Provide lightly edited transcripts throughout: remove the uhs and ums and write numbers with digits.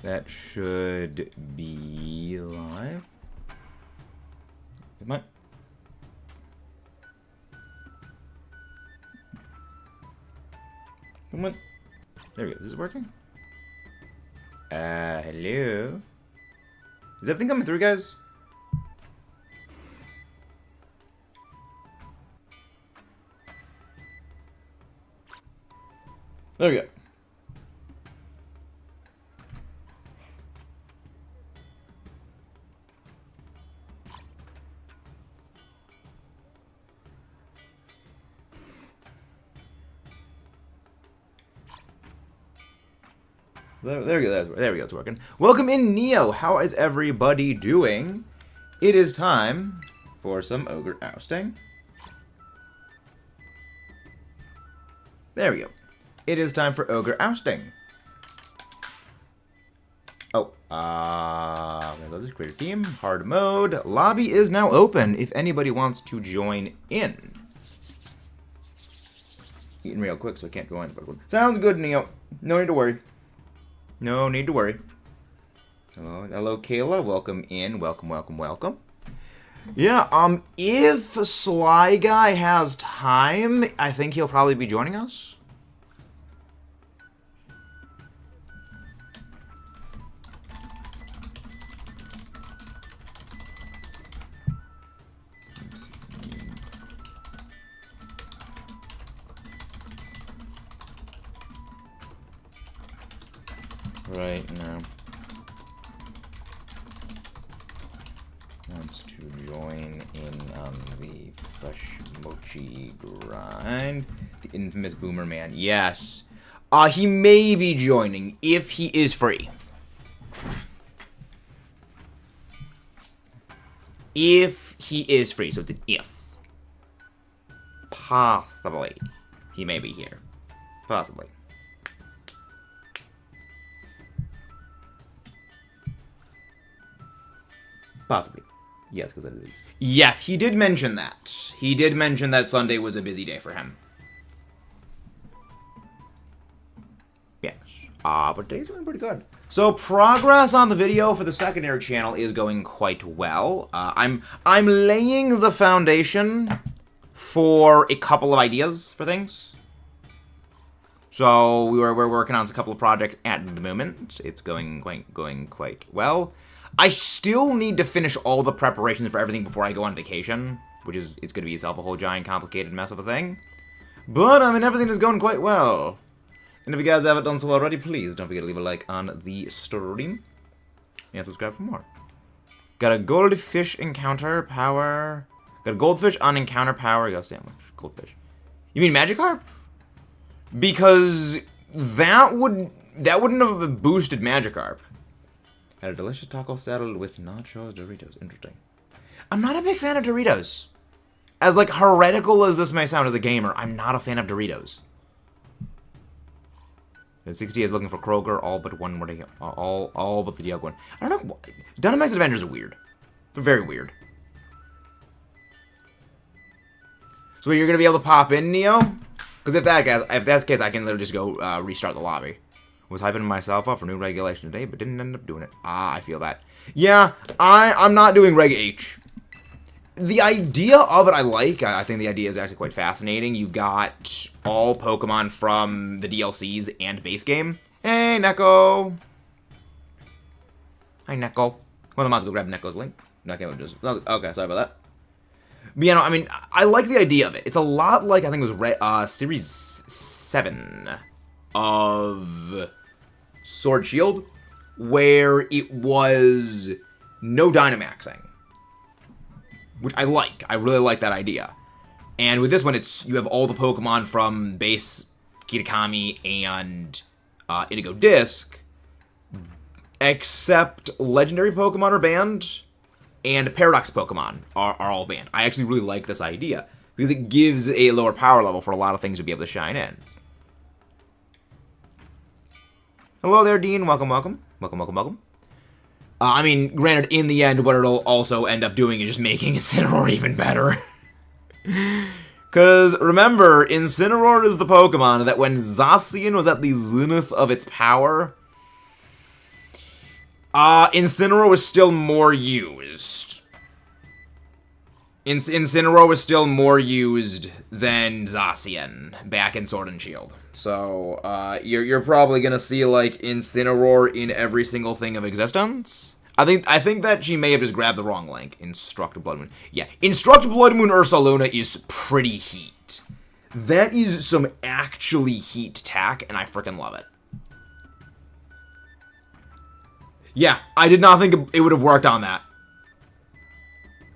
That should be live. Come on. Come on. There we go. Is this working? Hello? Is everything coming through, guys? There we go. There we go. There we go. It's working. Welcome in, Neo. How is everybody doing? It is time for some Ogre Ousting. There we go. It is time for Ogre Ousting. Oh, I'm gonna go to this creator team. Hard mode. Lobby is now open if anybody wants to join in. Eating real quick, so I can't join. Sounds good, Neo. No need to worry. No need to worry. Hello, Kayla. Welcome in. Welcome. Yeah, if Sly Guy has time, I think he'll probably be joining us. Right now. Wants to join in on the Fresh Mochi grind. The infamous Boomer Man. Yes. He may be joining if he is free. If he is free. So it's an if. Possibly. He may be here. Possibly. Possibly. Yes, because yes, he did mention that. He did mention that Sunday was a busy day for him. Yes. But today's going pretty good. So progress on the video for the secondary channel is going quite well. I'm laying the foundation for a couple of ideas for things. So we're working on a couple of projects at the moment. It's going quite well. I still need to finish all the preparations for everything before I go on vacation, which is, it's going to be itself a whole giant complicated mess of a thing. But, I mean, everything is going quite well. And if you guys haven't done so already, please don't forget to leave a like on the stream. And subscribe for more. Got a goldfish encounter power. Got a goldfish on encounter power. Got a sandwich. Goldfish. You mean Magikarp? Because that wouldn't have boosted Magikarp. Had a delicious taco salad with nachos, Doritos. Interesting. I'm not a big fan of Doritos. As, like, heretical as this may sound as a gamer, I'm not a fan of Doritos. And 60 is looking for Kroger, all but one more, all but the young one. I don't know. Dynamax Adventures are weird. They're very weird. So you're gonna be able to pop in, Neo? Because if that's the case, I can literally just go restart the lobby. Was hyping myself up for new regulation today, but didn't end up doing it. I feel that. Yeah, I'm not doing Reg H. The idea of it I like. I think the idea is actually quite fascinating. You've got all Pokemon from the DLCs and base game. Hey, Neko. Hi, Neko. One of the mods go grab Neko's link. No, I can't just... Okay, sorry about that. But, you know, I mean, I like the idea of it. It's a lot like, I think it was Series 7 of Sword Shield, where it was no Dynamaxing, which I like. I really like that idea. And with this one, you have all the Pokemon from base Kitakami and Indigo Disc, except legendary Pokemon are banned, and Paradox Pokemon are all banned. I actually really like this idea, because it gives a lower power level for a lot of things to be able to shine in. Hello there, Dean. Welcome. I mean, granted, in the end, what it'll also end up doing is just making Incineroar even better. Because, remember, Incineroar is the Pokemon that when Zacian was at the zenith of its power, Incineroar is still more used. Incineroar is still more used than Zacian back in Sword and Shield. So, you're probably gonna see, like, Incineroar in every single thing of existence. I think that she may have just grabbed the wrong link. Instruct Blood Moon. Yeah, Instruct Blood Moon Ursaluna is pretty heat. That is some actually heat tech, and I freaking love it. Yeah, I did not think it would have worked on that.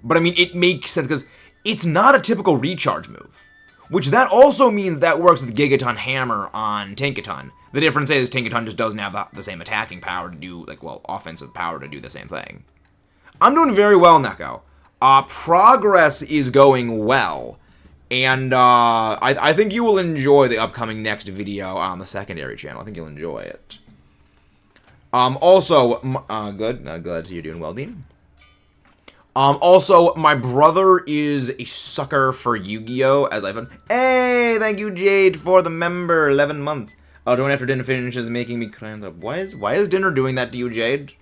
But, I mean, it makes sense, because it's not a typical recharge move. Which, that also means that works with Gigaton Hammer on Tinkaton. The difference is Tinkaton just doesn't have the same attacking power to do, like, well, offensive power to do the same thing. I'm doing very well, Neko. Progress is going well. And, I think you will enjoy the upcoming next video on the secondary channel. I think you'll enjoy it. Also, good, so you're doing well, Dean. Also, my brother is a sucker for Yu-Gi-Oh! As I've been. Hey, thank you, Jade, for the member, 11 months. Oh, don't after dinner finishes making me cry. Why is dinner doing that to you, Jade?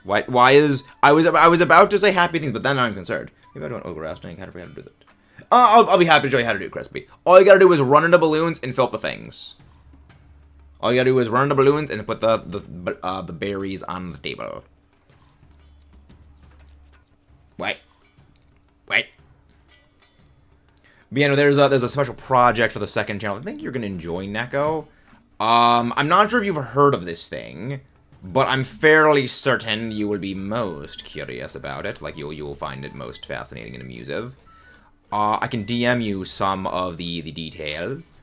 Why is... I was about to say happy things, but then I'm concerned. Maybe I don't Ogre Ousting. I kind of forgot to do that. I'll be happy to show you how to do it, Crispy. All you gotta do is run into balloons and fill up the things. All you gotta do is run into balloons and put the berries on the table. Wait. But yeah, no, there's a special project for the second channel. I think you're gonna enjoy, Neko. I'm not sure if you've heard of this thing, but I'm fairly certain you will be most curious about it. Like, you will find it most fascinating and amusive. I can DM you some of the details.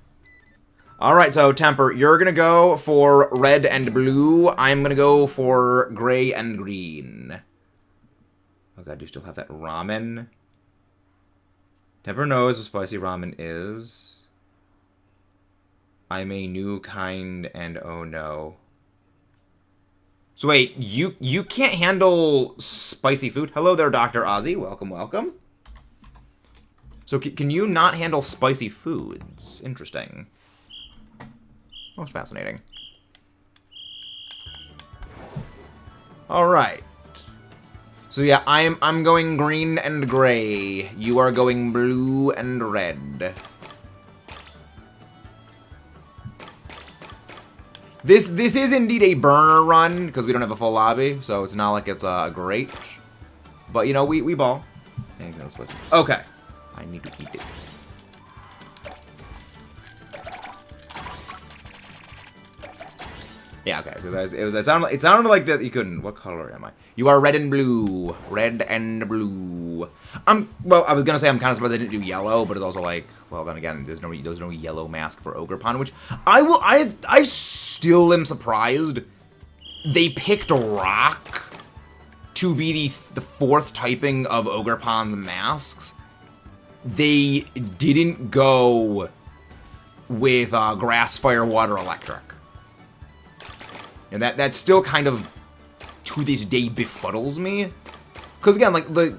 Alright, so, Temper, you're gonna go for red and blue. I'm gonna go for gray and green. Oh god, do you still have that ramen? Temper knows what spicy ramen is. I'm a new kind, and oh no. So wait, you can't handle spicy food? Hello there, Dr. Ozzy. Welcome, welcome. So can you not handle spicy foods? Interesting. Most fascinating. Alright. So yeah, I'm going green and gray. You are going blue and red. This is indeed a burner run, because we don't have a full lobby, so it's not like it's great. But, you know, we ball. Okay. I need to eat it. Yeah, okay. So it sounded like that you couldn't. What color am I? You are red and blue. Red and blue. Well, I was gonna say I'm kind of surprised they didn't do yellow, but it's also like, well, then again, there's no yellow mask for Ogerpon, which I still am surprised they picked rock to be the fourth typing of Ogerpon's masks. They didn't go with grass, fire, water, electric. And that still kind of, to this day, befuddles me. Because again, like, the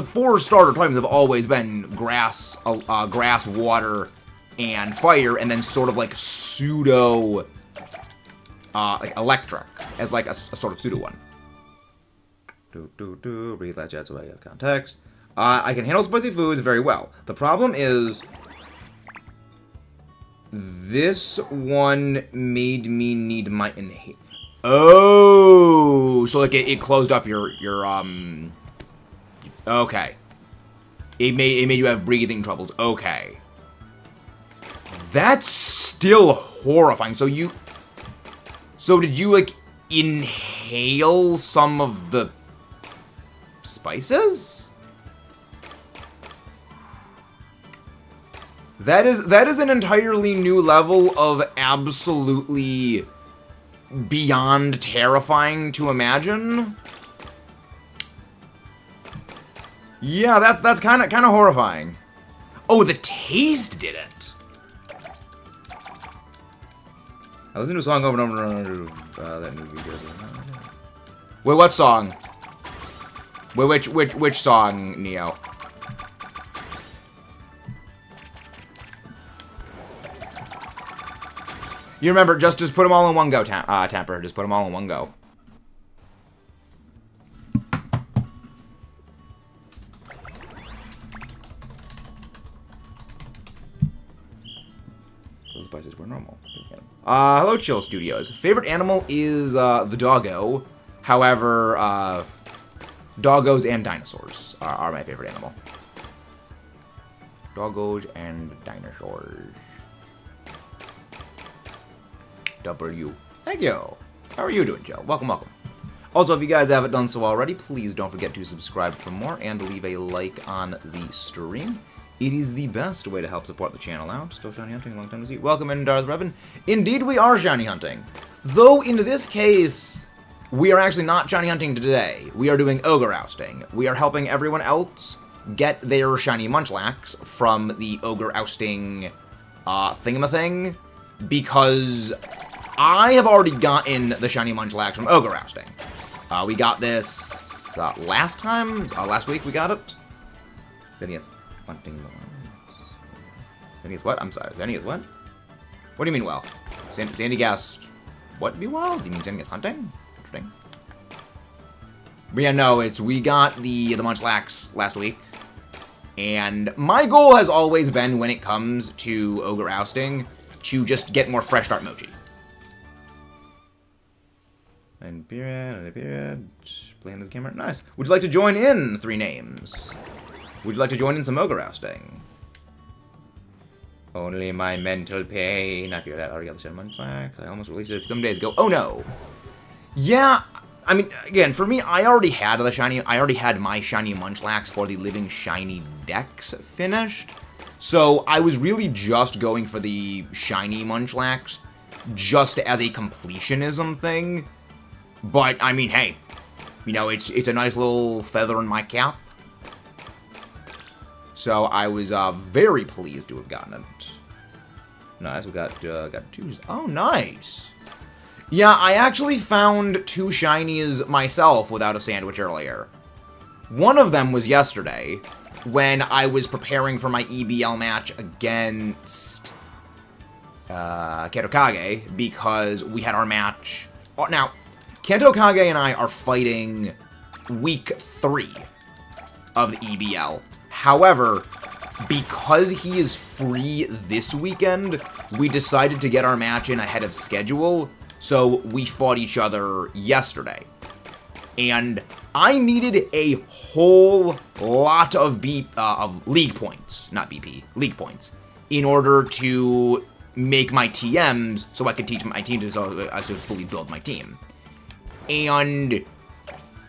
four starter types have always been grass, water, and fire, and then sort of like pseudo, like electric, as like a sort of pseudo one. Read that jet away of context. I can handle spicy foods very well. The problem is, this one made me need my inhale. Oh, so like it closed up your okay. It made you have breathing troubles. Okay. That's still horrifying. So did you like inhale some of the spices? That is an entirely new level of absolutely beyond terrifying to imagine. Yeah, that's kind of horrifying. Oh, the taste did it. I listened to a song over and over and over. That movie good. Wait, what song? Wait, which song, Neo? You remember, just put them all in one go, Temper. Just put them all in one go. Those prices were normal. Hello, Chill Studios. Favorite animal is the doggo. However, doggos and dinosaurs are my favorite animal. Doggos and dinosaurs. W. Thank you. How are you doing, Joe? Welcome, welcome. Also, if you guys haven't done so already, please don't forget to subscribe for more and leave a like on the stream. It is the best way to help support the channel out. Still shiny hunting, long time to see. Welcome in, Darth Revan. Indeed, we are shiny hunting. Though, in this case, we are actually not shiny hunting today. We are doing Ogre Ousting. We are helping everyone else get their shiny Munchlax from the Ogre Ousting thingamathing, because I have already gotten the shiny Munchlax from Ogre Ousting. We got this last week we got it. Zenya's hunting. Zenya's what? I'm sorry, Zenya's what? What do you mean, well? Sandy guessed, what be wild? Do you mean Zenya's hunting? Interesting. But yeah, no, we got the Munchlax last week. And my goal has always been, when it comes to Ogre Ousting, to just get more Fresh Start Mochi. And period, playing this camera. Nice. Would you like to join in 3 names? Would you like to join in some Ogre Ousting? Only my mental pain. I feel that I already got the 7 Munchlax. I almost released it some days ago. Oh no. Yeah, I mean, again, for me, I already had my shiny Munchlax for the Living Shiny Dex finished. So I was really just going for the shiny Munchlax just as a completionism thing. But, I mean, hey, you know, it's a nice little feather in my cap. So I was very pleased to have gotten it. Nice, we got 2. Oh, nice. Yeah, I actually found 2 shinies myself without a sandwich earlier. One of them was yesterday, when I was preparing for my EBL match against Kentokage, because we had our match. Now, Kentokage and I are fighting week 3 of the EBL. However, because he is free this weekend, we decided to get our match in ahead of schedule, so we fought each other yesterday. And I needed a whole lot of league points, not BP, league points, in order to make my TMs so I could teach my team to fully build my team. And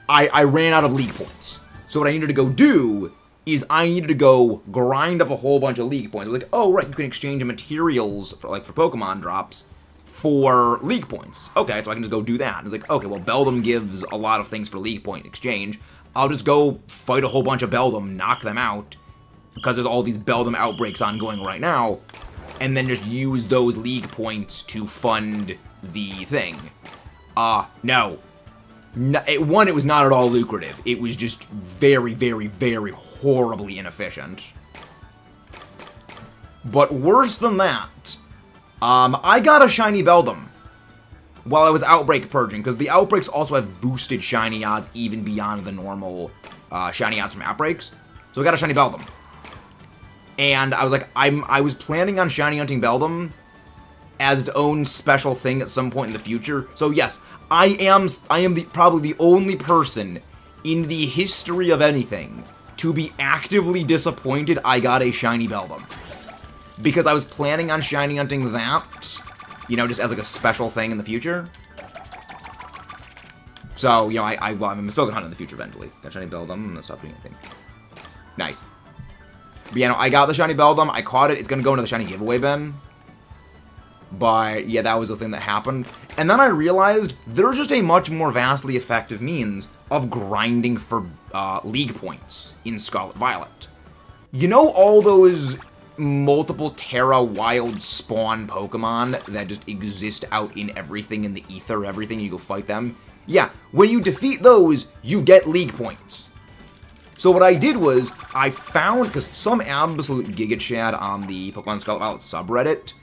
I ran out of league points. So what I needed to go do is I needed to go grind up a whole bunch of league points. Like, oh, right, you can exchange materials for Pokemon drops for league points. Okay, so I can just go do that. And it's like, okay, well, Beldum gives a lot of things for league point exchange. I'll just go fight a whole bunch of Beldum, knock them out, because there's all these Beldum outbreaks ongoing right now, and then just use those league points to fund the thing. No. It was not at all lucrative. It was just very, very, very horribly inefficient. But worse than that, I got a shiny Beldum while I was outbreak purging, because the outbreaks also have boosted shiny odds even beyond the normal shiny odds from outbreaks. So I got a shiny Beldum. And I was like, I was planning on shiny hunting Beldum as its own special thing at some point in the future. So yes, I am probably the only person in the history of anything to be actively disappointed I got a shiny Beldum. Because I was planning on shiny hunting that, you know, just as like a special thing in the future. So, you know, I'm still gonna hunt in the future eventually. Got shiny Beldum, I'm gonna stop doing anything. Nice. But yeah, no, I got the shiny Beldum, I caught it, it's gonna go into the shiny giveaway bin. But, yeah, that was the thing that happened. And then I realized there's just a much more vastly effective means of grinding for league points in Scarlet Violet. You know all those multiple Terra Wild spawn Pokemon that just exist out in everything, in the ether, everything, you go fight them? Yeah, when you defeat those, you get league points. So what I did was, I found, because some absolute Giga Chad on the Pokemon Scarlet Violet subreddit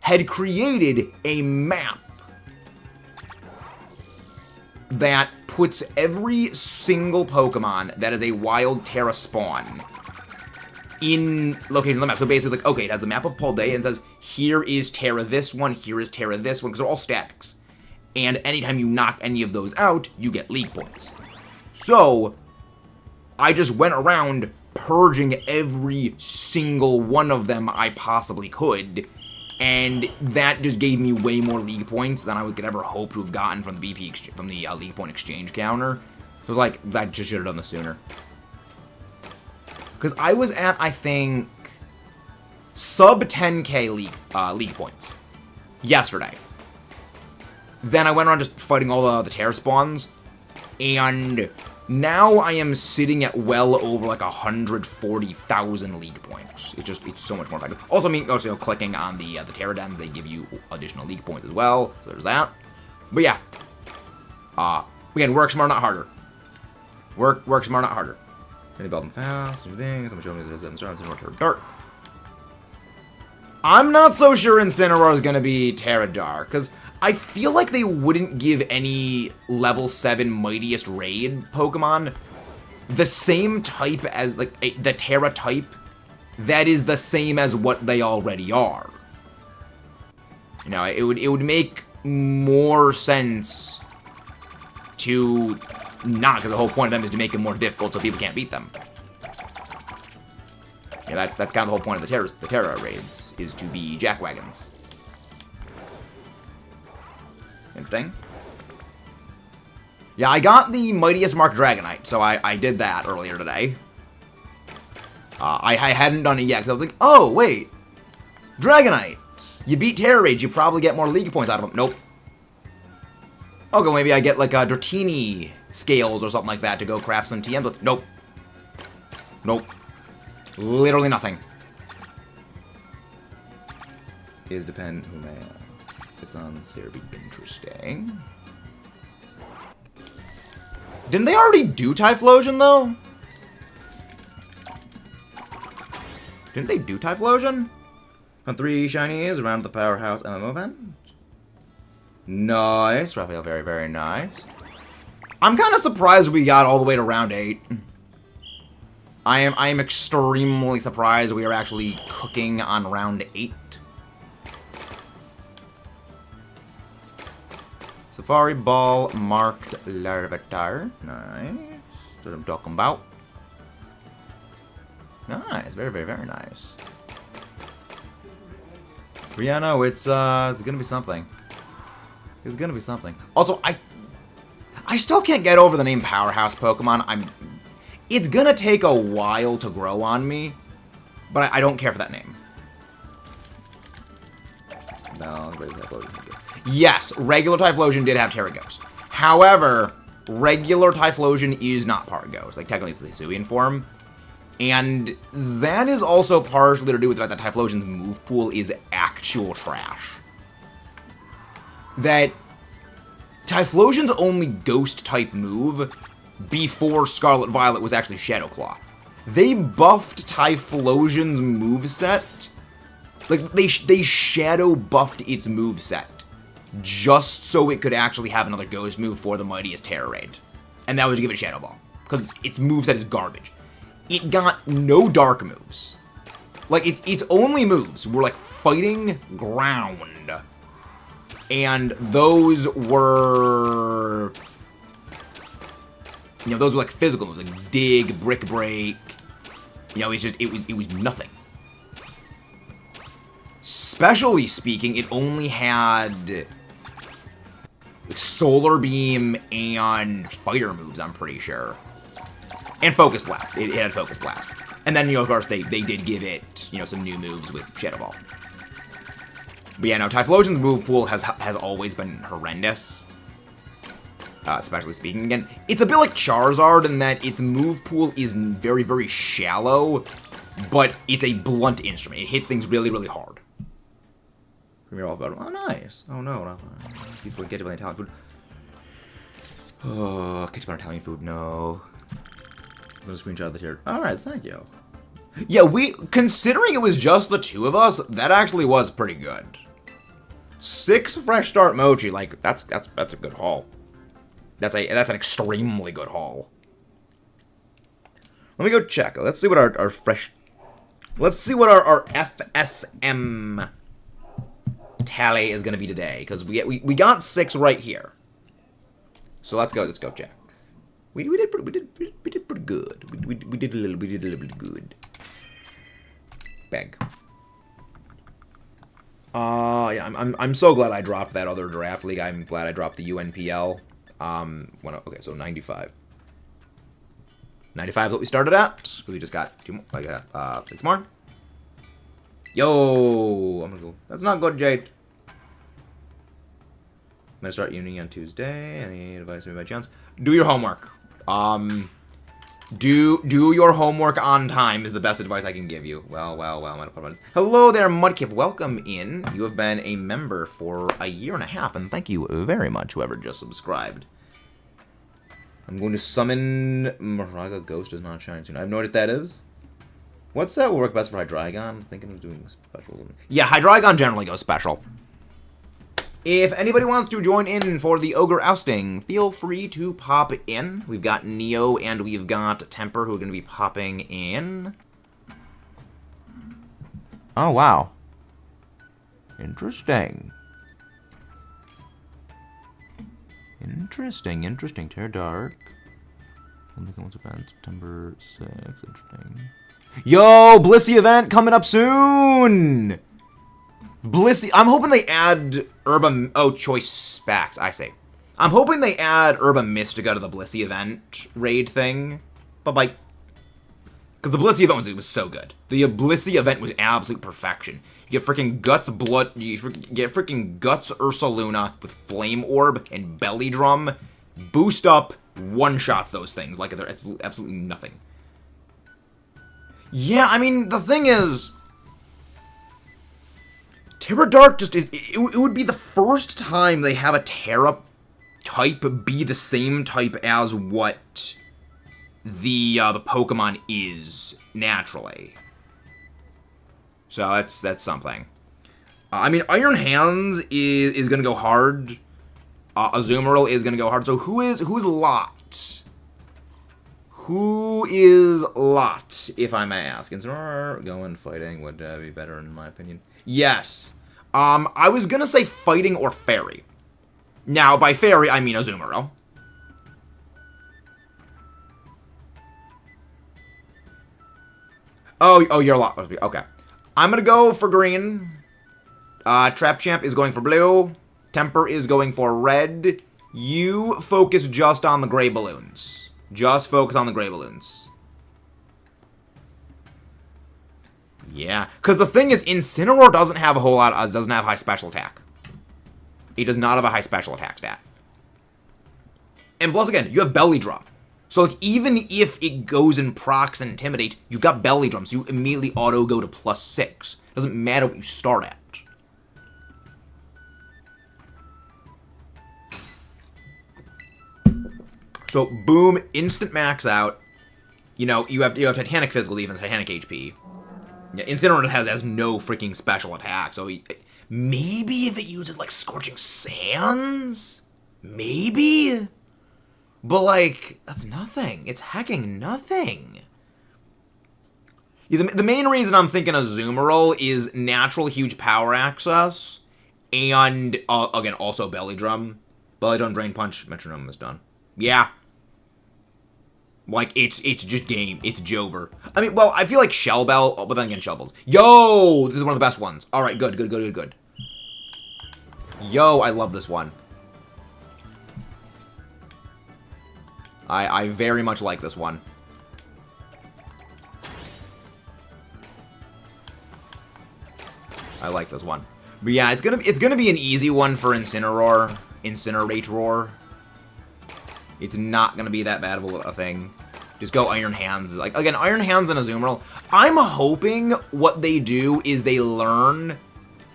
had created a map that puts every single Pokemon that is a wild Terra spawn in location on the map. So basically, like, okay, it has the map of Paldea and says, here is Terra this one, here is Terra this one, because they're all statics. And anytime you knock any of those out, you get league points. So, I just went around purging every single one of them I possibly could, and that just gave me way more league points than I could ever hope to have gotten from the league point exchange counter. So it was like, that just should have done this sooner. Because I was at, I think, sub 10k league points yesterday. Then I went around just fighting all the Terra spawns, and now I am sitting at well over like 140,000 league points. It's so much more effective. Also, clicking on the Terra dens, they give you additional league points as well. So there's that. But yeah, again, work smart, not harder. Work smart, not harder. Gonna build them fast, do things. I'm showing you this and Terra Dark. I'm not so sure Incineroar is gonna be Terra Dark, because I feel like they wouldn't give any level 7 Mightiest Raid Pokemon the same type as, like, the Terra type that is the same as what they already are. You know, it would make more sense to not, because the whole point of them is to make them more difficult so people can't beat them. Yeah, that's kind of the whole point of the Terra raids, is to be jackwagons. Interesting. Yeah, I got the Mightiest Mark Dragonite, so I did that earlier today. I hadn't done it yet, because I was like, oh, wait. Dragonite. You beat Terra Raids, you probably get more league points out of them. Nope. Okay, maybe I get, like, Dratini scales or something like that to go craft some TMs with. Nope. Nope. Literally nothing. Is depend who may... It's on Cerebi. Interesting. Didn't they already do Typhlosion, though? Didn't they do Typhlosion? From 3 shinies around the Powerhouse MMO event. Nice. Raphael, very, very nice. I'm kind of surprised we got all the way to round 8. I am extremely surprised we are actually cooking on round 8. Safari Ball marked Larvitar. Nice. That's what I'm talking about. Nice. Very, very, very nice. But yeah, no, it's gonna be something. It's gonna be something. Also, I still can't get over the name Powerhouse Pokemon. It's gonna take a while to grow on me, but I don't care for that name. No, yes, regular Typhlosion did have Terra Ghost. However, regular Typhlosion is not part Ghost. Like, technically it's the Hisuian form. And that is also partially to do with the fact that Typhlosion's move pool is actual trash. That Typhlosion's only Ghost-type move before Scarlet Violet was actually Shadow Claw. They buffed Typhlosion's moveset. Like, they shadow buffed its moveset just so it could actually have another Ghost move for the Mightiest Terra Raid. And that was to give it Shadow Ball, because its moveset is garbage. It got no dark moves. Like, its only moves were, like, fighting ground. And those were... You know, those were, like, physical moves, like dig, brick break. You know, it was nothing. Specially speaking, it only had like, Solar Beam and Fire moves, I'm pretty sure. And Focus Blast. It had Focus Blast. And then, you know, of course, they did give it, you know, some new moves with Shadow Ball. But yeah, no, Typhlosion's move pool has always been horrendous. Especially speaking. Again, it's a bit like Charizard in that its move pool is very, very shallow, but it's a blunt instrument. It hits things really, really hard. Premier all about it. Oh, nice. Oh, no. People get to buy Italian food. Oh, get to buy Italian food. No. I'm gonna screenshot the tier. Alright, thank you. Yeah, considering it was just the two of us, that actually was pretty good. 6 Fresh Start Mochi, like, that's a good haul. That's an extremely good haul. Let me go check. Let's see what our fresh... Let's see what our FSM tally is going to be today. Because we got 6 right here. So let's go check. We did pretty good. We did a little bit good. Beg. Yeah, I'm so glad I dropped that other draft league. I'm glad I dropped the UNPL. Okay, so 95. 95 is what we started at. We just got 2 more. I got 6 more. Yo, I'm gonna go. That's not good, Jade. I'm gonna start uni on Tuesday. Any advice to me by chance? Do your homework. Do your homework on time is the best advice I can give you. Well. Hello there, Mudkip. Welcome in. You have been a member for a year and a half, and thank you very much, whoever just subscribed. I'm going to summon Moraga Ghost does not shine soon. I have no idea what that is. What's that will work best for Hydreigon? I'm thinking of doing special. Yeah, Hydreigon generally goes special. If anybody wants to join in for the Ogre Ousting, feel free to pop in. We've got Neo and we've got Temper who are going to be popping in. Oh, wow. Interesting. Interesting. Tear Dark. September 6th. Interesting. Yo, Blissey event coming up soon! Blissey, I'm hoping they add Herba... Oh, choice specs, I see. I'm hoping they add Herba Mystica to the Blissey event raid thing. Bye-bye. Because the Blissey event was so good. The Blissey event was absolute perfection. You get freaking Guts Blood... You get freaking Guts Ursaluna with Flame Orb and Belly Drum. Boost up, one-shots those things like they're absolutely nothing. Yeah, I mean, the thing is... Terra Dark just is... It would be the first time they have a Terra type be the same type as what the Pokemon is naturally. So that's something. I mean, Iron Hands is gonna go hard. Azumarill is gonna go hard. So who's Lot? Who is Lot, if I may ask? Going fighting would be better in my opinion. Yes. I was gonna say fighting or fairy. Now, by fairy, I mean Azumarill. Oh, you're a Lot. Okay. I'm gonna go for green. Trap Champ is going for blue. Temper is going for red. You focus just on the gray balloons. Just focus on the gray balloons. Yeah, because the thing is, Incineroar doesn't have a whole lot, doesn't have high special attack. It does not have a high special attack stat. And plus, again, you have Belly Drum. So, like, even if it goes in Procs and Intimidate, you've got Belly Drum, so you immediately auto go to +6. Doesn't matter what you start at. So, boom, instant max out. You know, you have Titanic Physical Defense, Titanic HP. Yeah, Incineroar has no freaking special attack, so maybe if it uses, like, Scorching Sands? Maybe? But, like, that's nothing. It's hacking nothing. Yeah, the main reason I'm thinking Azumarill is natural huge power access, and, again, also Belly Drum. Belly Drum, Drain Punch, Metronome is done. Yeah. Like, it's just game. It's Jover. I mean, well, I feel like Shell Bell, but then again, Shell Bells. Yo! This is one of the best ones. Alright, good. Yo, I love this one. I very much like this one. I like this one. But yeah, it's gonna be an easy one for Incineroar. Incinerate-roar. It's not gonna be that bad of a thing. Just go Iron Hands. Like, again, Iron Hands and Azumarill. I'm hoping what they do is they learn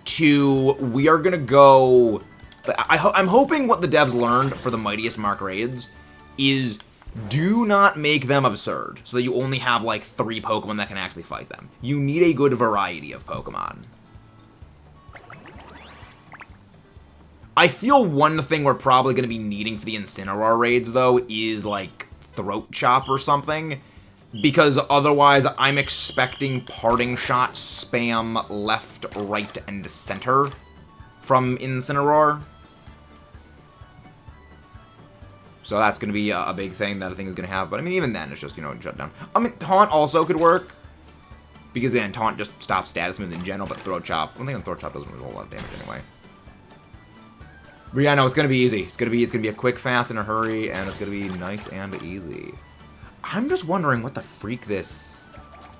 to... We are gonna go... I'm hoping what the devs learned for the Mightiest Mark raids is do not make them absurd, so that you only have, like, 3 Pokemon that can actually fight them. You need a good variety of Pokemon. I feel one thing we're probably going to be needing for the Incineroar raids, though, is, like, Throat Chop or something. Because otherwise, I'm expecting Parting Shot spam left, right, and center from Incineroar. So that's going to be a big thing that I think is going to have. But, I mean, even then, it's just, you know, shut down. I mean, Taunt also could work. Because, then, Taunt just stops status moves in general, but Throat Chop... I think Throat Chop doesn't do a lot of damage anyway. But yeah, no, it's going to be easy. It's going to be a quick, fast, in a hurry, and it's going to be nice and easy. I'm just wondering what the freak this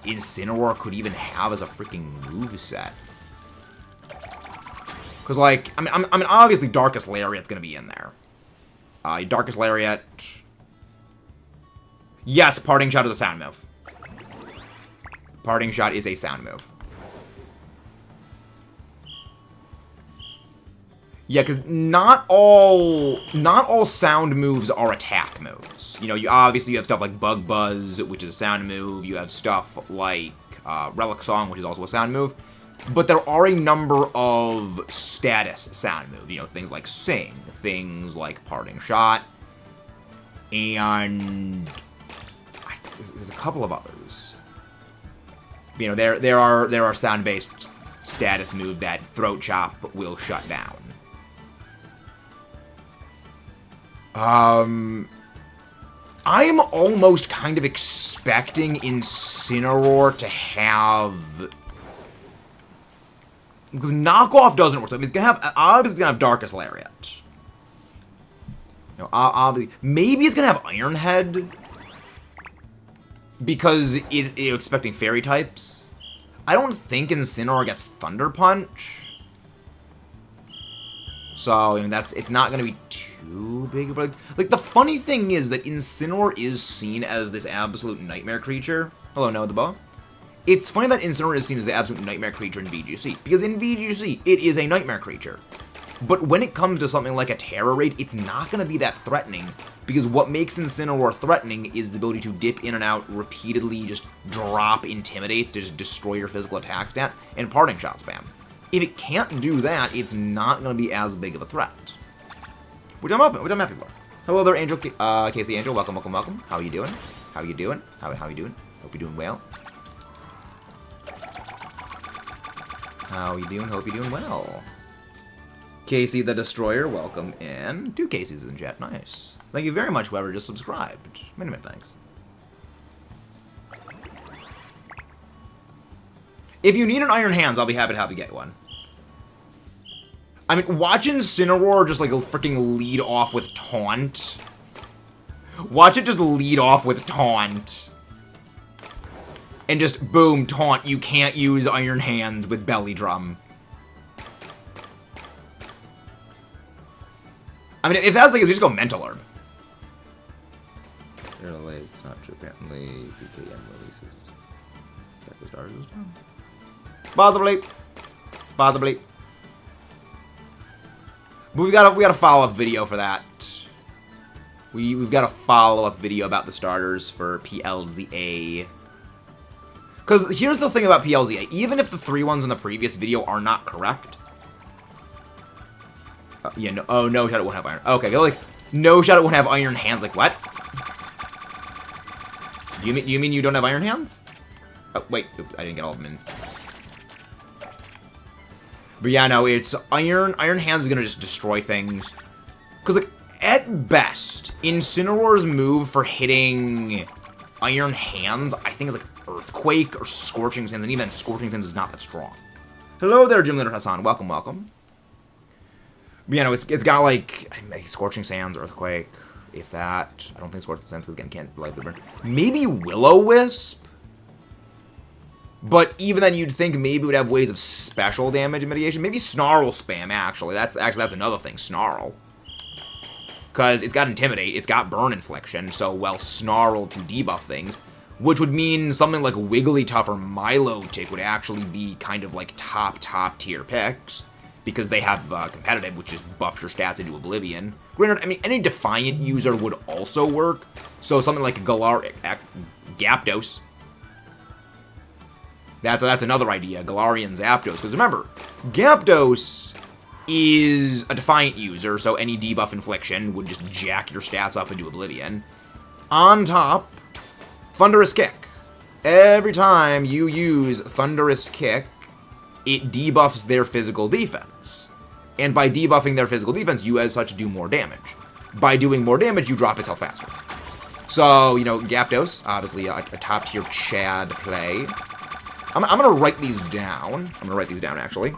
Incineroar could even have as a freaking moveset. Because, like, I mean, obviously Darkest Lariat's going to be in there. Darkest Lariat... Yes, Parting Shot is a sound move. Parting Shot is a sound move. Yeah, because not all sound moves are attack moves. You know, you have stuff like Bug Buzz, which is a sound move. You have stuff like Relic Song, which is also a sound move. But there are a number of status sound moves. You know, things like Sing, things like Parting Shot, and there's a couple of others. You know, there are sound-based status moves that Throat Chop will shut down. I'm almost kind of expecting Incineroar to have... Because Knockoff doesn't work. So it's gonna have, obviously it's gonna have Darkest Lariat. You know, obviously, maybe it's gonna have Iron Head. Because it's expecting fairy types. I don't think Incineroar gets Thunder Punch. So, I mean, it's not going to be too big of a... Like, the funny thing is that Incineroar is seen as this absolute nightmare creature. Hello, Noah the Boa. It's funny that Incineroar is seen as the absolute nightmare creature in VGC. Because in VGC, it is a nightmare creature. But when it comes to something like a Terror Raid, it's not going to be that threatening. Because what makes Incineroar threatening is the ability to dip in and out, repeatedly just drop Intimidates to just destroy your physical attack stat, and Parting Shot spam. If it can't do that, it's not going to be as big of a threat. Which I'm happy for. Hello there, Angel, Casey Angel. Welcome, welcome, welcome. How are you doing? How are you doing? How are you doing? Hope you're doing well. How are you doing? Hope you're doing well. Casey the Destroyer, welcome in. 2 Caseys in chat, nice. Thank you very much, whoever just subscribed. Many, many thanks. If you need an Iron Hands, I'll be happy to help you get one. I mean, watching Incineroar just, like, freaking lead off with Taunt. Watch it just lead off with Taunt. And just, boom, Taunt. You can't use Iron Hands with Belly Drum. I mean, if that's the case, we just go Mental Herb. It's not true, apparently. PKM releases. Check the stars as well. Possibly. Possibly. But we got a follow-up video for that. We've got a follow-up video about the starters for PLZA. Because here's the thing about PLZA. Even if the 3 ones in the previous video are not correct. Yeah, no. Oh, no shot it won't have iron. Okay, they're like, no shot it won't have Iron Hands. Like, what? You mean you don't have Iron Hands? Oh, wait. Oops, I didn't get all of them in. But yeah, no, it's Iron Hands is gonna just destroy things. Because, like, at best, Incineroar's move for hitting Iron Hands, I think, is like Earthquake or Scorching Sands, and even then, Scorching Sands is not that strong. Hello there, Gym Leader Hassan. Welcome, welcome. But yeah, no, it's got, like, Scorching Sands, Earthquake, if that. I don't think Scorching Sands, because, again, can't Light the Burn. Maybe Will-O-Wisp? But even then, you'd think maybe it would have ways of special damage mitigation. Maybe Snarl spam, actually. That's another thing, Snarl. Because it's got Intimidate, it's got Burn Infliction, so, well, Snarl to debuff things. Which would mean something like Wigglytuff or Milotic would actually be kind of like top tier picks. Because they have Competitive, which just buffs your stats into oblivion. Granted, I mean, any Defiant user would also work. So something like Gyapdos. That's another idea, Galarian Zapdos. Because remember, Gyapdos is a Defiant user, so any debuff infliction would just jack your stats up into oblivion. On top, Thunderous Kick. Every time you use Thunderous Kick, it debuffs their physical defense. And by debuffing their physical defense, you as such do more damage. By doing more damage, you drop its health faster. So, you know, Gyapdos, obviously a top-tier Chad play. I'm going to write these down. I'm going to write these down, actually.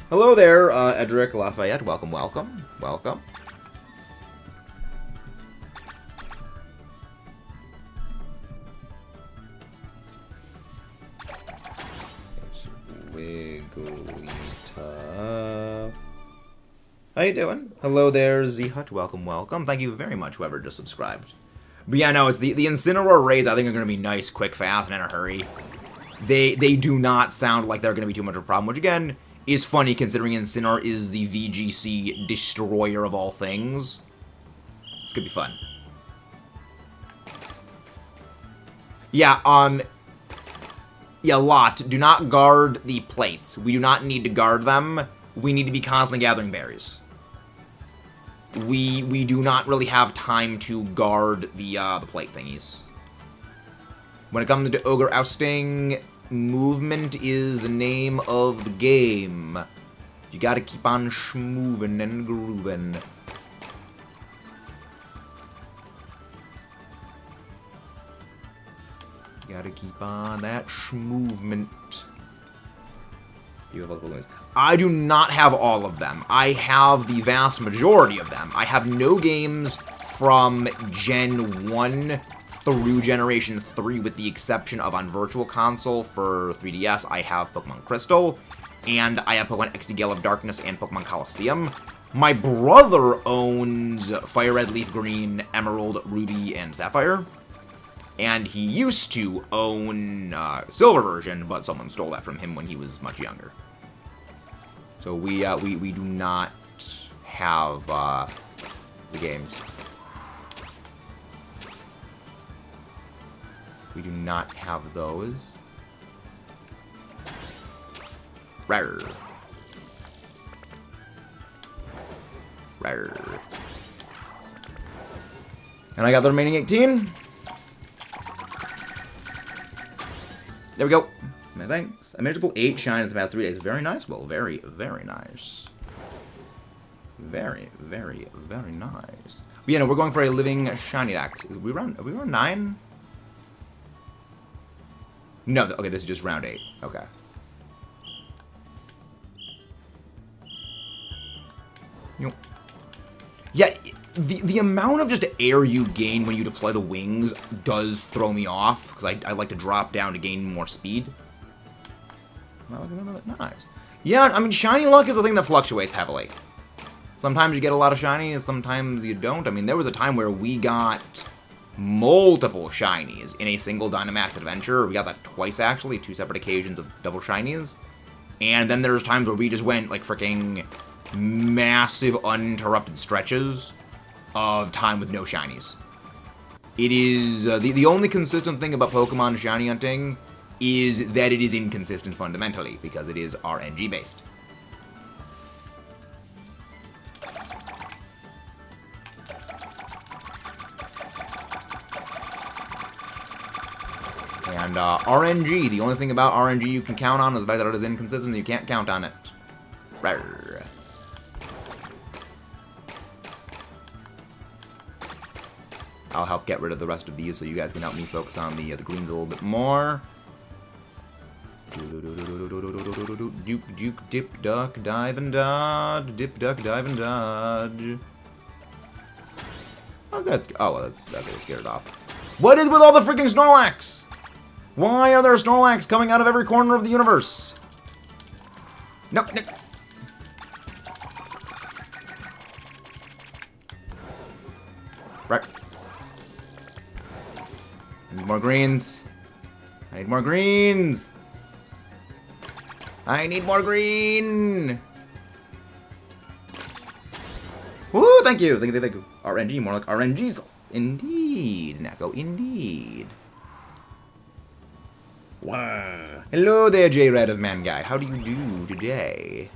Hello there, Edric Lafayette. Welcome, welcome, welcome. It's Wigglytuff. How you doing? Hello there, Z-Hut. Welcome, welcome. Thank you very much, whoever just subscribed. But yeah, no, it's the Incineroar raids, I think, are going to be nice, quick, fast, and in a hurry. They do not sound like they're going to be too much of a problem, which, again, is funny considering Incineroar is the VGC destroyer of all things. It's gonna be fun. Yeah, yeah, Lot, do not guard the plates. We do not need to guard them. We need to be constantly gathering berries. We do not really have time to guard the plate thingies. When it comes to Ogre Ousting, movement is the name of the game. You gotta keep on schmoovin' and groovin'. You gotta keep on that schmoovement. I do not have all of them. I have the vast majority of them. I have no games from Gen 1 through Generation 3, with the exception of on Virtual Console for 3DS, I have Pokemon Crystal, and I have Pokemon XD Gale of Darkness and Pokemon Coliseum. My brother owns Fire Red, Leaf Green, Emerald, Ruby, and Sapphire, and he used to own Silver version, but someone stole that from him when he was much younger. So we do not have the games. We do not have those. Rare. Rare. And I got the remaining 18. There we go. Thanks. I managed to pull 8 shines in the past 3 days. Very nice, Will. Very, very nice. Very, very, very nice. But yeah, no, we're going for a living shiny dex. Are we around 9? No, okay, this is just round 8. Okay. Yeah, the amount of just air you gain when you deploy the wings does throw me off, because I like to drop down to gain more speed. Nice. Yeah, I mean, shiny luck is a thing that fluctuates heavily. Sometimes you get a lot of shinies, sometimes you don't. I mean, there was a time where we got multiple shinies in a single Dynamax Adventure. We got that twice, actually, 2 separate occasions of double shinies. And then there's times where we just went, like, freaking massive uninterrupted stretches of time with no shinies. It is, the only consistent thing about Pokemon shiny hunting is that it is inconsistent fundamentally, because it is RNG based. And RNG, the only thing about RNG you can count on is the fact that it is inconsistent and you can't count on it. Rawr. I'll help get rid of the rest of these so you guys can help me focus on the greens a little bit more. Duke, duke, dip, duck, dive, and dodge. Dip, duck, dive, and dodge. Oh, good. Oh, well, that's really scared off. What is with all the freaking Snorlax? Why are there Snorlax coming out of every corner of the universe? No, no. Right. I need more greens. I need more greens. I need more green. Woo, thank you. Thank you. RNG, more like RNGs. Indeed, Nako, indeed. Wow. Hello there, J-Red of Man Guy. How do you do today?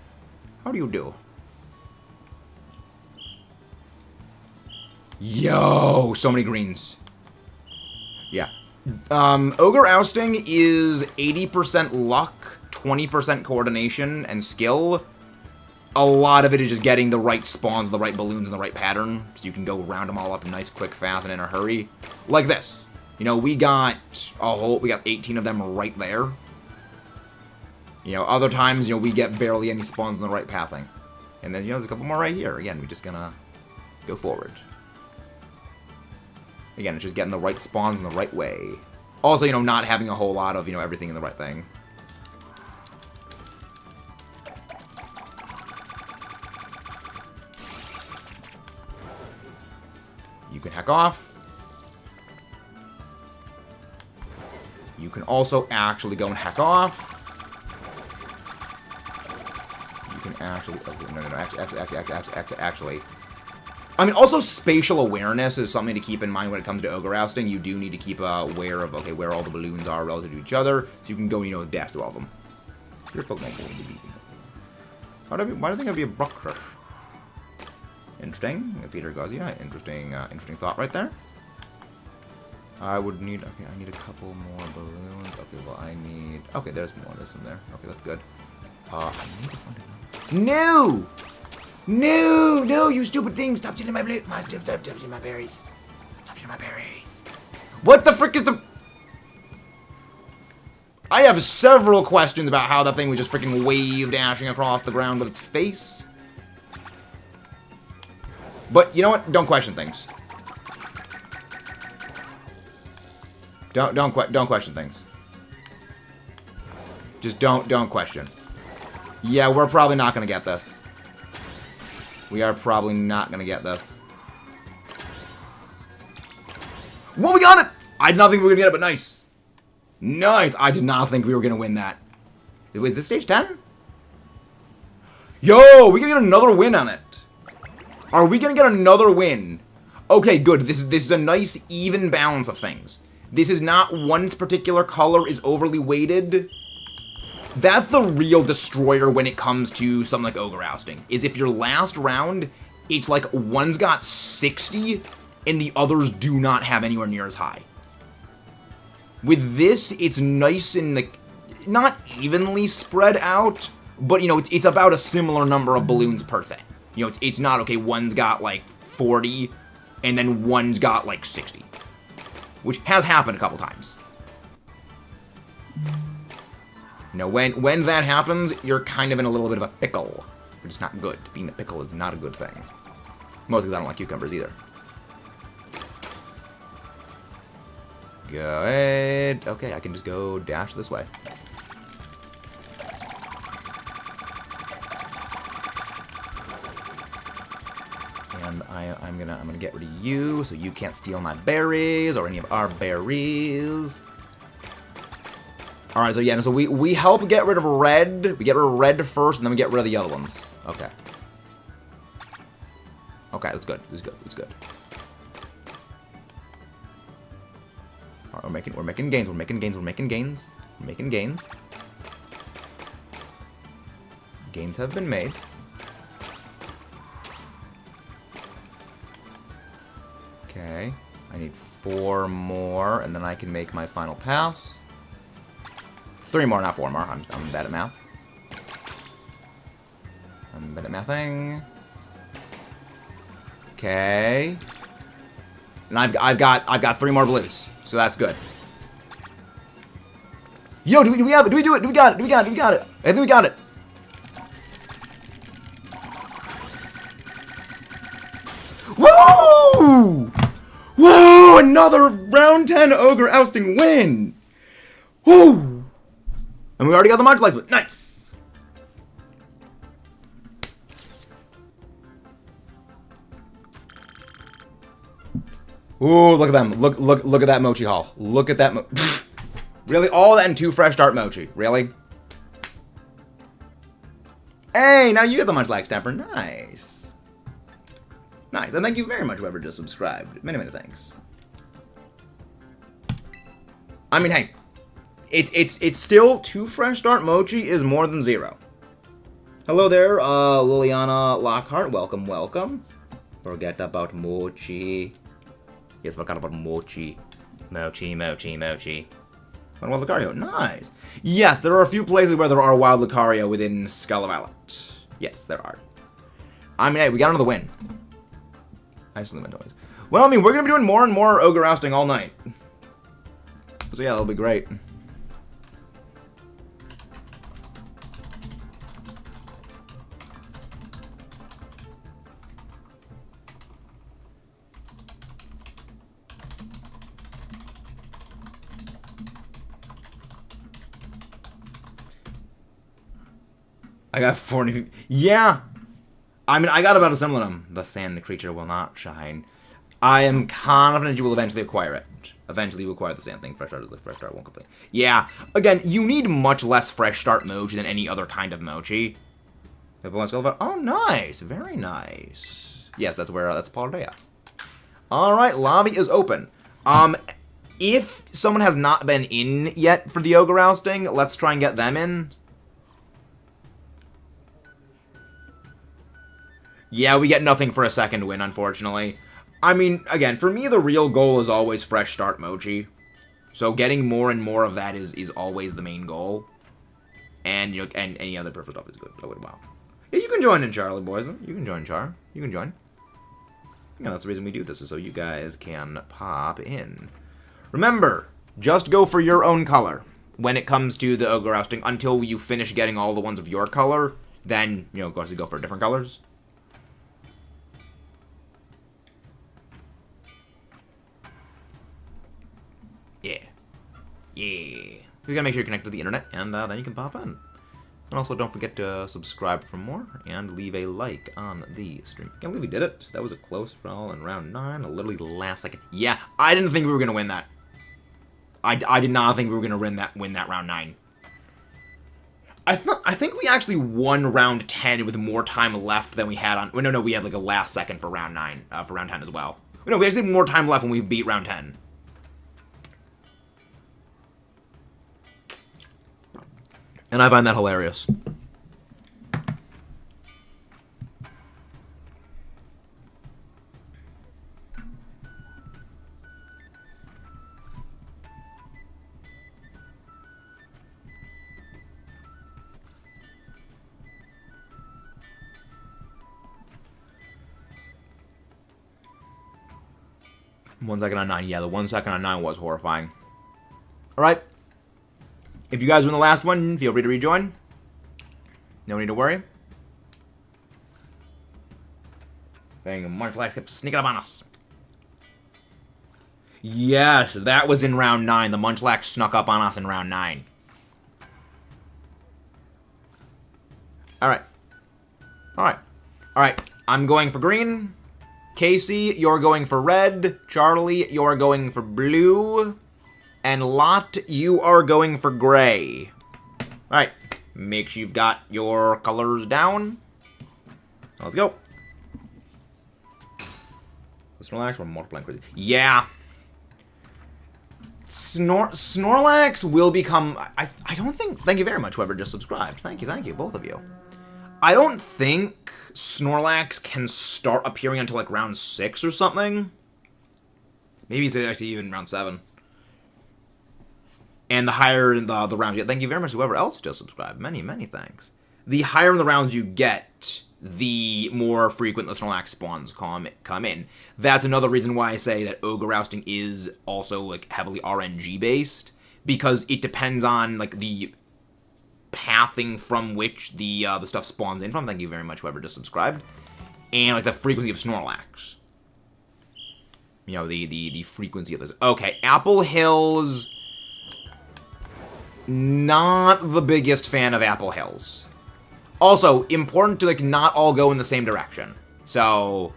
How do you do? Yo, so many greens. Yeah. Ogre Ousting is 80% luck, 20% coordination and skill. A lot of it is just getting the right spawns, the right balloons, and the right pattern, so you can go round them all up nice, quick, fast, and in a hurry. Like this. You know, we got 18 of them right there. You know, other times, you know, we get barely any spawns in the right pathing. And then, you know, there's a couple more right here. Again, we're just gonna go forward. Again, it's just getting the right spawns in the right way. Also, you know, not having a whole lot of, you know, everything in the right thing. You can hack off. You can also actually go and hack off. You can actually... Oh, actually... I mean, also spatial awareness is something to keep in mind when it comes to Ogre Ousting. You do need to keep aware of, okay, where all the balloons are relative to each other, so you can go, you know, dash through all of them. Your Pokemon will be beaten. Why do I think I'd be a Brock Crush? Interesting. Peter Godzilla. Interesting thought right there. I would need... Okay, I need a couple more balloons. Okay, well, I need... Okay, there's more of this in there. Okay, that's good. I need to find it. No! No! No, you stupid thing! Stop stealing my blue... Stop stealing my berries. Stop stealing my berries. What the frick is the... I have several questions about how that thing was just freaking wave dashing across the ground with its face. But, you know what? Don't question things. Don't question things. Just don't question. Yeah, we're probably not gonna get this. We are probably not gonna get this. Well, we got it! I did not think we were gonna get it, but nice. Nice! I did not think we were gonna win that. Is this stage 10? Yo, we gonna get another win on it. Are we gonna get another win? Okay, good. This is a nice even balance of things. This is not one particular color is overly weighted. That's the real destroyer when it comes to something like Ogre Ousting. Is if your last round, it's like one's got 60 and the others do not have anywhere near as high. With this, it's nice and not evenly spread out, but you know, it's about a similar number of balloons per thing. You know, it's not, okay, one's got like 40 and then one's got like 60. Which has happened a couple times. You know, when that happens, you're kind of in a little bit of a pickle. Which is not good. Being a pickle is not a good thing. Mostly because I don't like cucumbers either. Good. Okay, I can just go dash this way. And I'm gonna get rid of you, so you can't steal my berries or any of our berries. All right, so yeah, so we help get rid of red. We get rid of red first, and then we get rid of the other ones. Okay. Okay, that's good. That's good. That's good. All right, we're making gains. We're making gains. We're making gains. We're making gains. Gains have been made. Okay, I need 4 more, and then I can make my final pass. 3 more, not 4 more. I'm bad at math. I'm bad at mathing. Okay, and I've got 3 more blues, so that's good. Yo, do we do it? Do we got it? Do we got it? I think we got it. Woo! Whoa! Another round 10 Ogre Ousting win! Woo! And we already got the modulized one. Nice! Ooh, look at them. Look at that Mochi haul. Look at that Really? All that in 2 Fresh Start Mochi. Really? Hey, now you get the Munchlax Temper. Nice. Nice, and thank you very much whoever just subscribed. Many, many thanks. I mean, hey, it's still 2 Fresh Start Mochi is more than 0. Hello there, Liliana Lockhart. Welcome, welcome. Forget about Mochi. Yes, forgot about Mochi. Mochi, Mochi, Mochi. And Wild Lucario. Nice. Yes, there are a few places where there are Wild Lucario within Scarlet Violet. Yes, there are. I mean, hey, we got another win. I just leave my toys. Well, I mean, we're going to be doing more and more Ogre Ousting all night. So yeah, that'll be great. I got 40. Yeah. I mean, I got about a similar them. The sand creature will not shine. I am confident you will eventually acquire it. Eventually you acquire the sand thing. Fresh Start is the Fresh Start won't complain. Yeah. Again, you need much less Fresh Start Mochi than any other kind of Mochi. Oh, nice. Very nice. Yes, that's where, that's Paldea. Alright, lobby is open. If someone has not been in yet for the Ogre Ousting, let's try and get them in. Yeah, we get nothing for a second win, unfortunately. I mean, again, for me, the real goal is always Fresh Start Mochi. So getting more and more of that is always the main goal. And, you know, and any other purple stuff is good. Oh, wow. Yeah, you can join in, Charlie, boys. You can join, Char. You can join. Yeah, that's the reason we do this, is so you guys can pop in. Remember, just go for your own color when it comes to the Ogre Ousting until you finish getting all the ones of your color. Then, you know, of course, you go for different colors. Yeah. Yeah. You gotta make sure you're connected to the internet, and then you can pop in. And also, don't forget to subscribe for more, and leave a like on the stream. Can't believe we did it. That was a close roll in round 9, literally the last second. Yeah, I didn't think we were gonna win that. I did not think we were gonna win that round 9. I think we actually won round 10 with more time left than we had on... Well, no, we had like a last second for round 9, for round 10 as well. No, we actually had more time left when we beat round 10. And I find that hilarious. One second on 9. Yeah, the 1 second on 9 was horrifying. Alright. If you guys win the last one, feel free to rejoin. No need to worry. Dang, Munchlax kept sneaking up on us. Yes, that was in round 9. The Munchlax snuck up on us in round 9. Alright. Alright. Alright. I'm going for green. Casey, you're going for red. Charlie, you're going for blue. And Lot, you are going for gray. Alright. Make sure you've got your colors down. Let's go. Snorlax or multiplying crazy. Yeah. Snorlax will become... I don't think... Thank you very much, whoever just subscribed. Thank you, both of you. I don't think Snorlax can start appearing until, like, round 6 or something. Maybe it's actually even round 7. And the higher in the round you get... Thank you very much, whoever else just subscribed. Many, many thanks. The higher in the rounds you get, the more frequent the Snorlax spawns come in. That's another reason why I say that Ogre Ousting is also, like, heavily RNG-based. Because it depends on, like, the pathing from which the stuff spawns in from. Thank you very much, whoever just subscribed. And, like, the frequency of Snorlax. You know, the frequency of this. Okay, Apple Hills... Not the biggest fan of Apple Hills. Also, important to, like, not all go in the same direction. So,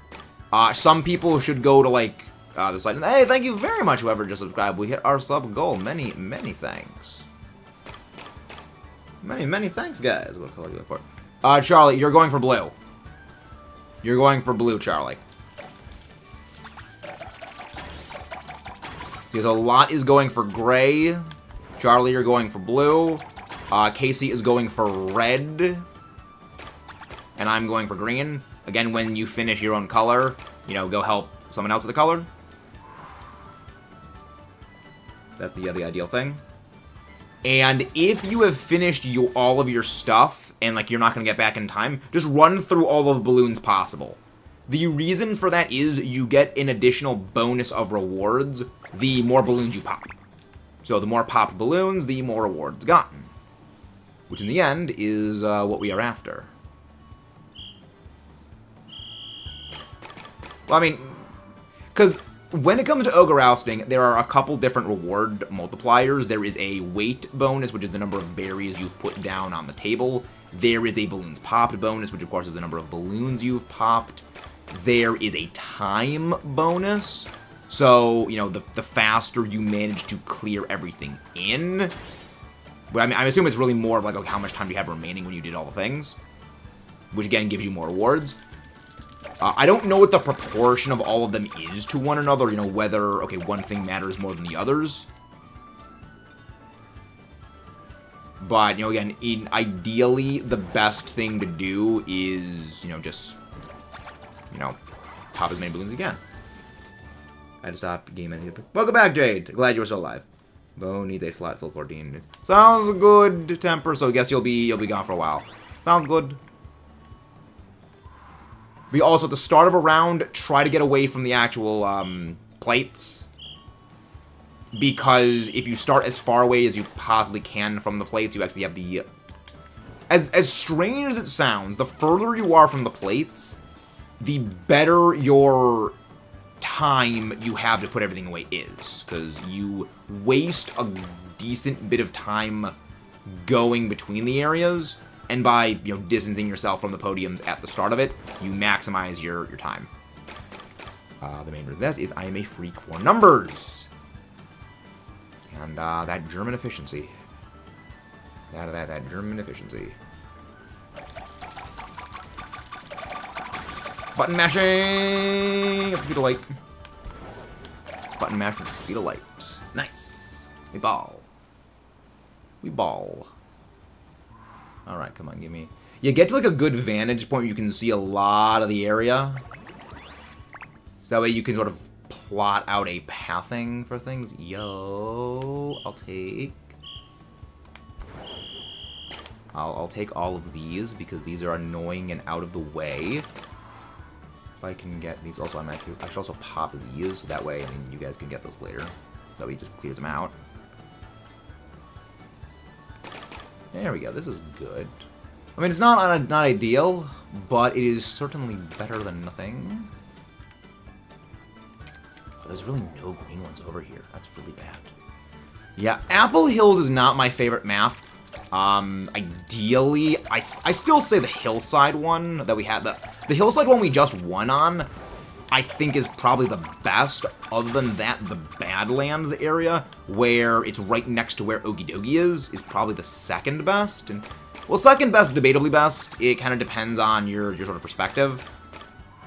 some people should go to, like, the site. Hey, thank you very much, whoever just subscribed. We hit our sub goal. Many, many thanks. Many, many thanks, guys. What color are you looking for? Charlie, you're going for blue. You're going for blue, Charlie. Because a lot is going for gray. Charlie, you're going for blue. Casey is going for red. and I'm going for green. Again, when you finish your own color, you know, go help someone else with the color. That's the ideal thing. And if you have finished all of your stuff, and, like, you're not going to get back in time, just run through all of the balloons possible. The reason for that is you get an additional bonus of rewards the more balloons you pop. So the more popped balloons, the more rewards gotten. Which in the end is what we are after. Well, I mean, because when it comes to Ogre Ousting, there are a couple different reward multipliers. There is a weight bonus, which is the number of berries you've put down on the table. There is a balloons popped bonus, which of course is the number of balloons you've popped. There is a time bonus. So, you know, the faster you manage to clear everything in. But I mean, I assume it's really more of like, okay, how much time do you have remaining when you did all the things? Which again gives you more rewards. I don't know what the proportion of all of them is to one another, you know, whether, okay, one thing matters more than the others. But, you know, again, ideally, the best thing to do is, you know, just, you know, pop as many balloons as you can. I had to stop game ending. Welcome back, Jade. Glad you were still alive. Bo needs a slot full 14 minutes. Sounds good, Temper, so I guess you'll be gone for a while. Sounds good. We also, at the start of a round, try to get away from the actual plates. Because if you start as far away as you possibly can from the plates, you actually have the... As strange as it sounds, the further you are from the plates, the better your time you have to put everything away is. Because you waste a decent bit of time going between the areas. And by, you know, distancing yourself from the podiums at the start of it, you maximize your time. The main reason of that is I am a freak for numbers. And that German efficiency. That German efficiency. Button mashing at the speed of light. Button mashing at the speed of light. Nice. We ball. We ball. Alright, come on, give me... You get to, like, a good vantage point where you can see a lot of the area. So that way you can sort of plot out a pathing for things. Yo, I'll take... I'll take all of these, because these are annoying and out of the way. If I can get these... Also, I should also pop these, so that way, I mean, you guys can get those later. So he just clears them out. There we go. This is good. I mean, it's not ideal, but it is certainly better than nothing. Oh, there's really no green ones over here. That's really bad. Yeah, Apple Hills is not my favorite map. Ideally, I still say the hillside one that we had. The hillside one we just won on, I think is probably the best. Other than that, the Badlands area, where it's right next to where Okie Dokie is probably the second best. And, well, second best, debatably best. It kind of depends on your sort of perspective.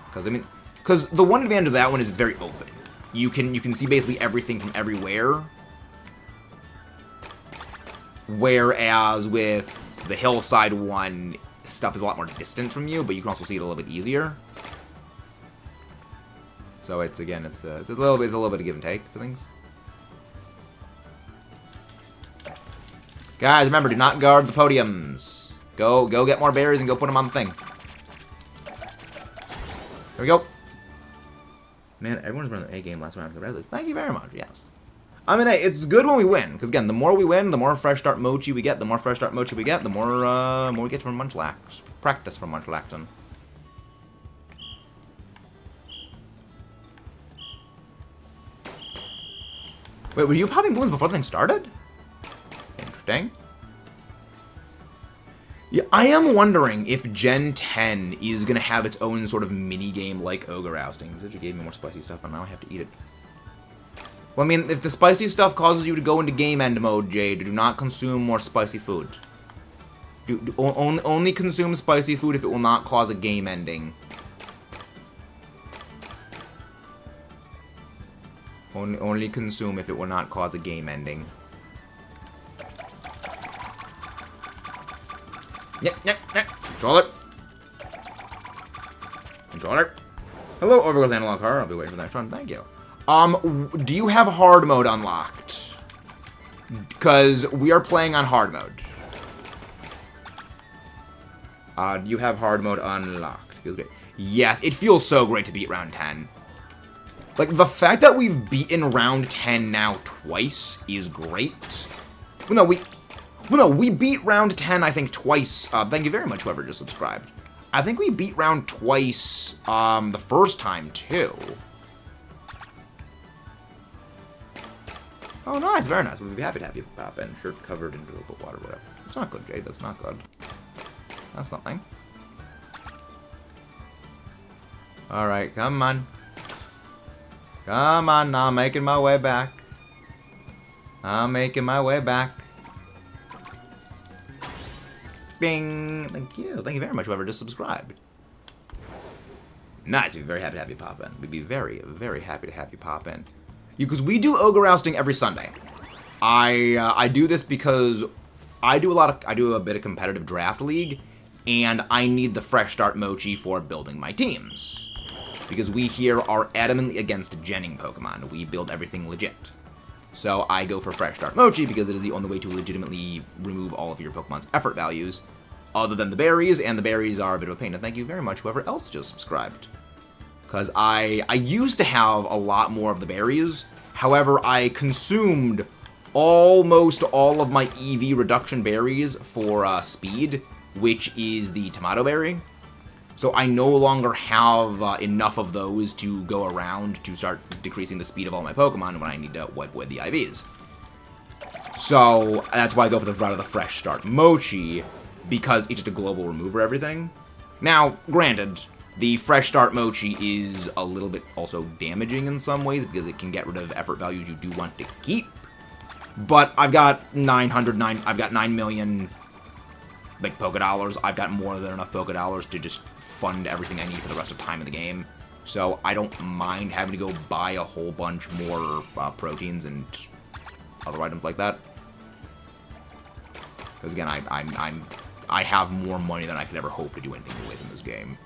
Because, I mean, because the one advantage of that one is it's very open. You can see basically everything from everywhere. Whereas with the hillside one, stuff is a lot more distant from you, but you can also see it a little bit easier. So it's, again, it's a little bit of give and take for things. Guys, remember, do not guard the podiums. Go get more berries and go put them on the thing. There we go. Man, everyone's running their A game last round. Congratulations. Thank you very much. Yes. I mean, hey, it's good when we win, because again, the more we win, the more Fresh Start Mochi we get. The more Fresh Start Mochi we get, the more we get from Munchlax. Practice from Munchlaxton. Wait, were you popping balloons before the thing started? Interesting. Yeah, I am wondering if Gen 10 is going to have its own sort of mini-game like Ogre Ousting. Because you gave me more spicy stuff, and now I have to eat it. Well, I mean, if the spicy stuff causes you to go into game end mode, Jade, do not consume more spicy food. Only consume spicy food if it will not cause a game ending. Only consume if it will not cause a game ending. Yep. Control it. Controller. Hello, Overgrowth Analog Car. I'll be waiting for the next one. Thank you. Do you have hard mode unlocked? Because we are playing on hard mode. Do you have hard mode unlocked? Feels great. Yes, it feels so great to beat round 10. Like, the fact that we've beaten round 10 now twice is great. Well, no, we beat round 10, I think, twice. Thank you very much, whoever just subscribed. I think we beat round twice, the first time, too. Oh, nice, very nice. We'd be happy to have you pop in. Shirt covered in dribble water, whatever. That's not good, Jade. That's not good. That's something. Alright, come on. Come on now, I'm making my way back. I'm making my way back. Bing! Thank you. Thank you very much, whoever just subscribed. Nice. We'd be very happy to have you pop in. We'd be very, very happy to have you pop in. Because we do Ogre Ousting every Sunday. I do this because I do a bit of competitive draft league, and I need the Fresh Start Mochi for building my teams. Because we here are adamantly against genning Pokemon. We build everything legit. So I go for Fresh Start Mochi because it is the only way to legitimately remove all of your Pokemon's effort values, other than the berries, and the berries are a bit of a pain. And thank you very much, whoever else just subscribed. Because I used to have a lot more of the berries. However, I consumed almost all of my EV reduction berries for speed, which is the tomato berry. So I no longer have enough of those to go around to start decreasing the speed of all my Pokemon when I need to wipe away the IVs. So that's why I go for the route of the Fresh Start Mochi, because it's just a global remover everything. Now, granted, the Fresh Start Mochi is a little bit also damaging in some ways because it can get rid of effort values you do want to keep. But I've got 9 million like Poké Dollars. I've got more than enough Poké Dollars to just fund everything I need for the rest of time in the game. So I don't mind having to go buy a whole bunch more proteins and other items like that. Because again, I have more money than I could ever hope to do anything with in this game.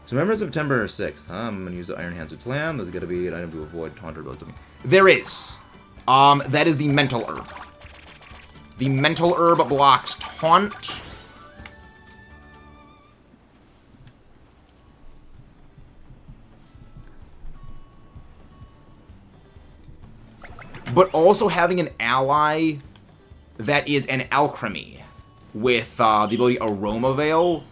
So remember September 6th, huh? I'm gonna use the Iron Hands with Plan. There's gotta be an item to avoid taunt or something. There is. That is the Mental Herb. The Mental Herb blocks Taunt. But also having an ally that is an Alchemy with the ability Aroma Veil,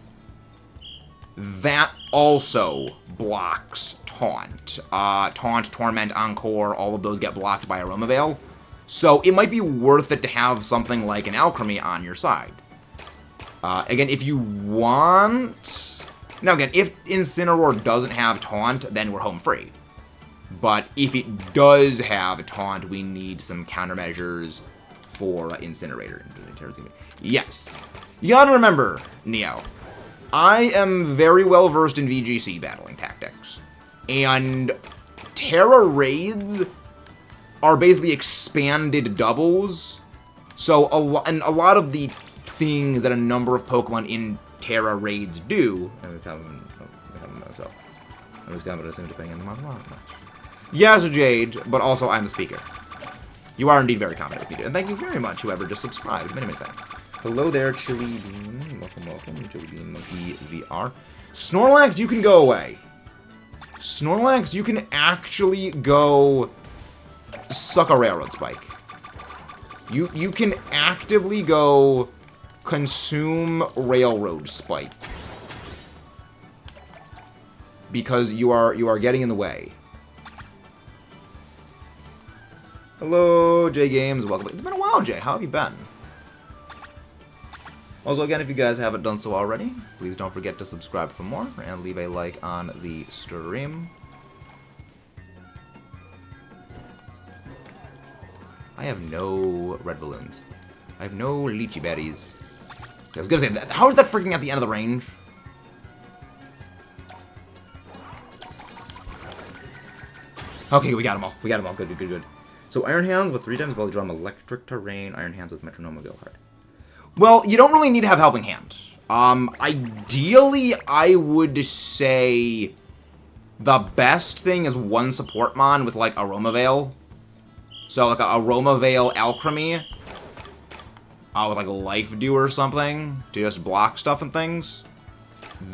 that also blocks Taunt. Taunt, Torment, Encore, all of those get blocked by Aroma Veil. So it might be worth it to have something like an Alchemy on your side. Again, if you want... Now again, if Incineroar doesn't have Taunt, then we're home free. But if it does have Taunt, we need some countermeasures for Incinerator. Yes. You gotta remember, Neo, I am very well versed in VGC battling tactics. And Terra raids are basically expanded doubles. So a lot of the things that a number of Pokemon in Terra raids do... I'm just going to assume depending on the model. Yes, Jade, but also I'm the speaker. You are indeed very competent with me, and thank you very much, whoever just subscribed. Many, many thanks. Hello there, Chili Bean. Welcome, welcome. Chili Bean Monkey VR. Snorlax, you can go away. Snorlax, you can actually go suck a Railroad Spike. You can actively go consume Railroad Spike. Because you are getting in the way. Hello, Jay Games. Welcome. It's been a while, Jay. How have you been? Also, again, if you guys haven't done so already, please don't forget to subscribe for more and leave a like on the stream. I have no red balloons. I have no lychee berries. I was gonna say, how is that freaking at the end of the range? Okay, we got them all. We got them all. Good, good, good, good. So Iron Hands with 3 times ability draw Electric Terrain. Iron Hands with Metronome Go Hard. Well, you don't really need to have Helping Hand. Ideally, I would say the best thing is one support mon with, like, Aroma Veil. So, like, a Aroma Veil Alchemy. With, like, a Life Dew or something to just block stuff and things.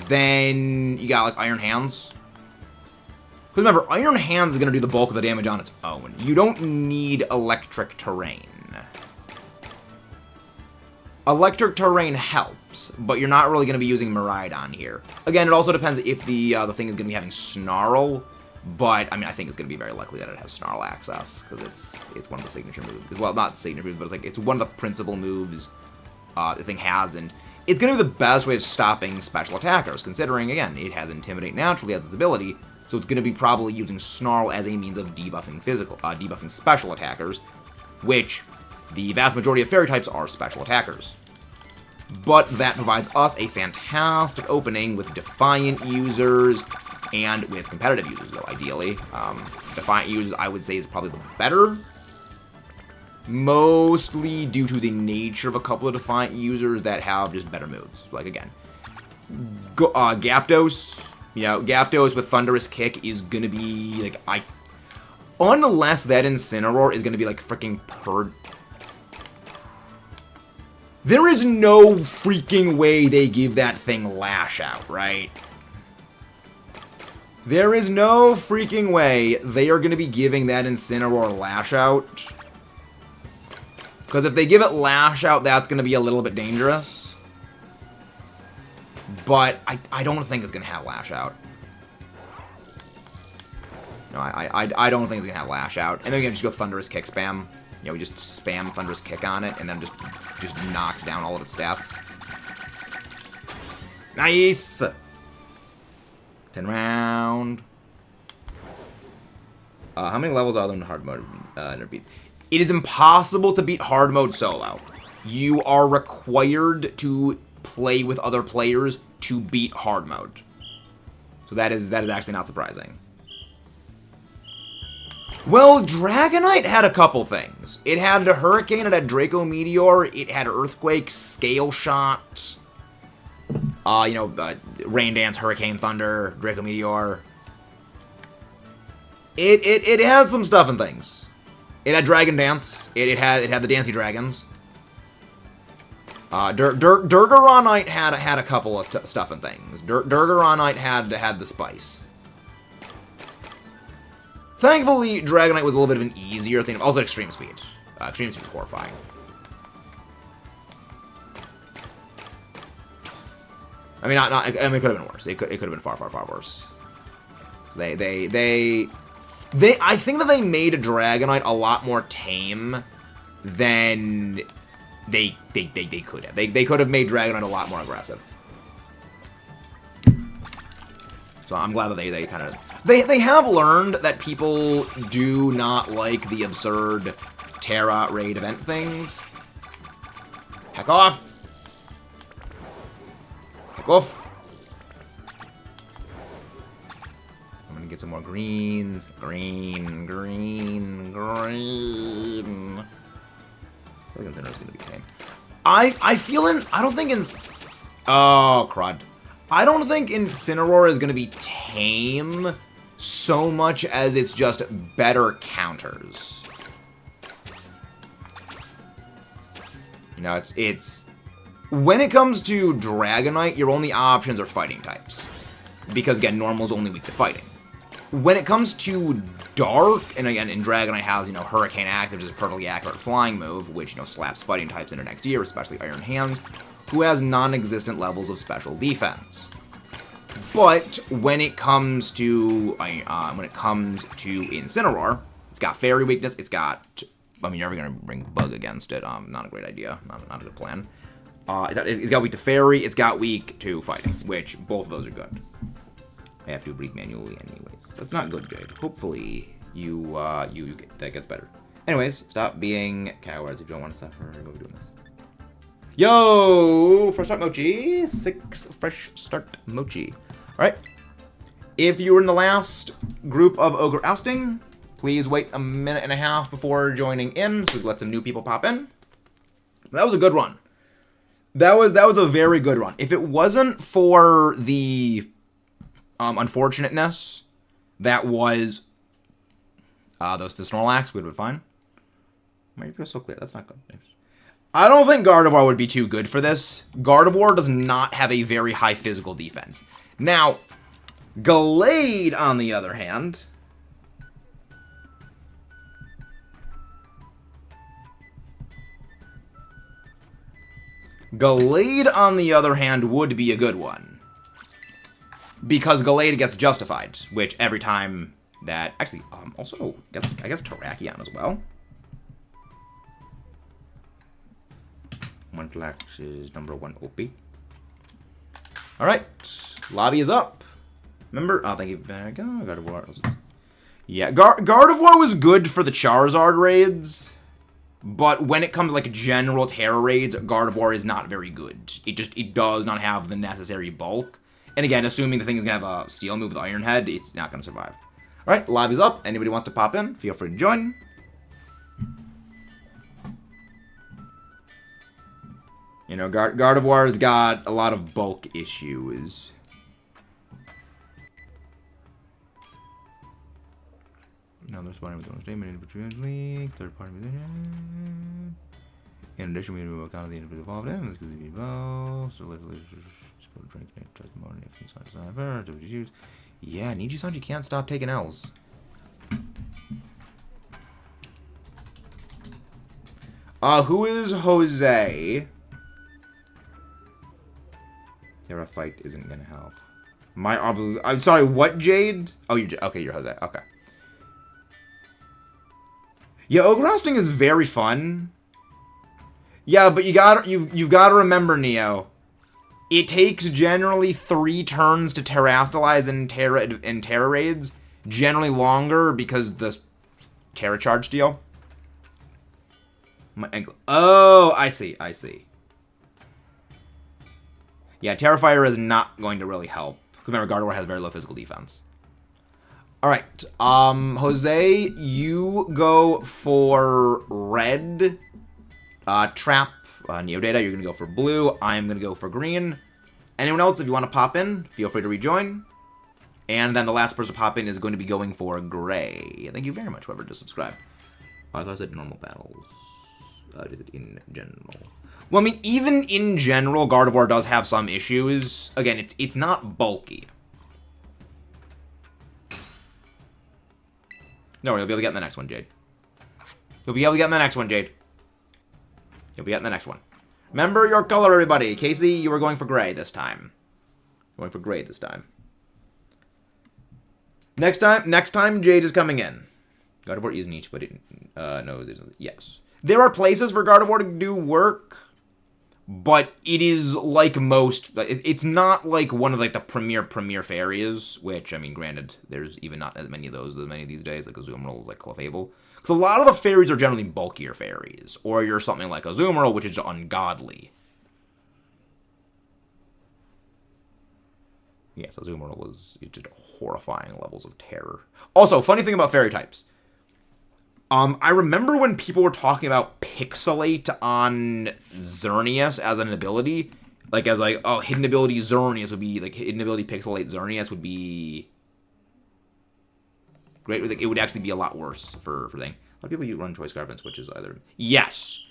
Then you got, like, Iron Hands. Because remember, Iron Hands is going to do the bulk of the damage on its own. You don't need Electric Terrain. Electric Terrain helps, but you're not really going to be using Miraidon here. Again, it also depends if the thing is going to be having Snarl, but, I mean, I think it's going to be very likely that it has Snarl access, because it's one of the signature moves. Well, not signature moves, but like it's one of the principal moves the thing has, and it's going to be the best way of stopping special attackers, considering, again, it has Intimidate naturally as its ability, so it's going to be probably using Snarl as a means of debuffing debuffing special attackers, which the vast majority of fairy types are special attackers. But that provides us a fantastic opening with Defiant users and with competitive users, though, ideally. Defiant users, I would say, is probably the better. Mostly due to the nature of a couple of Defiant users that have just better moves. Like, again, Gyapdos. You know, Gyapdos with Thunderous Kick is going to be, like, unless that Incineroar is going to be, like, freaking There is no freaking way they give that thing Lash Out, right? There is no freaking way they are going to be giving that Incineroar Lash Out. Because if they give it Lash Out, that's going to be a little bit dangerous. But I don't think it's going to have Lash Out. No, I don't think it's going to have Lash Out. And then we can just go Thunderous Kick spam. You know, we just spam Thunderous Kick on it, and then just knocks down all of its stats. Nice! 10 round. How many levels are there in hard mode? Beat? It is impossible to beat hard mode solo. You are required to play with other players to beat hard mode. So that is actually not surprising. Well, Dragonite had a couple things. It had a Hurricane, it had Draco Meteor, it had Earthquake, Scale Shot, Rain Dance, Hurricane Thunder, Draco Meteor. It had some stuff and things. It had Dragon Dance. It had the Dancy Dragons. Durgaronite had a couple of stuff and things. Durgaronite had the Spice. Thankfully, Dragonite was a little bit of an easier thing. Also, Extreme Speed. Extreme Speed was horrifying. I mean, it could have been worse. It could have been far, far, far worse. I think that they made Dragonite a lot more tame than they could have. They could have made Dragonite a lot more aggressive. So I'm glad that they kind of... They have learned that people do not like the absurd Terra raid event things. Heck off! Heck off! I'm gonna get some more greens. Green, green, green. I think Incineroar's gonna be tame. I don't think oh, crud. I don't think Incineroar is gonna be tame so much as it's just better counters. You know, it's when it comes to Dragonite, your only options are fighting types. Because again, normal's only weak to fighting. When it comes to Dark, and again, in Dragonite has, Hurricane Active, which is a perfectly accurate flying move, which, slaps fighting types into next year, especially Iron Hands, who has non-existent levels of special defense. But when it comes to Incineroar, it's got Fairy weakness. It's got, I mean, you're never gonna bring Bug against it. Not a great idea. Not a good plan. It's got weak to Fairy. It's got weak to Fighting, which both of those are good. I have to breathe manually, anyways. That's not good, Jade. Hopefully that gets better. Anyways, stop being cowards if you don't want to suffer. We'll be doing this. Yo, Fresh Start Mochi. 6 Fresh Start Mochi. Alright. If you were in the last group of Ogre Ousting, please wait a minute and a half before joining in so we can let some new people pop in. That was a good run. That was a very good run. If it wasn't for the unfortunateness that was the Snorlax, would have been fine. Why do you feel so clear? That's not good. I don't think Gardevoir would be too good for this. Gardevoir does not have a very high physical defense. Now, Gallade, on the other hand... Gallade, on the other hand, would be a good one. Because Gallade gets justified, which every time that... Actually, also, I guess Terrakion as well. One Flax is number 1 OP. Alright, lobby is up. Remember? Oh, thank you. Gardevoir. Yeah, Gardevoir was good for the Charizard raids. But when it comes to, like, general Terra raids, Gardevoir is not very good. It does not have the necessary bulk. And again, assuming the thing is going to have a Steel move with Iron Head, it's not going to survive. Alright, lobby's up. Anybody wants to pop in, feel free to join. You know, Gardevoir's got a lot of bulk issues. Now they're spawning with one statement in between league, third party position. In addition, we remove account of the individual involved in. This could be both. So let's drink testimony. Yeah, Niji-san, can't stop taking L's. Who is Jose? Terra fight isn't gonna help. I'm sorry, what, Jade? Oh, you're Jose. Okay. Yeah, Ogre Ousting is very fun. Yeah, but you've got to remember, Neo. It takes generally 3 turns to Terrastalize in Terra raids. Generally longer because the Terra charge deal. My ankle. Oh, I see. Yeah, Terrafire is not going to really help. Remember, Gardevoir has very low physical defense. Alright, Jose, you go for red. Trap, Neodata, you're going to go for blue. I'm going to go for green. Anyone else, if you want to pop in, feel free to rejoin. And then the last person to pop in is going to be going for gray. Thank you very much, whoever just subscribed. I thought I said normal battles. Is it in general? Well, I mean, even in general, Gardevoir does have some issues. Again, it's not bulky. No, you'll be able to get in the next one, Jade. You'll be able to get in the next one, Jade. You'll be getting the next one. Remember your color, everybody. Casey, you were going for gray this time. Going for gray this time. Next time, Jade is coming in. Gardevoir is niche, but it knows it. Yes. There are places for Gardevoir to do work, but it is like most... It's not like one of like the premier fairies, which, I mean, granted, there's even not as many of those these days, like Azumarill, like Clefable. Because a lot of the fairies are generally bulkier fairies, or you're something like Azumarill, which is ungodly. Yes, Azumarill is just horrifying levels of terror. Also, funny thing about fairy types. I remember when people were talking about Pixelate on Xerneas as an ability. Oh, hidden ability Xerneas would be, like, hidden ability Pixelate Xerneas would be great. It would actually be a lot worse for thing. A lot of people run Choice Scarf and switches either. Yes!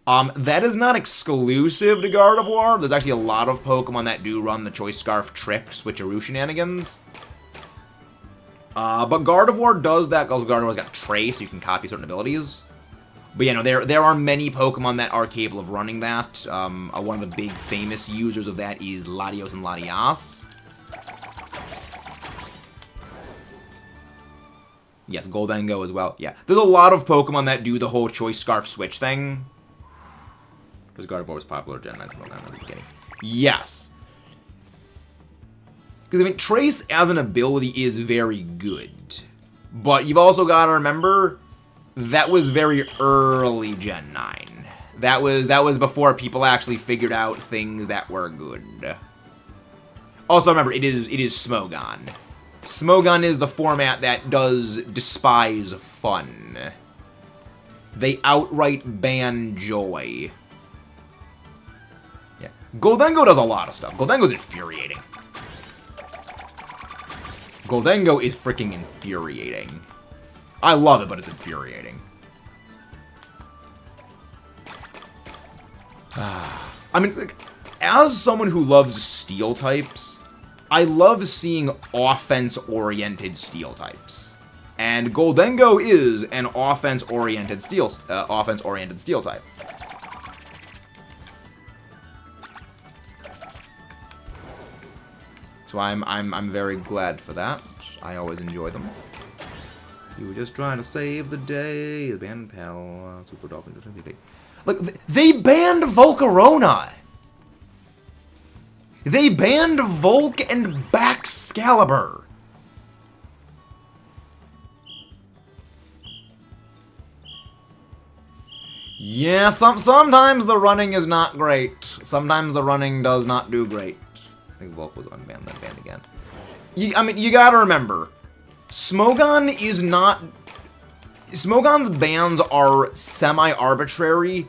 That is not exclusive to Gardevoir. There's actually a lot of Pokemon that do run the Choice Scarf trick switcheroo shenanigans. But Gardevoir does that because Gardevoir's got Trace, so you can copy certain abilities. But yeah, no, there are many Pokemon that are capable of running that. One of the big famous users of that is Latios and Latias. Yes, Goldengo as well. Yeah, there's a lot of Pokemon that do the whole Choice Scarf switch thing. Because Gardevoir was popular Gen 9 at the beginning. Yes. Because, I mean, Trace as an ability is very good. But you've also got to remember, that was very early Gen 9. That was before people actually figured out things that were good. Also, remember, it is Smogon. Smogon is the format that does despise fun. They outright ban joy. Goldengo does a lot of stuff. Goldengo's infuriating. Goldengo is freaking infuriating. I love it, but it's infuriating. I mean, like, as someone who loves steel types, I love seeing offense-oriented steel types. And Goldengo is an offense-oriented steel type. So I'm very glad for that. I always enjoy them. You were just trying to save the day. The band pal, Super Dolphin. Look, they banned Volcarona. They banned Volk and Baxcalibur. Yeah, sometimes the running is not great. Sometimes the running does not do great. I think Volk was unbanned, then banned again. I mean, you gotta remember, Smogon is not... Smogon's bans are semi-arbitrary,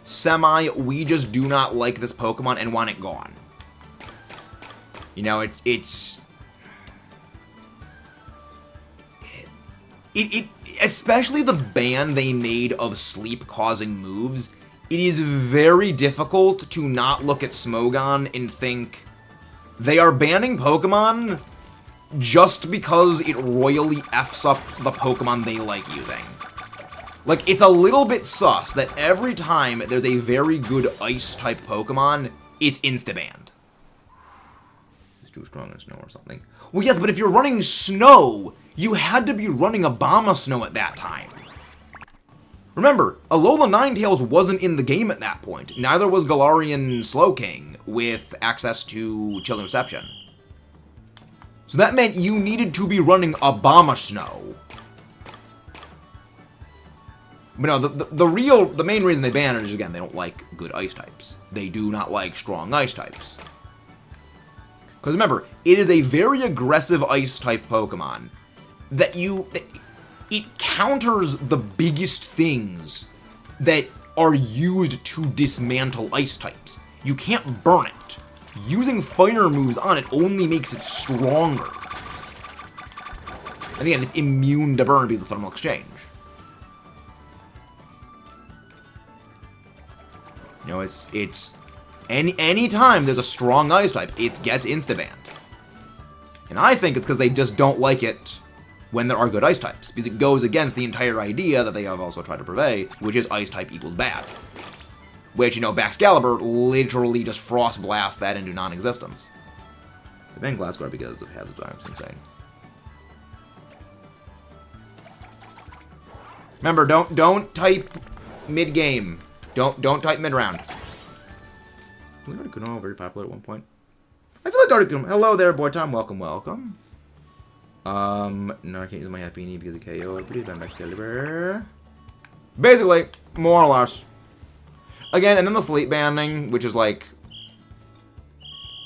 we just do not like this Pokemon and want it gone. You know, especially the ban they made of sleep-causing moves, it is very difficult to not look at Smogon and think they are banning Pokemon just because it royally F's up the Pokemon they like using. Like, it's a little bit sus that every time there's a very good Ice-type Pokemon, it's insta-banned. It's too strong in Snow or something. Well, yes, but if you're running Snow, you had to be running Abomasnow at that time. Remember, Alola Ninetales wasn't in the game at that point. Neither was Galarian Slowking with access to Chilling Reception. So that meant you needed to be running Abomasnow. But no, the main reason they ban it is, again, they don't like good Ice types. They do not like strong Ice types. Because remember, it is a very aggressive Ice-type Pokemon that it counters the biggest things that are used to dismantle Ice types. You can't burn it. Using fire moves on it only makes it stronger. And again, it's immune to burn because of Thermal Exchange. You know, it's any time there's a strong Ice type, it gets insta-banned. And I think it's because they just don't like it when there are good Ice types, because it goes against the entire idea that they have also tried to purvey, which is Ice type equals bad. Which, you know, Baxcalibur literally just Frost Blast that into non-existence. They banned Glasgow because of Hazard Drive. It's insane. Remember, don't type mid-game. Don't type mid-round. Was Articuno very popular at one point? I feel like Articuno... Hello there, boy Tom. Welcome. No, I can't use my Happy Knee because of KO. I pretty bad Baxcalibur. Basically, more or less. Again, and then the sleep banning, which is like...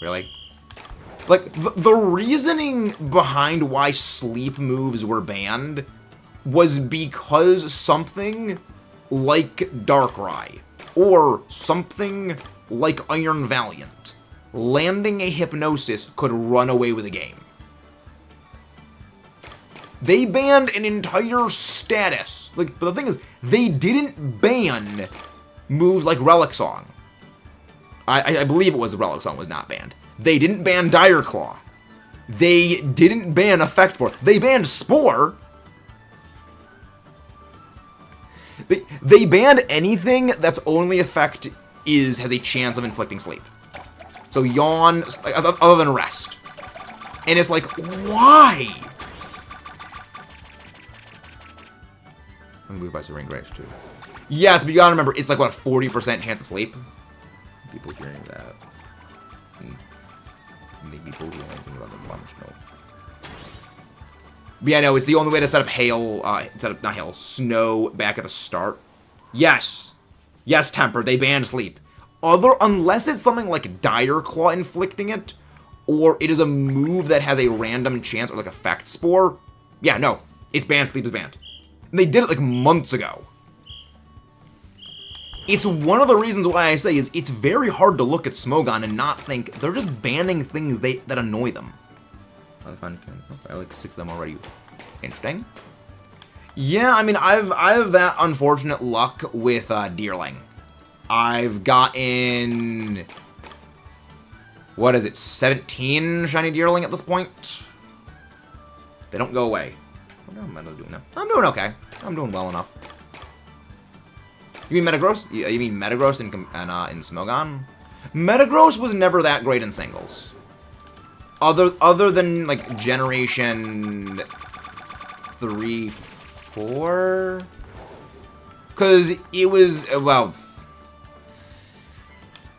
Really? Like, the reasoning behind why sleep moves were banned was because something like Darkrai, or something like Iron Valiant, landing a Hypnosis could run away with the game. They banned an entire status. Like, but the thing is, they didn't ban moves like Relic Song. I believe it was Relic Song was not banned. They didn't ban Dire Claw. They didn't ban Effect Spore. They banned Spore. They banned anything that's only effect has a chance of inflicting sleep. So Yawn, other than Rest. And it's like, why? I'm moved by Serene Grace too. Yes, but you gotta remember, it's like, what, a 40% chance of sleep? People hearing that. Maybe people doing anything about the plunge, no. But yeah, no, it's the only way to set up Snow back at the start. Yes. Yes, Temper, they banned sleep. Unless it's something like Dire Claw inflicting it, or it is a move that has a random chance, or like Effect Spore. Yeah, no, it's banned, sleep is banned. And they did it like months ago. It's one of the reasons why I say is it's very hard to look at Smogon and not think they're just banning things that annoy them. I like 6 of them already. Interesting. Yeah, I mean, I've that unfortunate luck with Deerling. I've gotten, what is it, 17 shiny Deerling at this point? They don't go away. What am I doing now? I'm doing okay. I'm doing well enough. You mean Metagross? You mean Metagross in Smogon? Metagross was never that great in singles. Other than, like, Generation 3, 4? Because it was, well...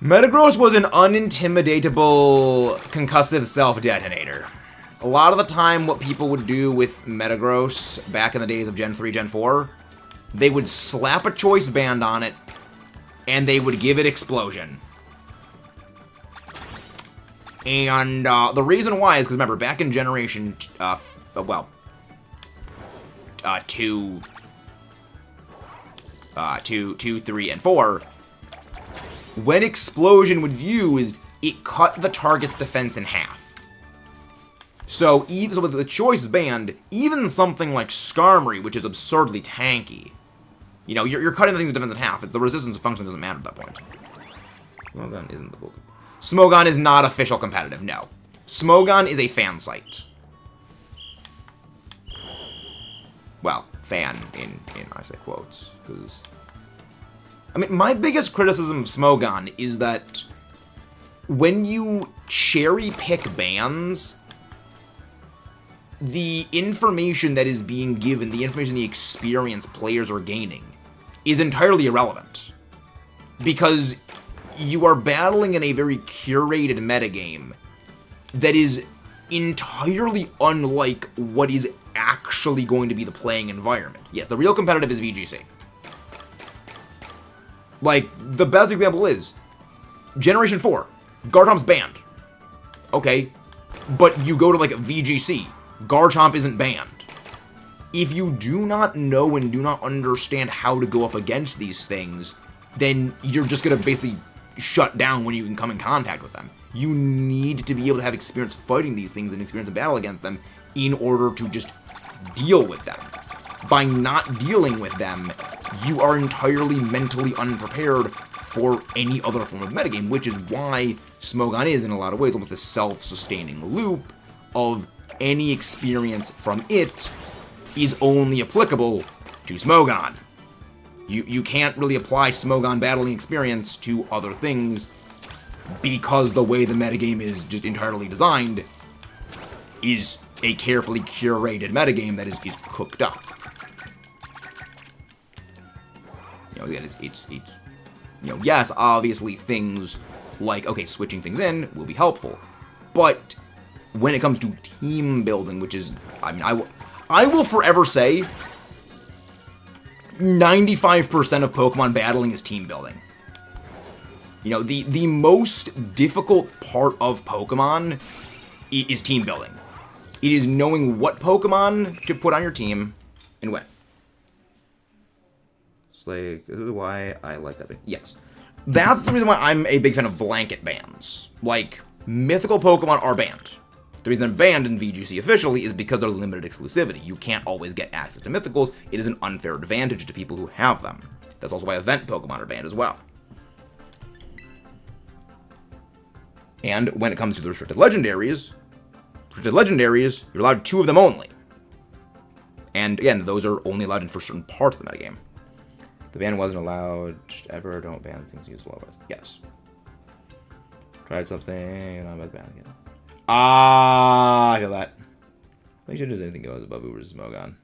Metagross was an unintimidatable concussive self-detonator. A lot of the time, what people would do with Metagross back in the days of Gen 3, Gen 4, they would slap a choice band on it, and they would give it Explosion. And the reason why is because, remember, back in Generation, 2, 3, and 4, when Explosion was used, it cut the target's defense in half. So with the choice band, even something like Skarmory, which is absurdly tanky, you know, you're cutting the thing's defense in half. The resistance function doesn't matter at that point. Smogon isn't the Pokemon. Smogon is not official competitive, no. Smogon is a fan site. Well, fan in I say quotes, because... I mean, my biggest criticism of Smogon is that when you cherry-pick bands, the information that is being given, the information, the experience players are gaining, is entirely irrelevant. Because you are battling in a very curated metagame that is entirely unlike what is actually going to be the playing environment. Yes, the real competitive is VGC. Like, the best example is Generation 4, Garchomp's banned. Okay, but you go to, like, VGC, Garchomp isn't banned. If you do not know and do not understand how to go up against these things, then you're just going to basically shut down when you can come in contact with them. You need to be able to have experience fighting these things and experience in battle against them in order to just deal with them. By not dealing with them, you are entirely mentally unprepared for any other form of metagame, which is why Smogon is, in a lot of ways, almost a self-sustaining loop of any experience from it is only applicable to Smogon. You can't really apply Smogon battling experience to other things because the way the metagame is just entirely designed is a carefully curated metagame that is cooked up. You know, again, it's you know, yes, obviously things like, okay, switching things in will be helpful, but when it comes to team building, which is, I mean, I will forever say 95% of Pokemon battling is team building. You know, the most difficult part of Pokemon is team building. It is knowing what Pokemon to put on your team and when. It's like, this is why I like that. Yes. That's the reason why I'm a big fan of blanket bans. Like, mythical Pokemon are banned. The reason they're banned in VGC officially is because they're limited exclusivity. You can't always get access to mythicals. It is an unfair advantage to people who have them. That's also why event Pokemon are banned as well. And when it comes to the restricted legendaries, you're allowed 2 of them only. And again, those are only allowed in for certain parts of the metagame. The ban wasn't allowed ever. Don't ban things used low. Yes. Tried something and I'm ban again. I feel that. Make sure there's anything goes above Uber's Smogon.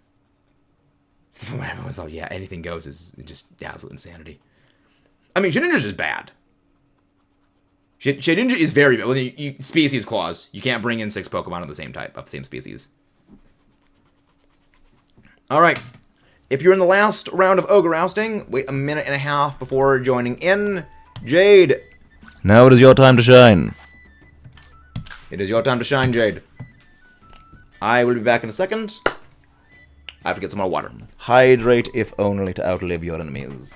Everyone's thought, yeah, anything goes is just absolute insanity. I mean, Shedinja's is bad. Shedinja is very bad. Well, species clause. You can't bring in 6 Pokemon of the same type, of the same species. Alright. If you're in the last round of Ogre Ousting, wait a minute and a half before joining in. Jade. Now it is your time to shine. It is your time to shine, Jade. I will be back in a second. I have to get some more water. Hydrate, if only to outlive your enemies.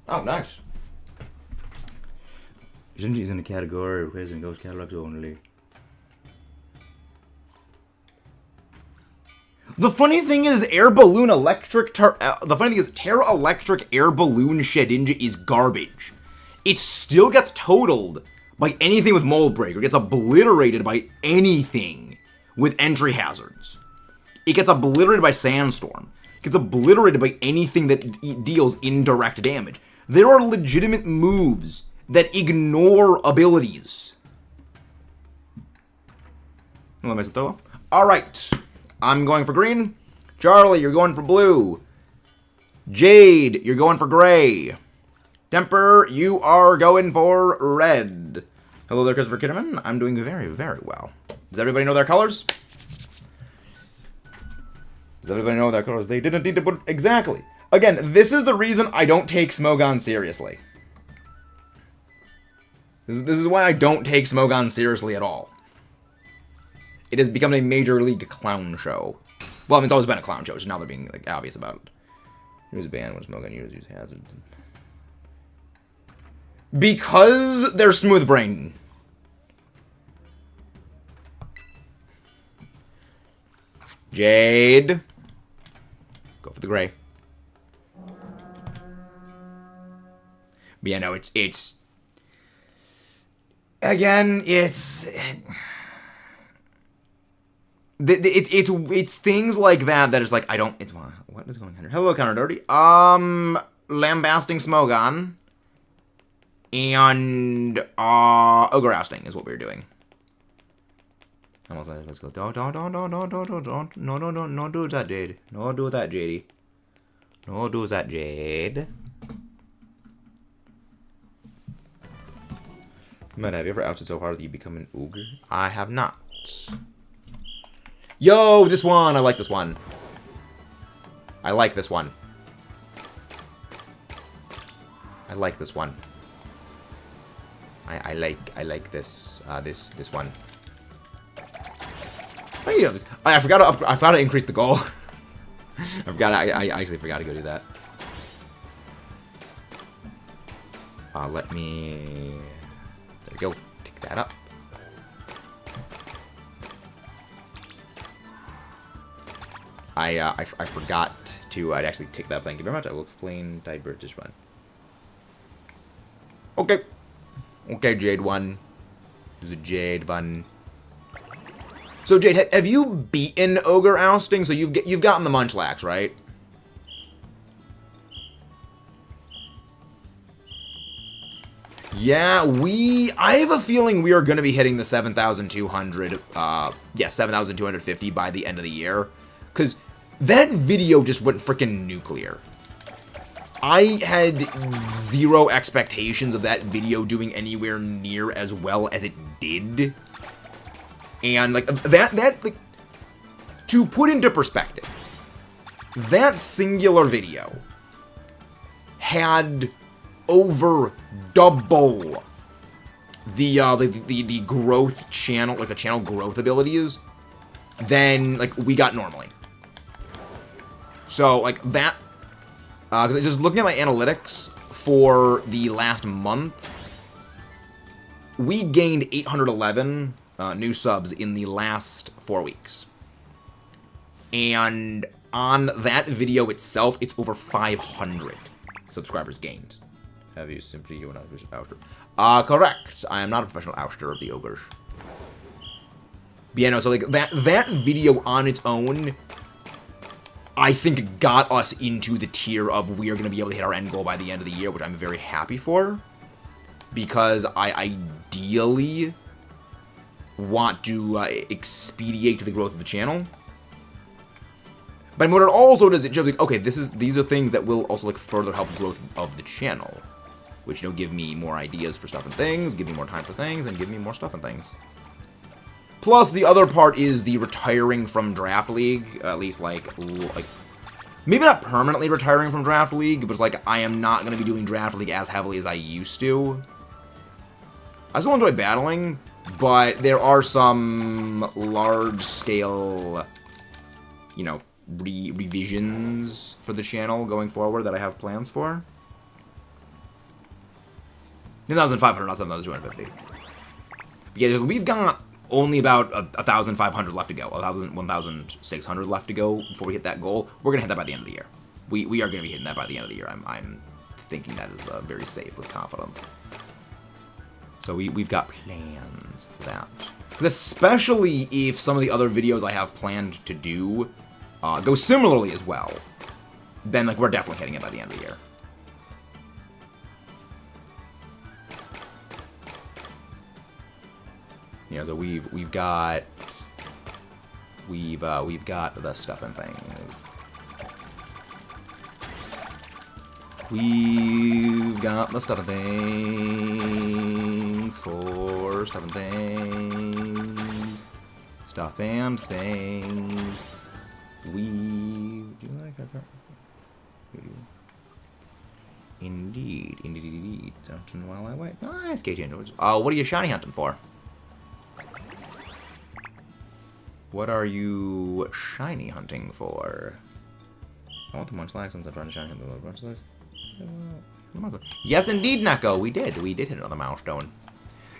Oh, nice. Shinji's in the category requesting those catalogs only. The funny thing is, Air Balloon Electric... the funny thing is, Terra Electric Air Balloon Shedinja is garbage. It still gets totaled by anything with Mold Breaker. It gets obliterated by anything with entry hazards. It gets obliterated by Sandstorm. It gets obliterated by anything that deals indirect damage. There are legitimate moves that ignore abilities. Let me throw. Alright. I'm going for green. Charlie, you're going for blue. Jade, you're going for gray. Temper, you are going for red. Hello there, Christopher Kitterman. I'm doing very, very well. Does everybody know their colors? Does everybody know their colors? They didn't need to put... Exactly. Again, this is the reason I don't take Smogon seriously. This is why I don't take Smogon seriously at all. It has become a major league clown show. Well, I mean, it's always been a clown show, so now they're being like obvious about it. Here's a ban when Smogon uses hazards. Because they're smooth brain. Jade. Go for the gray. But yeah, no, it's again, it's things like that is like, I don't, it's, what is going on here? Hello, Counter Dirty. Lambasting Smogon. And, Ogre Ousting is what we're doing. Almost like, let's go. Don't do that, Jade. No, do that, JD. No, do that, Jade. Man, have you ever ousted so hard that you become an ogre? I have not. Yo, this one! I like this one. I like this one. I like this one. I like this this one. I forgot to increase the goal. I actually forgot to go do that. Let me. There we go. Pick that up. I forgot to actually take that up. Thank you very much. I will explain Tidebird just run. Okay. Okay, Jade 1. There's a Jade 1. So, Jade, have you beaten Ogre Ousting? So you've gotten the Munchlax, right? Yeah, I have a feeling we are going to be hitting the 7,200, 7,250 by the end of the year. Because that video just went freaking nuclear. I had zero expectations of that video doing anywhere near as well as it did. And, like, like, to put into perspective, that singular video had over double the growth channel, like the channel growth abilities than, like, we got normally. So, like, that, because just looking at my analytics for the last month, we gained 811 new subs in the last 4 weeks. And on that video itself, it's over 500 subscribers gained. Have you simply you an ouster? Correct. I am not a professional ouster of the ogres. But yeah, no, so like that video on its own, I think got us into the tier of we are going to be able to hit our end goal by the end of the year, which I'm very happy for. Because I ideally want to expedite the growth of the channel. But what it also does, it shows like, okay, these are things that will also like further help the growth of the channel. Which, you know, give me more ideas for stuff and things, give me more time for things, and give me more stuff and things. Plus, the other part is the retiring from Draft League, at least, like, maybe not permanently retiring from Draft League, but it's like, I am not going to be doing Draft League as heavily as I used to. I still enjoy battling, but there are some large-scale, you know, revisions for the channel going forward that I have plans for. 10,500, not 7,250. Yeah, we've got only about 1,500 left to go. 1,600 left to go before we hit that goal. We're going to hit that by the end of the year. We are going to be hitting that by the end of the year. I'm thinking that is very safe with confidence. So we've got plans for that. Especially if some of the other videos I have planned to do go similarly as well, then like we're definitely hitting it by the end of the year. You know, so we've got the stuff and things. We've got the stuff and things for stuff and things. Stuff and things. Do you like that? Indeed. Something while I wait. Nice, KJ. What are you shiny hunting for? What are you shiny hunting for? I want the Munchlax since I'm trying to shiny hunt the Munchlax. Yes, indeed, Neko. We did hit another milestone.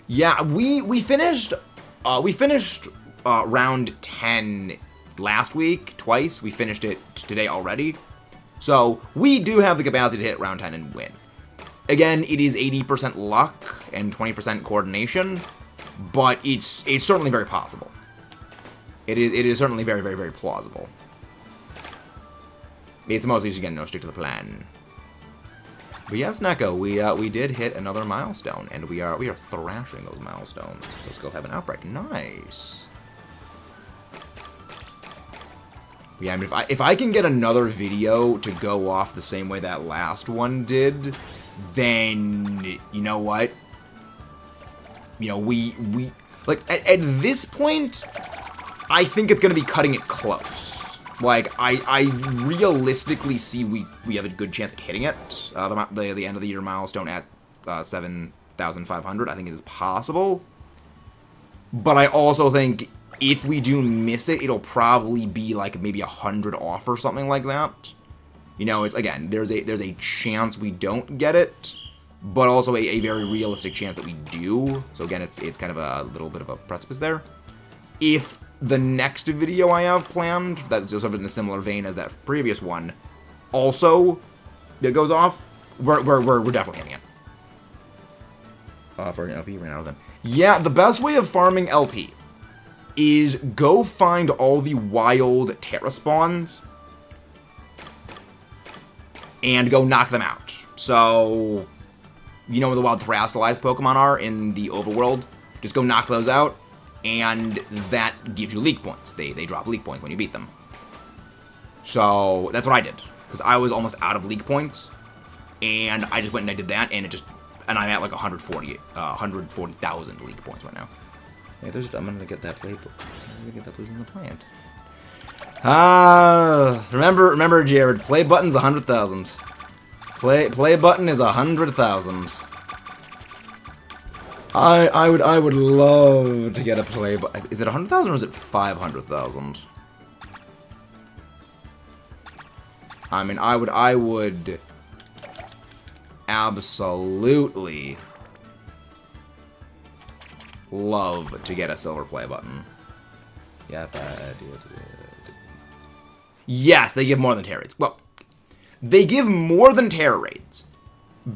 Yeah, we finished round 10 last week twice. We finished it today already. So we do have the capacity to hit round 10 and win. Again, it is 80% luck and 20% coordination, but it's certainly very possible. It is certainly very, very, very plausible. It's mostly just, again, no stick to the plan. But yes, Neko, we did hit another milestone, and we are thrashing those milestones. Let's go have an outbreak. Nice. Yeah, I mean, if I can get another video to go off the same way that last one did, then you know what? You know, we like at this point, I think it's gonna be cutting it close. Like, I realistically see we have a good chance at hitting it. The end of the year milestone at 7,500. I think it is possible. But I also think if we do miss it, it'll probably be like maybe 100 off or something like that. You know, it's again, there's a chance we don't get it, but also a very realistic chance that we do. So again, it's kind of a little bit of a precipice there. If the next video I have planned, that's sort of in a similar vein as that previous one, also that goes off, we're definitely hitting it. For an LP, ran out of them. Yeah, the best way of farming LP is go find all the wild Terra spawns and go knock them out. So, you know where the wild terrestrialized Pokemon are in the overworld? Just go knock those out, and that gives you league points. They drop league points when you beat them. So, that's what I did. Because I was almost out of league points, and I just went and I did that, and I'm at like 140,000 league points right now. Hey, I'm gonna get that plate. I'm gonna get that plate in the plant. Remember, Jared. Play button's 100,000. Play button is 100,000. I would love to get a play button. Is it 100,000 or is it 500,000? I mean, I would absolutely love to get a silver play button. Yeah, yes, they give more than Terra raids. Well, they give more than Terra raids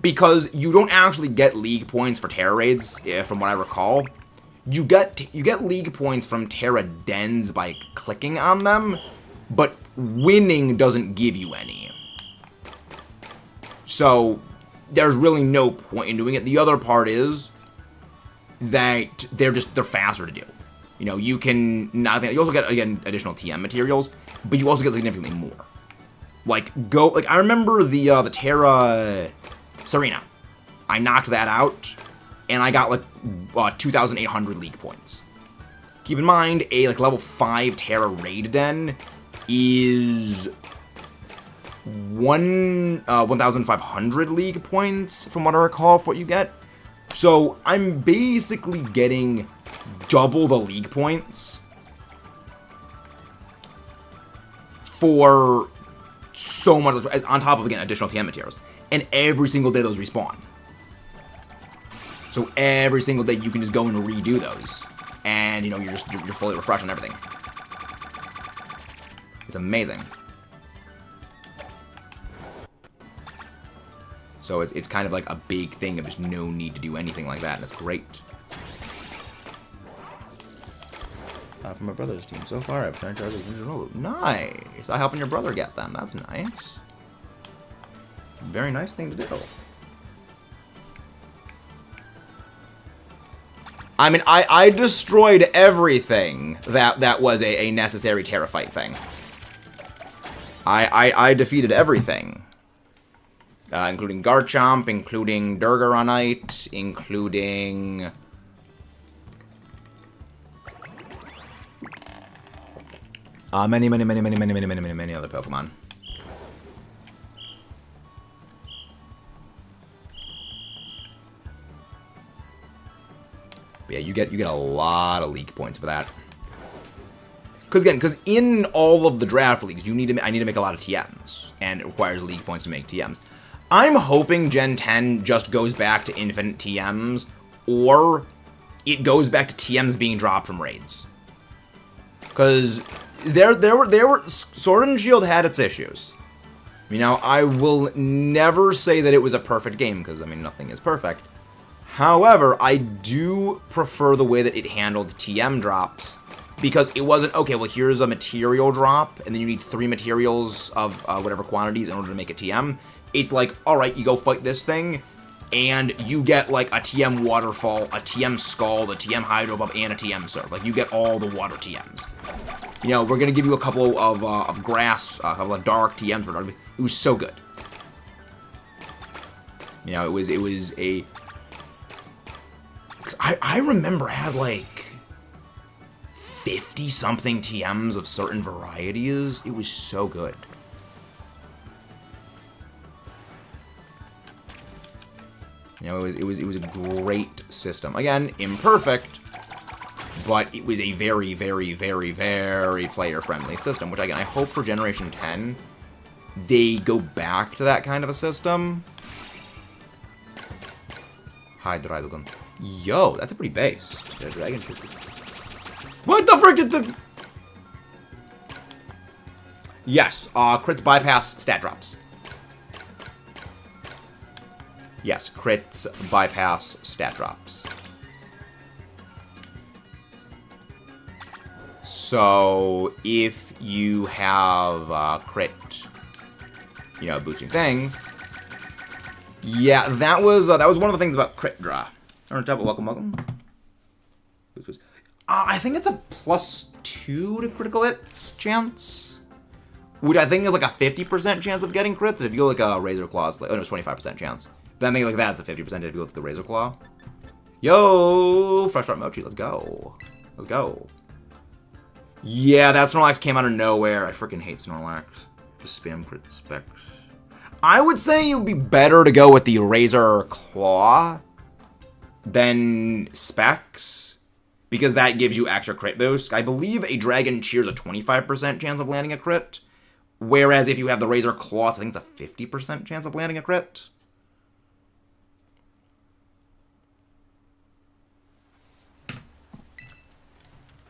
because you don't actually get league points for Terra raids, from what I recall. You get league points from Terra dens by clicking on them, but winning doesn't give you any. So there's really no point in doing it. The other part is that they're faster to do. You know, you also get, again, additional TM materials, but you also get significantly more. Like I remember the Terra Serena. I knocked that out, and I got like 2,800 league points. Keep in mind, a level 5 Terra raid den is 1,500 league points, from what I recall, for what you get. So I'm basically getting double the league points for so much, on top of, again, additional TM materials. And every single day those respawn. So every single day you can just go and redo those. And, you know, you're fully refreshed on everything. It's amazing. So it's kind of like a big thing of just no need to do anything like that, and it's great. From my brother's team. So far, I've tried charges. Nice! I'm helping your brother get them. That's nice. Very nice thing to do. I mean, I destroyed everything that was a necessary Terra fight thing. I defeated everything. Including Garchomp, including Durgaronite, including... many other Pokemon. But yeah, you get a lot of league points for that. Because in all of the draft leagues, I need to make a lot of TMs, and it requires league points to make TMs. I'm hoping Gen 10 just goes back to infinite TMs, or it goes back to TMs being dropped from raids. Because there were Sword and Shield had its issues. You know, I will never say that it was a perfect game, because I mean nothing is perfect. However, I do prefer the way that it handled TM drops, because it wasn't, okay, well, here's a material drop, and then you need 3 materials of whatever quantities in order to make a TM. It's like, alright, you go fight this thing, and you get, like, a TM Waterfall, a TM Scald, a TM Hydro Bump, and a TM Surf. Like, you get all the water TMs. You know, we're gonna give you a couple of grass, a couple of dark TMs for Dark. It was so good. You know, it was a... Cause I remember I had, like... 50-something TMs of certain varieties. It was so good. You know, it was a great system. Again, imperfect, but it was a very, very, very, very player-friendly system. Which again, I hope for Generation 10 they go back to that kind of a system. Hi, Dragon. Yo, that's a pretty base. The dragon. What the frick did the... Yes, crits bypass stat drops. Yes, crits bypass stat drops. So, if you have crit, you know, boosting things... Yeah, that was one of the things about crit draw. Welcome. I think it's a +2 to critical hits chance, which I think is like a 50% chance of getting crits. If you go like a Razor Claw, it's like, oh no, it's 25% chance. But I think like that's a 50% if you go with the Razor Claw. Yo, Fresh Start Mochi, let's go. Let's go. Yeah, that Snorlax came out of nowhere. I freaking hate Snorlax. Just spam crit specs. I would say it would be better to go with the Razor Claw than specs, because that gives you extra crit boost. I believe a Dragon Cheer's a 25% chance of landing a crit, whereas if you have the Razor Claw, I think it's a 50% chance of landing a crit.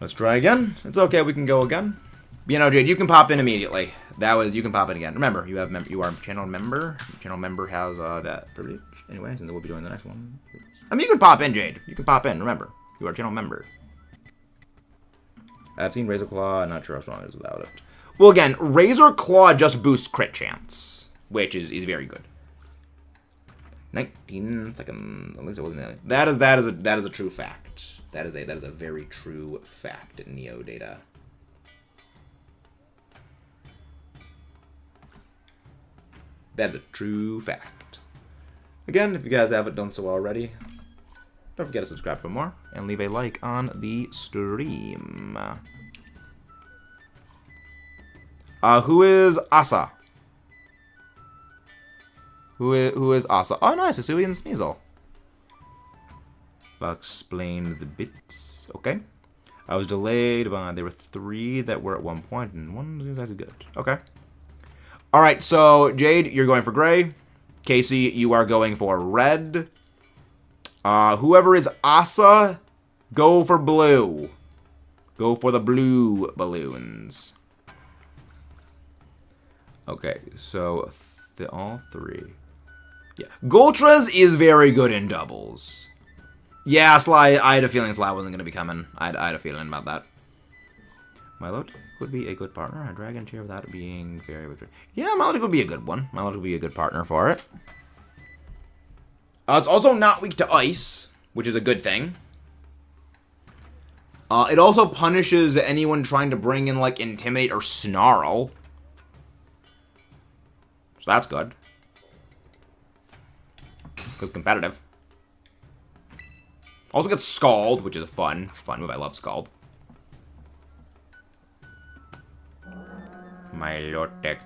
Let's try again. It's okay, we can go again. You know, Jade, you can pop in immediately. You can pop in again. Remember, you are a channel member. Channel member has that privilege. Anyways, and then we'll be doing the next one. I mean, you can pop in, Jade. You can pop in. Remember, you are a channel member. I've seen Razor Claw. I'm not sure how strong it is without it. Well, again, Razor Claw just boosts crit chance, which is very good. 19 seconds. At least it wasn't. That is a true fact. That is a very true fact in Neo data. That is a true fact. Again, if you guys haven't done so already, don't forget to subscribe for more and leave a like on the stream. Who is Asa? Who is Asa? Oh, nice, Asui and Sneasel. I'll explain the bits. Okay. I was delayed by... There were 3 that were at one point, and 1 seems actually good. Okay. Alright, so, Jade, you're going for gray. Casey, you are going for red. Whoever is Asa, go for blue. Go for the blue balloons. Okay, so all three. Yeah, Goltras is very good in doubles. Yeah, Sly, I had a feeling Sly wasn't going to be coming. I had a feeling about that. Milotic would be a good partner. A dragon tier without being very... Yeah, Milotic would be a good one. Milotic would be a good partner for it. It's also not weak to ice, which is a good thing. It also punishes anyone trying to bring in, like, Intimidate or Snarl. So that's good. Because competitive. Also gets Scald, which is a fun move. I love Scald. Milotic.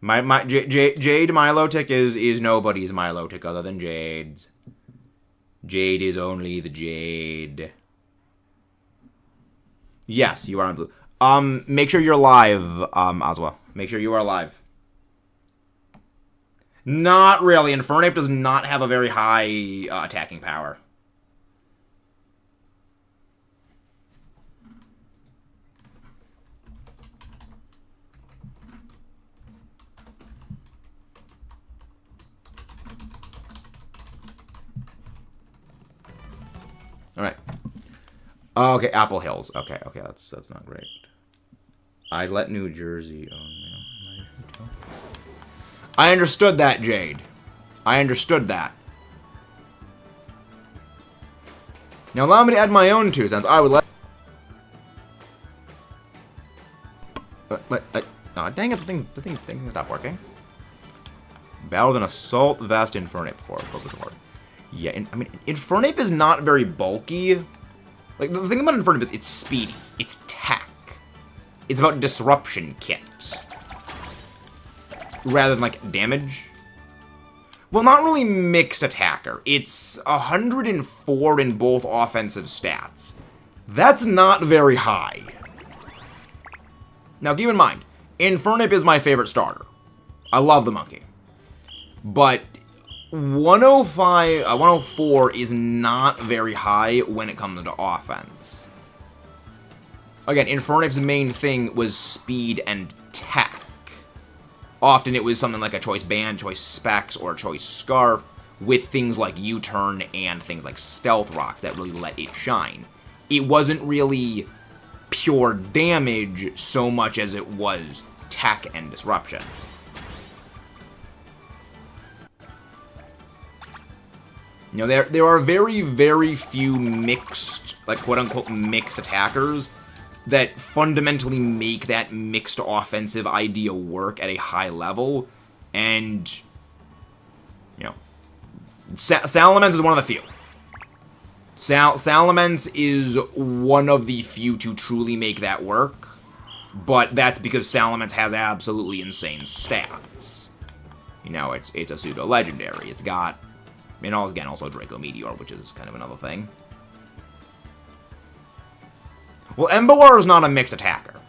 Jade Milotic is nobody's Milotic other than Jade's. Jade is only the Jade. Yes, you are on blue. Make sure you're live, Azwa. Make sure you are live. Not really. Infernape does not have a very high attacking power. All right. Okay, Apple Hills. Okay, that's not great. I let New Jersey own. I understood that, Jade. I understood that. Now allow me to add my own 2 cents. I would let. Oh, dang it! The thing stopped working. Battle with an Assault Vest Infernape before. Yeah, I mean, Infernape is not very bulky. Like, the thing about Infernape is it's speedy. It's tech. It's about Disruption Kit. Rather than, like, damage. Well, not really mixed attacker. It's 104 in both offensive stats. That's not very high. Now, keep in mind, Infernape is my favorite starter. I love the monkey. But 104 is not very high when it comes to offense. Again, Infernape's main thing was speed and tech. Often it was something like a choice band, choice specs, or a choice scarf, with things like U-turn and things like stealth rocks that really let it shine. It wasn't really pure damage so much as it was tech and disruption. You know, there are very, very few mixed, like, quote-unquote mixed attackers that fundamentally make that mixed offensive idea work at a high level, and, you know, Salamence is one of the few. Salamence is one of the few to truly make that work, but that's because Salamence has absolutely insane stats. You know, it's a pseudo-legendary. It's got, and again, also Draco Meteor, which is kind of another thing. Well, Emboar is not a mixed attacker.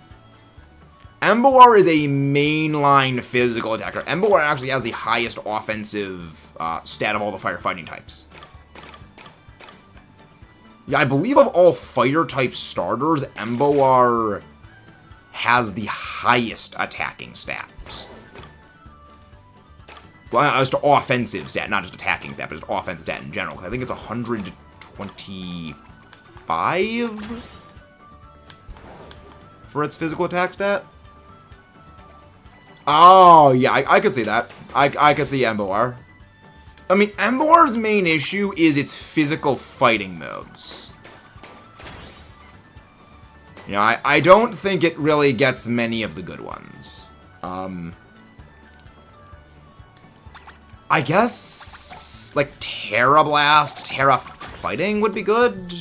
Emboar is a mainline physical attacker. Emboar actually has the highest offensive stat of all the firefighting types. Yeah, I believe of all fire type starters, Emboar has the highest attacking stats. Well, just offensive stat, not just attacking stat, but just offensive stat in general. I think it's 125 for its physical attack stat. Oh, yeah, I could see that. I could see Emboar. I mean, Emboar's main issue is its physical fighting moves. You know, I don't think it really gets many of the good ones. I guess, like, Terra Blast, Terra Fighting would be good.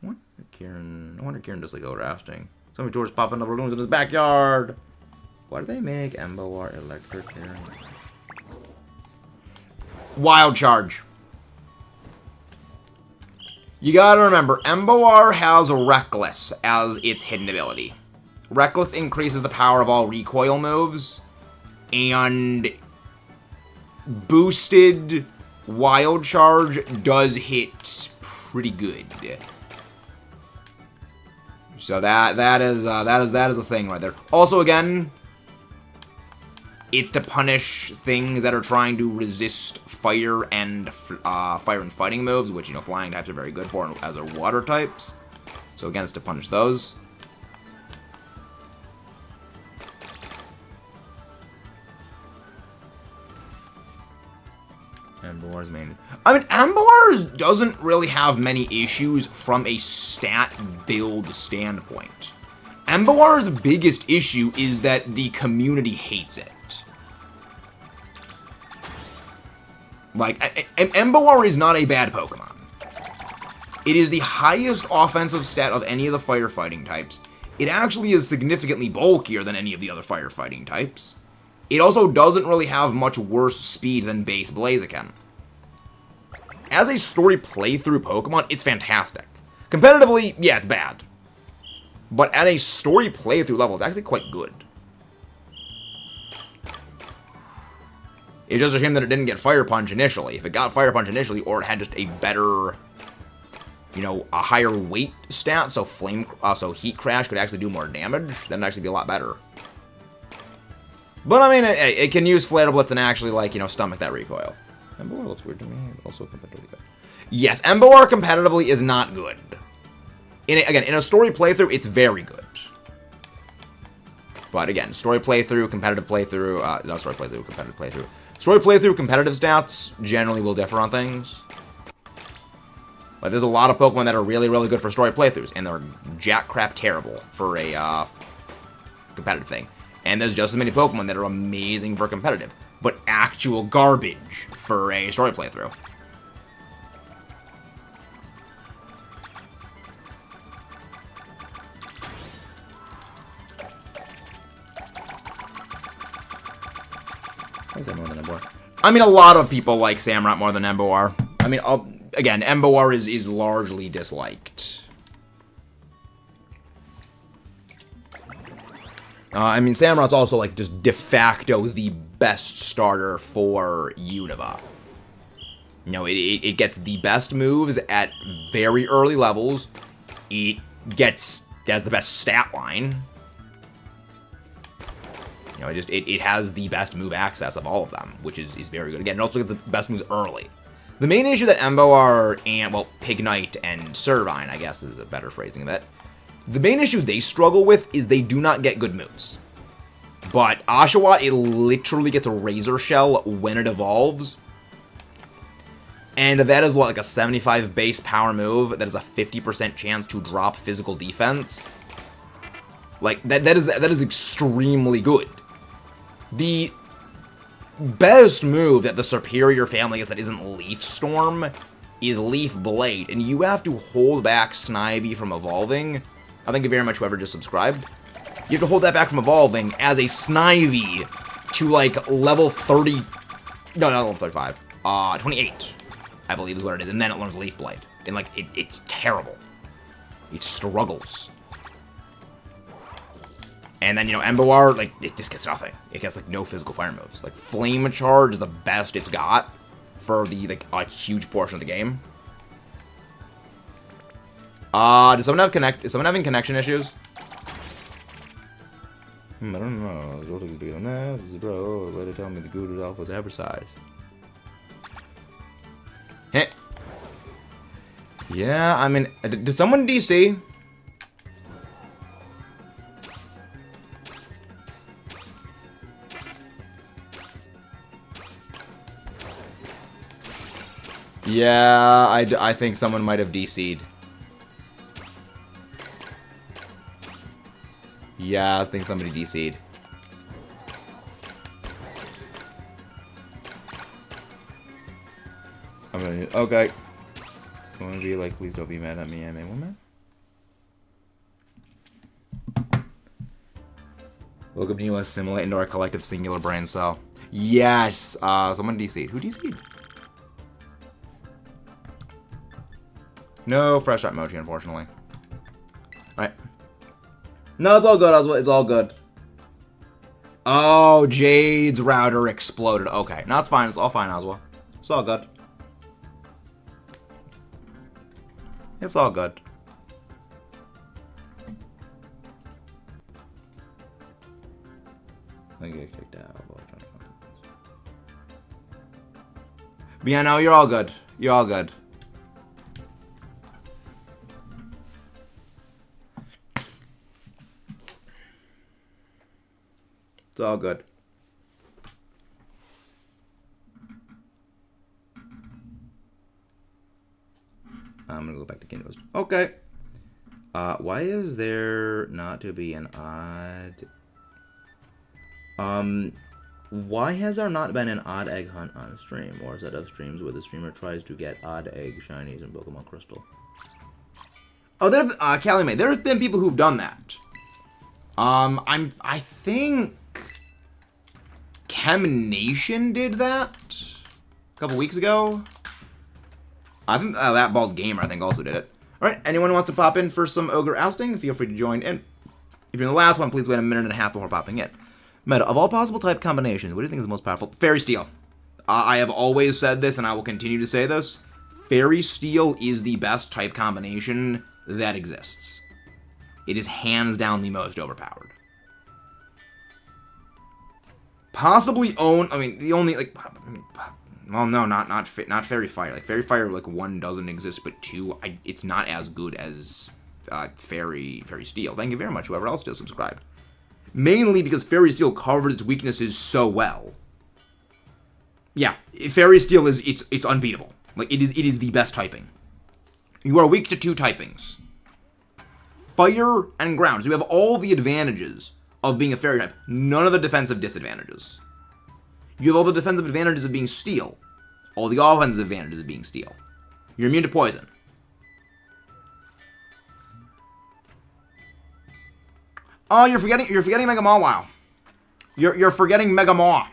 I wonder Kieran does, like, Ogre Ousting. Somebody George popping up balloons in his backyard. Why do they make Emboar Electric Kieran? Wild Charge. You gotta remember, Emboar has Reckless as its hidden ability. Reckless increases the power of all recoil moves, and boosted Wild Charge does hit pretty good. So that is a thing right there. Also, again, it's to punish things that are trying to resist fire and fighting moves, which, you know, flying types are very good for, as are water types. So again, it's to punish those. Emboar's main. I mean, Emboar doesn't really have many issues from a stat build standpoint. Emboar's biggest issue is that the community hates it. Like, Emboar is not a bad Pokemon. It is the highest offensive stat of any of the firefighting types. It actually is significantly bulkier than any of the other firefighting types. It also doesn't really have much worse speed than base Blaziken. As a story playthrough Pokemon, it's fantastic. Competitively, yeah, it's bad. But at a story playthrough level, it's actually quite good. It's just a shame that it didn't get Fire Punch initially. If it got Fire Punch initially, or it had just a better, you know, a higher weight stat, so so Heat Crash could actually do more damage, then it'd actually be a lot better. But I mean, it can use Flare Blitz and actually, like, you know, stomach that recoil. Emboar looks weird to me, but also competitively good. Yes, Emboar competitively is not good. Again, in a story playthrough, it's very good. But again, story playthrough, competitive playthrough, not story playthrough, competitive playthrough. Story playthrough, competitive stats generally will differ on things. But there's a lot of Pokemon that are really, really good for story playthroughs, and they're jack crap terrible for a competitive thing. And there's just as many Pokemon that are amazing for competitive, but actual garbage for a story playthrough. I say more than Emboar. I mean, a lot of people like Samurott more than Emboar. I mean, again, Emboar is largely disliked. I mean, Samurott's also, like, just de facto the best starter for Unova. You know, it gets the best moves at very early levels. It has the best stat line. You know, it has the best move access of all of them, which is very good. Again, it also gets the best moves early. The main issue that Emboar and, well, Pignite and Servine, I guess is a better phrasing of it. The main issue they struggle with is they do not get good moves. But Oshawott, it literally gets a Razor Shell when it evolves. And that is, what, like a 75 base power move that is a 50% chance to drop physical defense. Like, that is extremely good. The best move that the Superior family gets that isn't Leaf Storm is Leaf Blade, and you have to hold back Snivy from evolving. Thank you very much, whoever just subscribed. You have to hold that back from evolving as a Snivy to, like, level 30... No, not level 35. 28, I believe is what it is, and then it learns Leaf Blade. And, like, it's terrible. It struggles. And then, you know, Emboar, like, it just gets nothing. It gets, like, no physical fire moves. Like, Flame Charge is the best it's got for the, like, a huge portion of the game. Is someone having connection issues? I don't know. Zoltik's bigger than this, bro. Let it tell me the Guru Alpha's average size. Heh. Yeah, I mean, did someone DC? Yeah, I think someone might have DC'd. Yeah, I think somebody DC'd. I'm gonna... Okay. I'm gonna be like, please don't be mad at me, I'm a woman. Welcome to you, assimilate into our collective singular brain cell. Yes! Someone DC'd. Who DC'd? No Fresh Start Mochi, unfortunately. Alright. No, it's all good, it's all good. Oh, Jade's router exploded. Okay, no, it's fine. It's all fine, Oswald. It's all good. It's all good. I get kicked out. But yeah, no, you're all good. You're all good. It's all good. I'm gonna go back to Kindos. Okay. Why is there not to be an odd... Why has there not been an odd egg hunt on stream, or a set of streams where the streamer tries to get odd egg shinies in Pokemon Crystal? Oh, Callie May, there have been people who've done that. I think Chem Nation did that a couple weeks ago. I think that Bald Gamer, I think, also did it. Alright, anyone who wants to pop in for some Ogre Ousting, feel free to join in. If you're in the last one, please wait a minute and a half before popping in. Meta, of all possible type combinations, what do you think is the most powerful? Fairy Steel. I have always said this, and I will continue to say this. Fairy Steel is the best type combination that exists. It is hands down the most overpowered. Possibly the only, like... Well, no, not Fairy Fire. Like, Fairy Fire, like, 1 doesn't exist, but 2, it's not as good as Fairy Steel. Thank you very much, whoever else just subscribed. Mainly because Fairy Steel covered its weaknesses so well. Yeah, Fairy Steel it's unbeatable. Like, it is the best typing. You are weak to 2 typings. Fire and ground. So you have all the advantages of being a Fairy type. None of the defensive disadvantages. You have all the defensive advantages of being Steel. All the offensive advantages of being Steel. You're immune to poison. Oh, you're forgetting Mega Mawile. You're forgetting Mega Maw.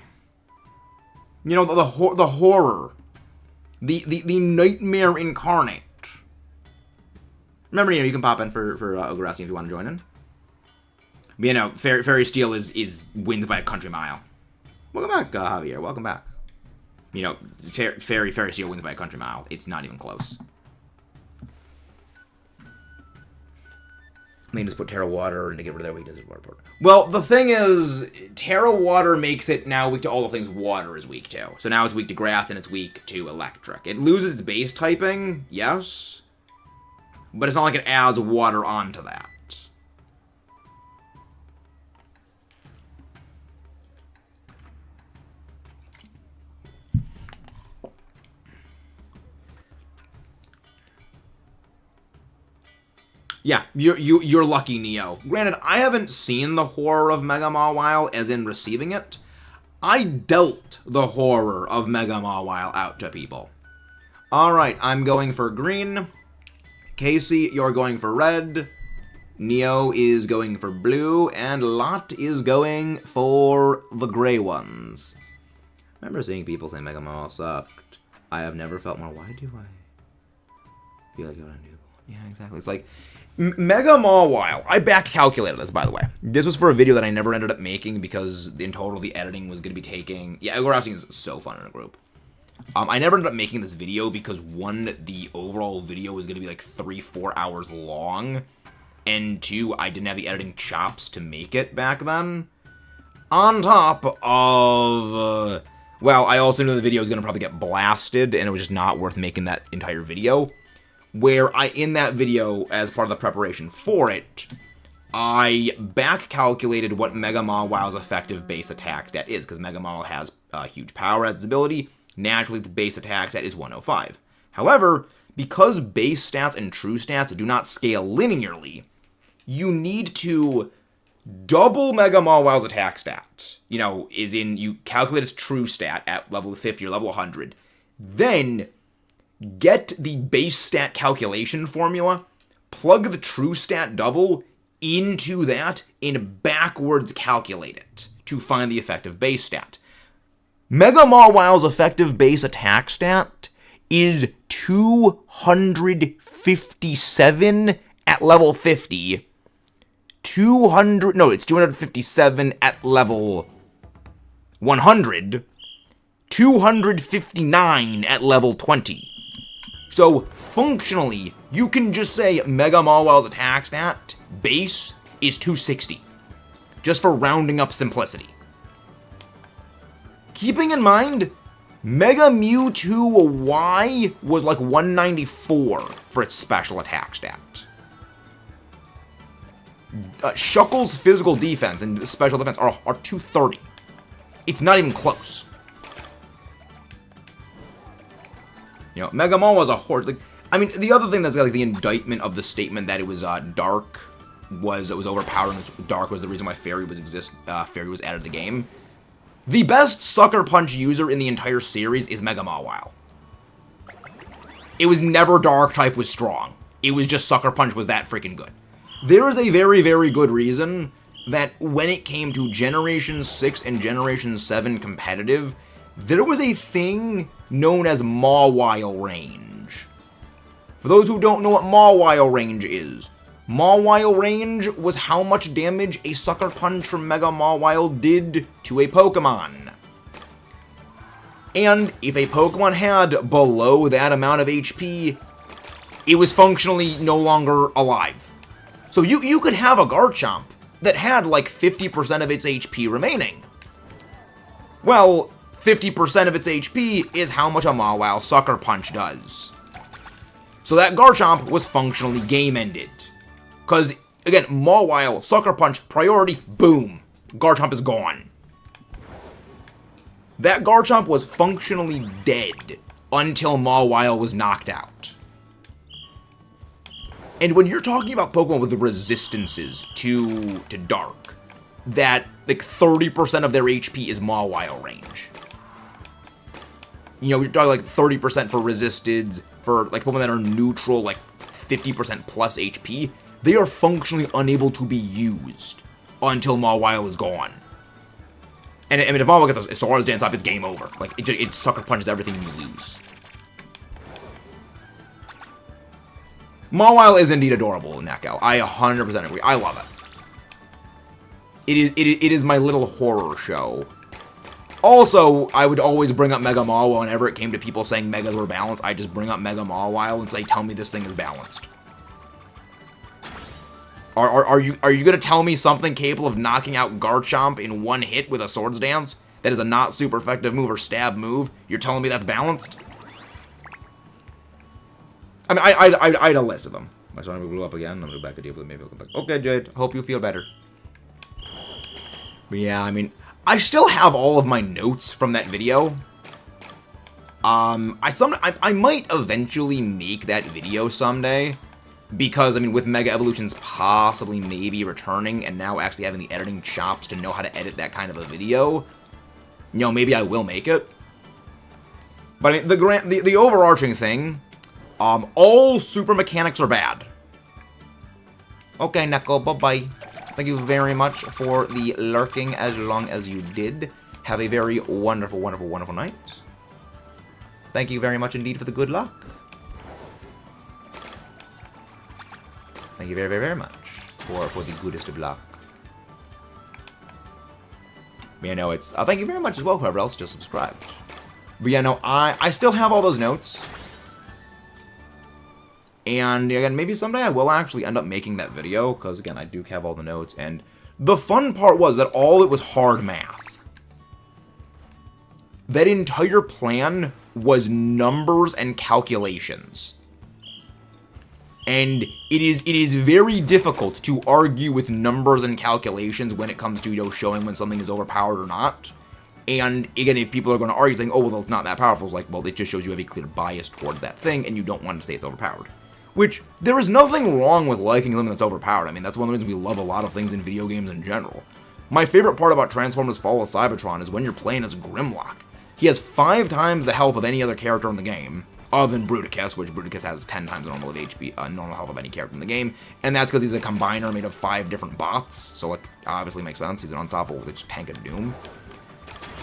You know, the horror. The nightmare incarnate. Remember, you can pop in for Ogre Ousting if you want to join in. But, you know, Fairy Steel wins by a country mile. Welcome back, Javier. Welcome back. You know, Fairy Steel wins by a country mile. It's not even close. They just put Terra Water and to get rid of their weakness. Well, the thing is, Terra Water makes it now weak to all the things water is weak to. So now it's weak to grass and it's weak to electric. It loses its base typing, yes. But it's not like it adds water onto that. Yeah, you're lucky, Neo. Granted, I haven't seen the horror of Mega Mawile, as in receiving it. I dealt the horror of Mega Mawile out to people. Alright, I'm going for green. Casey, you're going for red. Neo is going for blue. And Lot is going for the gray ones. I remember seeing people say Mega Mawile sucked. I have never felt more, why do I feel like you're undo? Yeah, exactly. It's like... Mega Mawile, I back calculated this, by the way. This was for a video that I never ended up making because in total the editing was going to be taking... Yeah, Ogre Ousting is so fun in a group. I never ended up making this video because, one, the overall video was going to be like 3-4 hours long, and 2, I didn't have the editing chops to make it back then. On top of... well, I also knew the video was going to probably get blasted, and it was just not worth making that entire video. Where in that video, as part of the preparation for it, I back-calculated what Mega Mawile's effective base attack stat is, because Mega Mawile has huge power as its ability. Naturally, its base attack stat is 105. However, because base stats and true stats do not scale linearly, you need to double Mega Mawile's attack stat. You know, you calculate its true stat at level 50 or level 100, then... get the base stat calculation formula, plug the true stat double into that, and backwards calculate it to find the effective base stat. Mega Mawile's effective base attack stat is 257 at level 50. It's 257 at level 100. 259 at level 20. So, functionally, you can just say Mega Mawil's attack stat base is 260. Just for rounding up simplicity. Keeping in mind, Mega Mewtwo Y was like 194 for its special attack stat. Shuckle's physical defense and special defense are 230. It's not even close. You know, Mega Maw was a horse. Like, I mean, the other thing that's like the indictment of the statement that it was dark was it was overpowered and dark was the reason why Fairy was added to the game. The best Sucker Punch user in the entire series is Mega Mawile. It was never Dark type was strong. It was just Sucker Punch was that freaking good. There is a very, very good reason that when it came to Generation 6 and Generation 7 competitive, there was a thing known as Mawile range. For those who don't know what Mawile range is, Mawile range was how much damage a Sucker Punch from Mega Mawile did to a Pokemon. And if a Pokemon had below that amount of HP, it was functionally no longer alive. So you could have a Garchomp that had like 50% of its HP remaining. Well, 50% of its HP is how much a Mawile Sucker Punch does. So that Garchomp was functionally game-ended. Because, again, Mawile, Sucker Punch, priority, boom. Garchomp is gone. That Garchomp was functionally dead until Mawile was knocked out. And when you're talking about Pokemon with the resistances to Dark, that, like, 30% of their HP is Mawile range. You know, you're talking, like, 30% for resisteds, for, like, Pokemon that are neutral, like, 50% plus HP, they are functionally unable to be used until Mawile is gone. And I mean, if Mawile gets a Swords Dance up, it's game over. Like, it Sucker Punches everything and you lose. Mawile is indeed adorable in Neko. I 100% agree. I love it. It is my little horror show. Also, I would always bring up Mega Mawile whenever it came to people saying Megas were balanced. I just bring up Mega Mawile and say, tell me this thing is balanced. Are you gonna tell me something capable of knocking out Garchomp in one hit with a Swords Dance that is a not super effective move or stab move? You're telling me that's balanced? I mean, I had a list of them. My son blew up again. I'm gonna go back to deal with it. Maybe I'll come back. Okay, Jade. Hope you feel better. But yeah, I mean, I still have all of my notes from that video. I might eventually make that video someday. Because, I mean, with Mega Evolutions possibly maybe returning and now actually having the editing chops to know how to edit that kind of a video, you know, maybe I will make it. But I mean, the overarching thing, all super mechanics are bad. Okay, Neko, bye-bye. Thank you very much for the lurking as long as you did. Have a very wonderful, wonderful, wonderful night. Thank you very much indeed for the good luck. Thank you very, very, very much for the goodest of luck. But yeah, no, it's... thank you very much as well, whoever else just subscribed. But yeah, no, I still have all those notes. And again, maybe someday I will actually end up making that video, because again, I do have all the notes. And the fun part was that all it was hard math. That entire plan was numbers and calculations. And it is very difficult to argue with numbers and calculations when it comes to, you know, showing when something is overpowered or not. And again, if people are going to argue saying, oh, well, it's not that powerful, it's like, well, it just shows you have a clear bias toward that thing, and you don't want to say it's overpowered. Which, there is nothing wrong with liking something that's overpowered. I mean, that's one of the reasons we love a lot of things in video games in general. My favorite part about Transformers Fall of Cybertron is when you're playing as Grimlock. He has 5 times the health of any other character in the game. Other than Bruticus, which Bruticus has 10 times the normal of HP, normal health of any character in the game, and that's because he's a combiner made of 5 different bots, so it obviously makes sense. He's an unstoppable with Tank of Doom.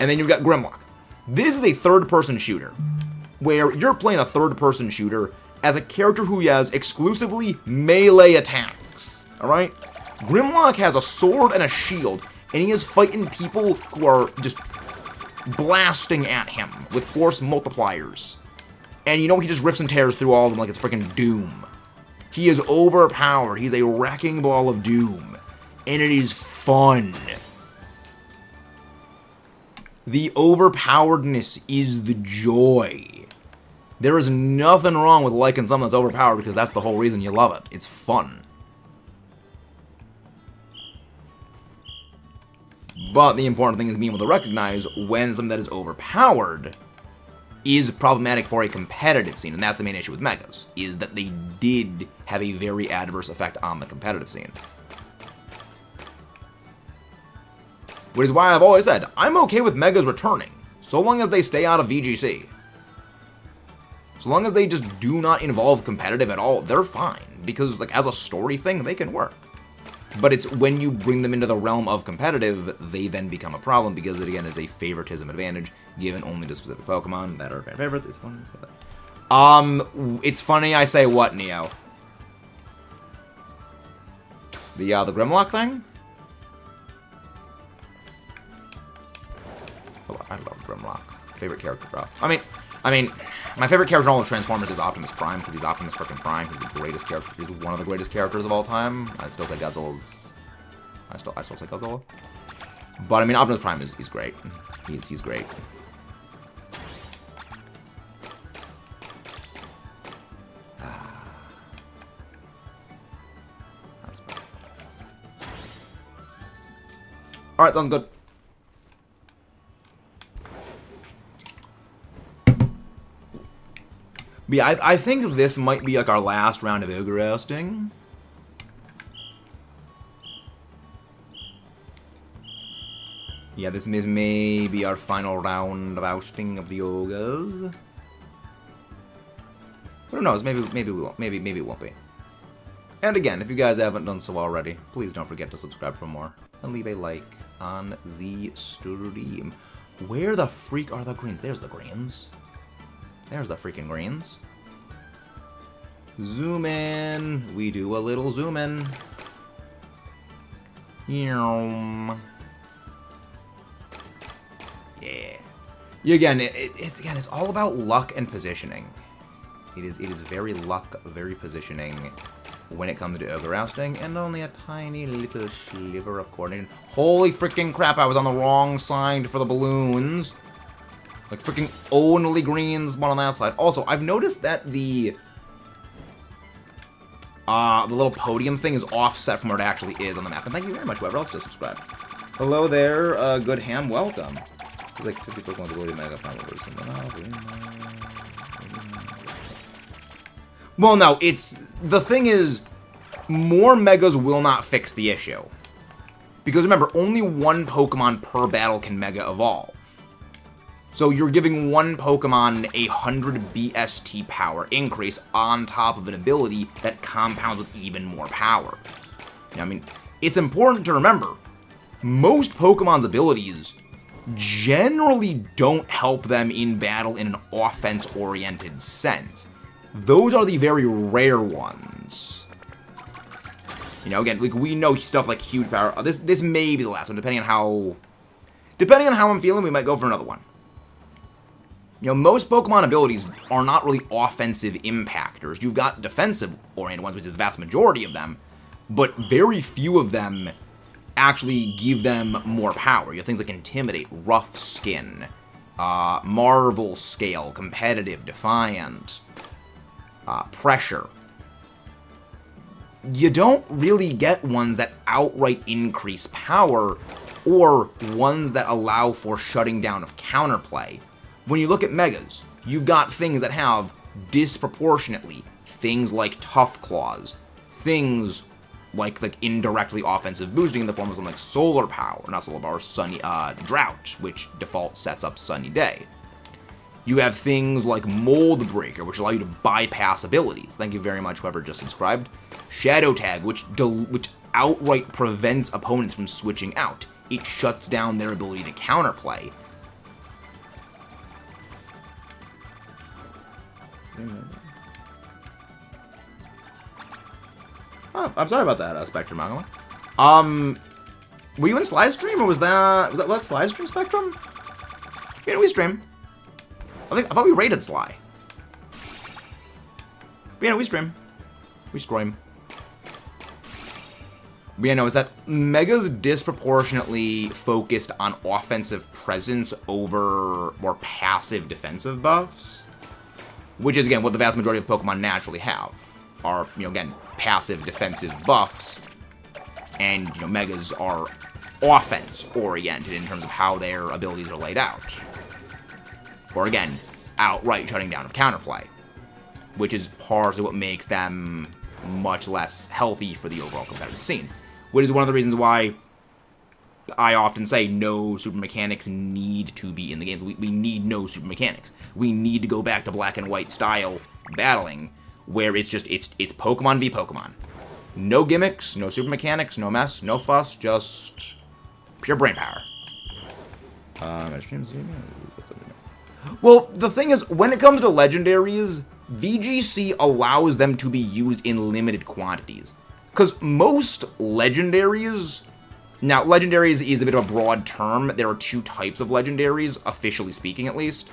And then you've got Grimlock. This is a third-person shooter, where you're playing a third-person shooter as a character who has exclusively melee attacks, alright? Grimlock has a sword and a shield, and he is fighting people who are just blasting at him with force multipliers. And you know, he just rips and tears through all of them like it's freaking Doom. He is overpowered. He's a wrecking ball of doom. And it is fun. The overpoweredness is the joy. There is nothing wrong with liking something that's overpowered because that's the whole reason you love it. It's fun. But the important thing is being able to recognize when something that is overpowered is problematic for a competitive scene. And that's the main issue with Megas, is that they did have a very adverse effect on the competitive scene. Which is why I've always said, I'm okay with Megas returning, so long as they stay out of VGC. So long as they just do not involve competitive at all, they're fine. Because, like, as a story thing, they can work. But it's when you bring them into the realm of competitive, they then become a problem, because it, again, is a favoritism advantage, given only to specific Pokemon that are fan favorites. It's funny. It's funny I say what, Neo? The Grimlock thing? Oh, I love Grimlock. Favorite character, bro. I mean, my favorite character in all of Transformers is Optimus Prime, because he's Optimus freaking Prime. He's the greatest character. He's one of the greatest characters of all time. I still say Godzilla's... I still say Godzilla. But, I mean, Optimus Prime is great. He's great. Alright, sounds good. But yeah, I think this might be like our last round of Ogre Ousting. Yeah, this is maybe our final round of ousting of the Ogres. Who knows? Maybe we won't. Maybe it won't be. And again, if you guys haven't done so already, please don't forget to subscribe for more and leave a like on the stream. Where the freak are the greens? There's the greens. There's the freaking greens. Zoom in. We do a little zoom in. Yeah. Again, it's all about luck and positioning. It is very luck, very positioning when it comes to Ogre Ousting, and only a tiny little sliver of coordination. Holy freaking crap! I was on the wrong side for the balloons. Like, freaking only greens, one on that side. Also, I've noticed that the little podium thing is offset from where it actually is on the map. And thank you very much, whoever else just subscribed. Hello there, good ham, welcome. It's like 50 Pokemon to go to Mega Well, no, the thing is, more Megas will not fix the issue. Because remember, only one Pokemon per battle can Mega Evolve. So you're giving one Pokemon 100 BST power increase on top of an ability that compounds with even more power. Now, I mean, it's important to remember, most Pokemon's abilities generally don't help them in battle in an offense-oriented sense. Those are the very rare ones. You know, again, like, we know stuff like huge power. This may be the last one, depending on how I'm feeling, we might go for another one. You know, most Pokemon abilities are not really offensive impactors. You've got defensive-oriented ones, which is the vast majority of them, but very few of them actually give them more power. You have things like Intimidate, Rough Skin, Marvel Scale, Competitive, Defiant, Pressure. You don't really get ones that outright increase power, or ones that allow for shutting down of counterplay. When you look at Megas, you've got things that have disproportionately things like Tough Claws, things like indirectly offensive boosting in the form of something like Solar Power, not Solar Power, Sunny Drought, which default sets up Sunny Day. You have things like Mold Breaker, which allow you to bypass abilities. Thank you very much, whoever just subscribed. Shadow Tag, which outright prevents opponents from switching out. It shuts down their ability to counterplay. Oh, I'm sorry about that, Spectrum Magma. Were you in Slide Stream, or was that Slide Stream, Spectrum? Yeah, we stream. I thought we raided Sly. But yeah, we stream. We stream. But yeah, no, is that Mega's disproportionately focused on offensive presence over more passive defensive buffs. Which is, again, what the vast majority of Pokemon naturally have. Are, you know, again, passive defensive buffs. And, you know, Megas are offense-oriented in terms of how their abilities are laid out. Or, again, outright shutting down of counterplay. Which is part of what makes them much less healthy for the overall competitive scene. Which is one of the reasons why I often say no super mechanics need to be in the game. We need no super mechanics. We need to go back to black and white style battling, where it's just, it's Pokemon v Pokemon. No gimmicks, no super mechanics, no mess, no fuss, just pure brain power. Well, the thing is, when it comes to legendaries, VGC allows them to be used in limited quantities. Because most legendaries... Now, legendaries is a bit of a broad term. There are two types of legendaries, officially speaking at least.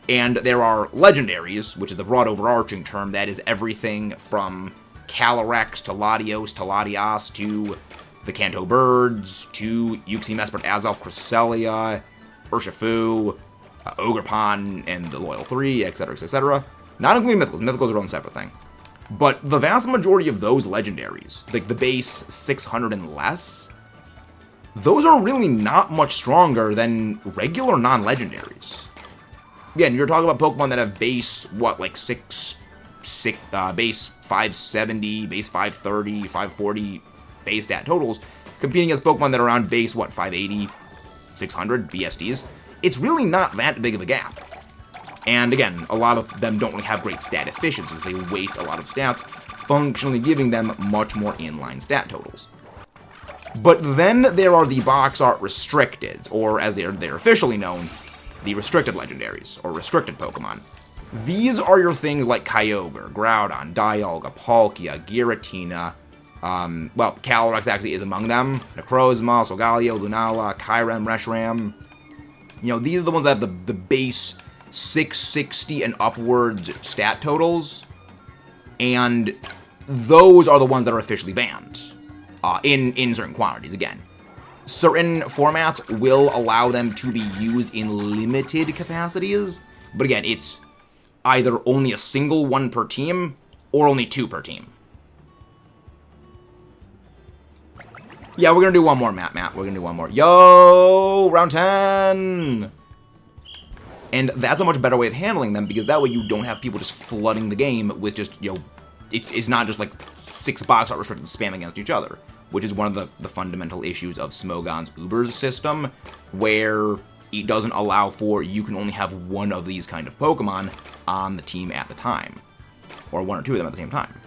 And there are legendaries, which is the broad overarching term. That is everything from Calyrex to Latios to Latias to the Kanto Birds to Uxie, Mesprit, Azelf, Cresselia, Urshifu, Ogerpon, and the Loyal 3, etc., etc. Not including Mythicals. Mythicals are their own separate thing. But the vast majority of those legendaries, like the base 600 and less, those are really not much stronger than regular non-legendaries. Again, you're talking about Pokemon that have base, what, like base 570, base 530, 540 base stat totals, competing against Pokemon that are around base, what, 580, 600 BSDs. It's really not that big of a gap. And again, a lot of them don't really have great stat efficiency. They waste a lot of stats, functionally giving them much more inline stat totals. But then there are the box art restricteds, or as they're officially known, the restricted legendaries, or restricted Pokemon. These are your things like Kyogre, Groudon, Dialga, Palkia, Giratina, well, Calyrex actually is among them, Necrozma, Solgaleo, Lunala, Kyurem, Reshiram. You know, these are the ones that have the base 660 and upwards stat totals, and those are the ones that are officially banned in certain quantities. Again, certain formats will allow them to be used in limited capacities, but again, it's either only a single one per team or only two per team. Yeah, we're gonna do one more, Matt. We're gonna do one more. Yo, round 10! And that's a much better way of handling them, because that way you don't have people just flooding the game with just, you know, it's not just like 6 box art restricted spam against each other, which is one of the fundamental issues of Smogon's Uber's system, where it doesn't allow for, you can only have one of these kind of Pokemon on the team at the time, or one or two of them at the same time.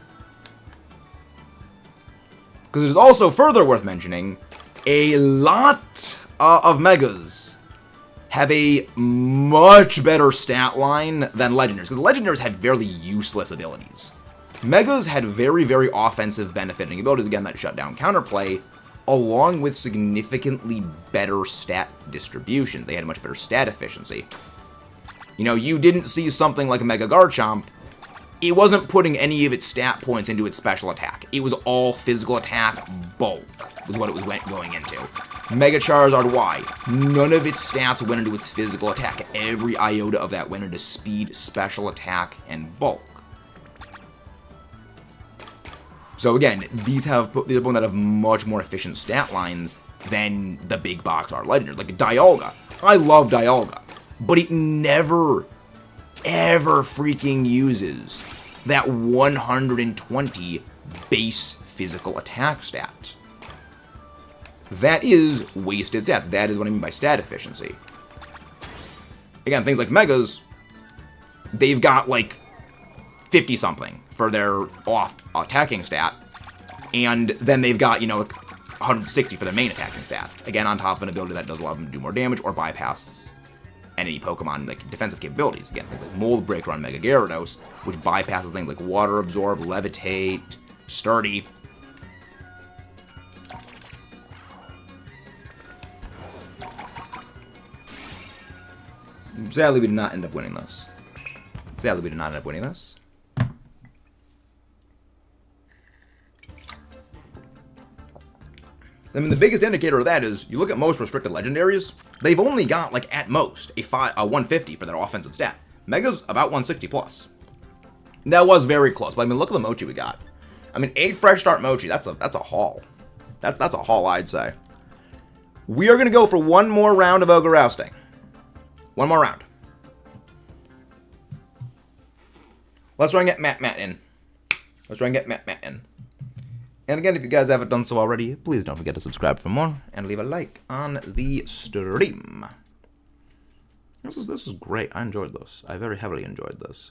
Because it is also further worth mentioning, a lot of Megas have a much better stat line than Legendaries, because Legendaries have fairly useless abilities. Megas had very, very offensive benefiting abilities, again, that shut down counterplay, along with significantly better stat distribution. They had much better stat efficiency. You know, you didn't see something like a Mega Garchomp. It wasn't putting any of its stat points into its special attack. It was all physical attack bulk, was what it was going into. Mega Charizard Y, none of its stats went into its physical attack. Every iota of that went into speed, special attack, and bulk. So again, these are Pokemon that have much more efficient stat lines than the big box art legendaries. Like Dialga. I love Dialga, but it never, ever freaking uses that 120 base physical attack stat. That is wasted stats. That is what I mean by stat efficiency. Again, things like Megas, they've got like 50-something for their off attacking stat, and then they've got, you know, 160 for their main attacking stat. Again, on top of an ability that does allow them to do more damage or bypass any Pokemon, like, defensive capabilities. Again, things like Mold Breaker on Mega Gyarados, which bypasses things like Water Absorb, Levitate, Sturdy. Sadly, we did not end up winning this. I mean, the biggest indicator of that is, you look at most restricted legendaries, they've only got, like, at most, a 150 for their offensive stat. Mega's about 160 plus. That was very close, but I mean, look at the Mochi we got. I mean, 8 Fresh Start Mochi, that's a haul. That's a haul, I'd say. We are going to go for one more round of Ogre Ousting. One more round. Let's try and get Matt in. Let's try and get Matt in. And again, if you guys haven't done so already, please don't forget to subscribe for more and leave a like on the stream. This was great. I enjoyed this. I very heavily enjoyed this.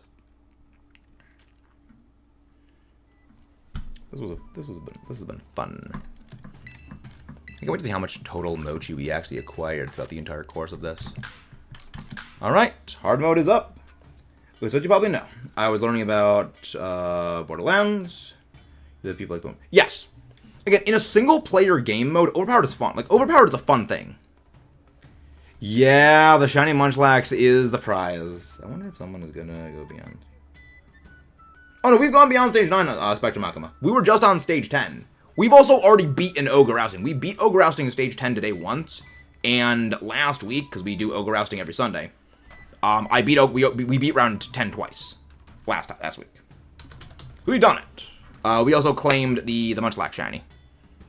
This has been fun. I can't wait to see how much total Mochi we actually acquired throughout the entire course of this. Alright, hard mode is up. Which you probably know. I was learning about Borderlands. The people like boom. Yes! Again, in a single player game mode, overpowered is fun. Like, overpowered is a fun thing. Yeah, the shiny Munchlax is the prize. I wonder if someone is gonna go beyond. Oh no, we've gone beyond stage 9, Spectrum Akuma. We were just on stage 10. We've also already beaten Ogre Ousting. We beat Ogre Ousting in stage 10 today once. And last week, because we do Ogre Ousting every Sunday, we beat round 10 twice. Last week. We've done it. We also claimed the Munchlax shiny.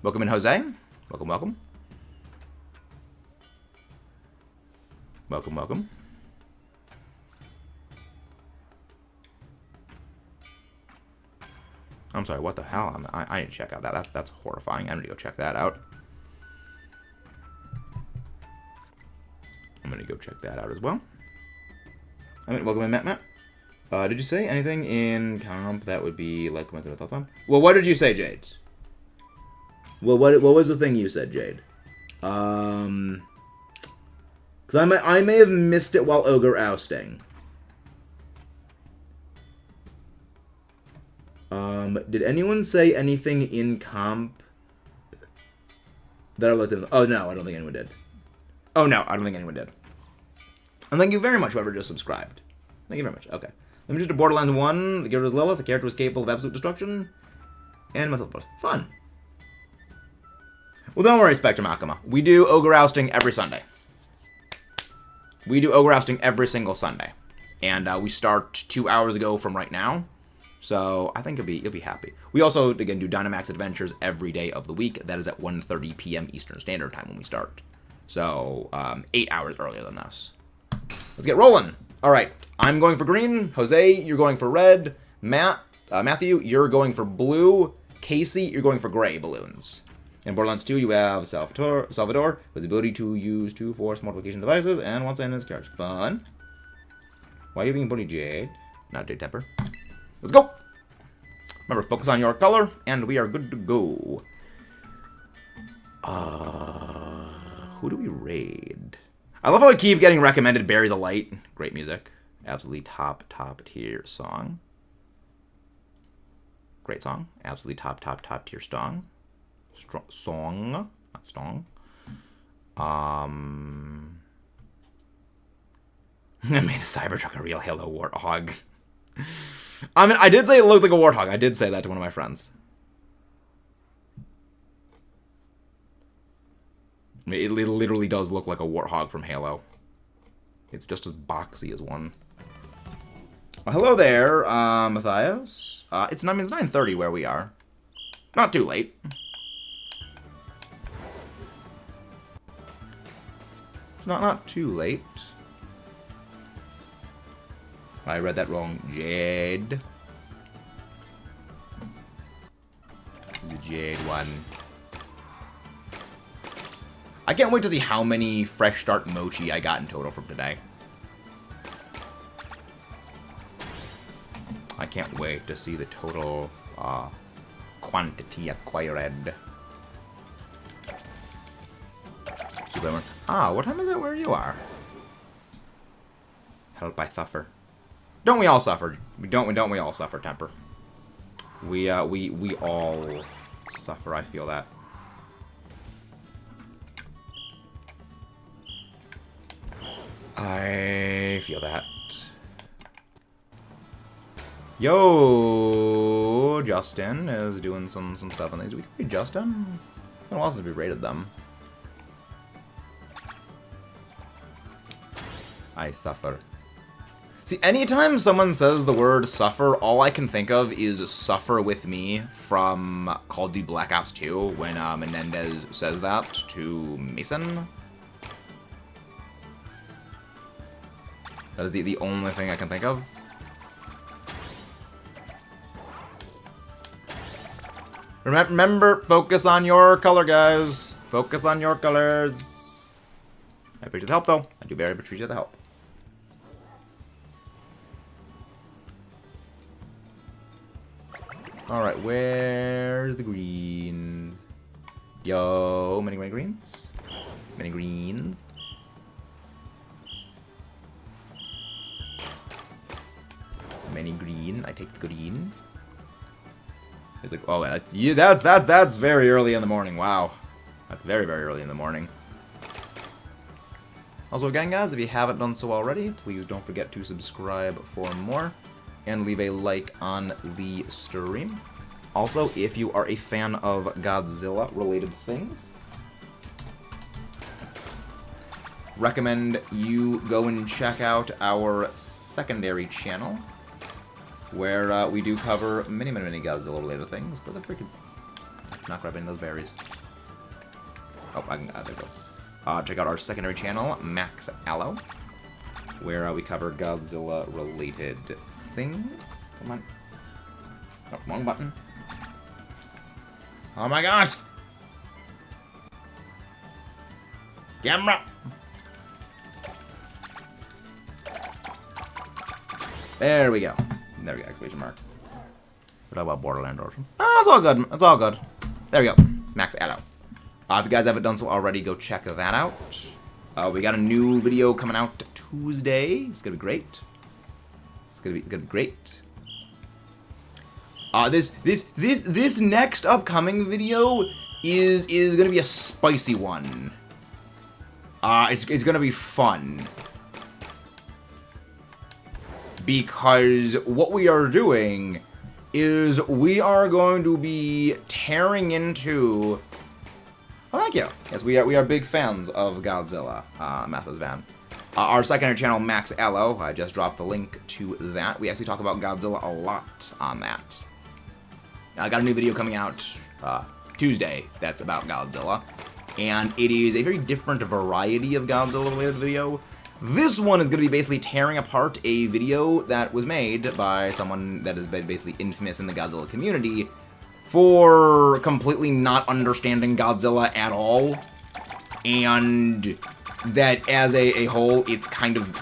Welcome in, Jose. Welcome, welcome. Welcome, welcome. I'm sorry, what the hell? I need to check out that. That's horrifying. I need to go check that out. I'm gonna go check that out as well. I mean, welcome in, Matt. Did you say anything in comp that would be like coincident with thoughts? Well, what did you say, Jade? Well, what was the thing you said, Jade? Because I may have missed it while Ogre Ousting. Did anyone say anything in comp that I looked at? Oh no, I don't think anyone did. Oh no, I don't think anyone did. And thank you very much, whoever just subscribed. Thank you very much. Okay. Let me just do Borderlands 1. The character is Lilith. The character was capable of absolute destruction. And Methyl. Fun. Well, don't worry, Spectrum Akuma. We do Ogre Ousting every Sunday. We do Ogre Ousting every single Sunday. And we start 2 hours ago from right now. So I think you'll be happy. We also, again, do Dynamax Adventures every day of the week. That is at 1:30 p.m. Eastern Standard Time when we start. So 8 hours earlier than this. Let's get rolling. All right, I'm going for green. Jose, you're going for red. Matthew, you're going for blue. Casey, you're going for gray balloons. In Borderlands 2, you have Salvador with the ability to use 2 force multiplication devices and once in his charge. Fun. Why are you being bullied, Jade? Not Jade Temper. Let's go. Remember, focus on your color, and we are good to go. Who do we raid? I love how I keep getting recommended Bury the Light. Great music. Absolutely top tier song. Great song. Absolutely top tier song. Song. Not stong. I made a Cybertruck a real Halo Warthog. I mean, I did say it looked like a Warthog. I did say that to one of my friends. I mean, it literally does look like a Warthog from Halo. It's just as boxy as one. Well, hello there, Matthias. It's 9:30 where we are. Not too late. Not too late. I read that wrong. Jade. The Jade one. I can't wait to see how many Fresh Start Mochi I got in total from today. I can't wait to see the total quantity acquired. What time is it where you are? Help I suffer. Don't we all suffer? Don't we all suffer, Temper? We all suffer, I feel that. I feel that. Yo, Justin is doing some stuff on these. Do we Justin? been a while since we rated them. I suffer. See, anytime someone says the word suffer, all I can think of is Suffer With Me from Call of Duty Black Ops 2, when Menendez says that to Mason. That is the only thing I can think of. Remember, focus on your color, guys. Focus on your colors. I appreciate the help, though. I do very much appreciate the help. Alright, where's the green? Yo, many greens. Many greens. Many green. I take the green. It's like, oh, that's very early in the morning. Wow, that's very early in the morning. Also, again, guys, if you haven't done so already, please don't forget to subscribe for more and leave a like on the stream. Also, if you are a fan of Godzilla-related things, recommend you go and check out our secondary channel, where we do cover many Godzilla-related things, but they're freaking not grabbing those berries. Oh, there we go. Check out our secondary channel, Max Aloe, where we cover Godzilla-related things. Come on. Oh, wrong button. Oh my gosh! Camera! There we go. There we go, exclamation mark. What about Borderland Origin? Oh, it's all good. It's all good. There we go. Max Aloe. If you guys haven't done so already, go check that out. We got a new video coming out Tuesday. It's gonna be great. It's gonna be great. This next upcoming video is gonna be a spicy one. It's gonna be fun. Because what we are doing is we are going to be tearing into... Oh, thank you. Yes, we are big fans of Godzilla, Mathis Van. Our secondary channel, Max Aloe, I just dropped the link to that. We actually talk about Godzilla a lot on that. I got a new video coming out Tuesday that's about Godzilla, and it is a very different variety of Godzilla-related video. This one is going to be basically tearing apart a video that was made by someone that has been basically infamous in the Godzilla community for completely not understanding Godzilla at all, and that as a whole, it's kind of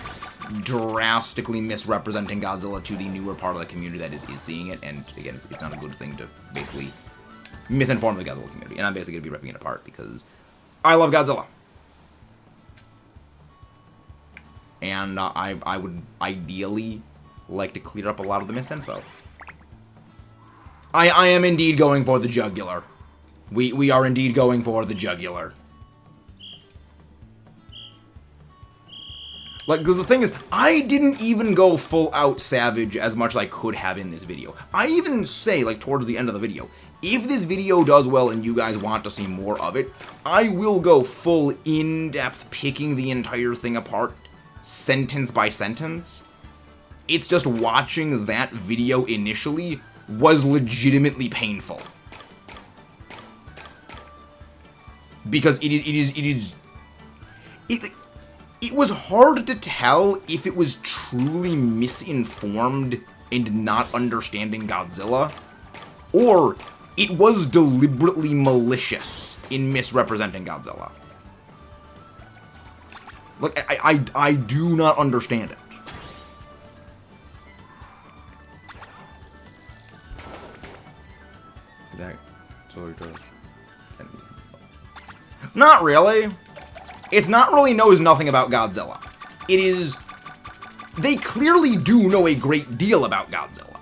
drastically misrepresenting Godzilla to the newer part of the community that is seeing it, and again, it's not a good thing to basically misinform the Godzilla community, and I'm basically going to be ripping it apart because I love Godzilla. And I would ideally like to clear up a lot of the misinfo. I am indeed going for the jugular. We are indeed going for the jugular. Like, because the thing is, I didn't even go full out savage as much as I could have in this video. I even say, like, towards the end of the video, if this video does well and you guys want to see more of it, I will go full in-depth picking the entire thing apart, sentence by sentence. It's just watching that video initially was legitimately painful. Because it was hard to tell if it was truly misinformed and not understanding Godzilla, or it was deliberately malicious in misrepresenting Godzilla. Look, I do not understand it. Not really. It's not really knows nothing about Godzilla. It is... They clearly do know a great deal about Godzilla.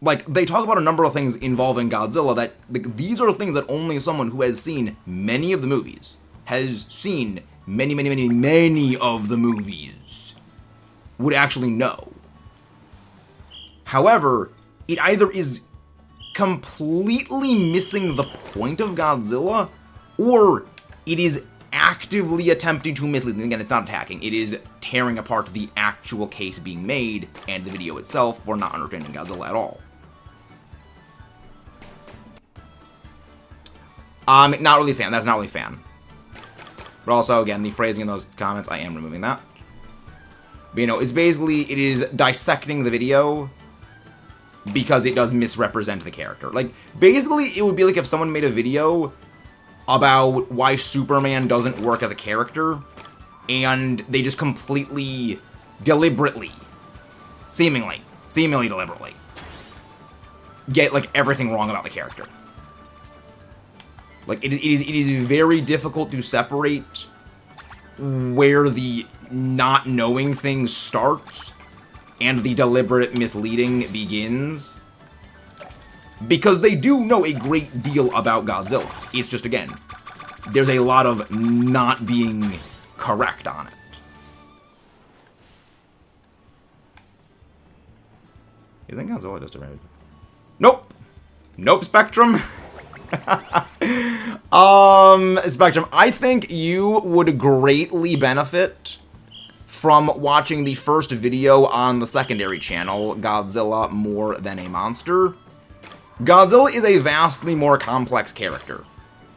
Like, they talk about a number of things involving Godzilla that... Like, these are things that only someone who has seen many of the movies, has seen many of the movies, would actually know. However, it either is completely missing the point of Godzilla, or it is actively attempting to mislead. And again, it's not attacking. It is tearing apart the actual case being made and the video itself for not understanding Godzilla at all. Not really a fan. That's not really a fan. But also, again, the phrasing in those comments, I am removing that. But, you know, it's basically, it is dissecting the video because it does misrepresent the character. Like, basically, it would be like if someone made a video about why Superman doesn't work as a character, and they just completely, deliberately, seemingly deliberately, get, like, everything wrong about the character. Like, it is very difficult to separate where the not knowing things starts and the deliberate misleading begins. Because they do know a great deal about Godzilla. It's just, again, there's a lot of not being correct on it. Isn't Godzilla just a random? Nope! Nope, Spectrum! Spectrum, I think you would greatly benefit from watching the first video on the secondary channel, Godzilla More Than a Monster. Godzilla is a vastly more complex character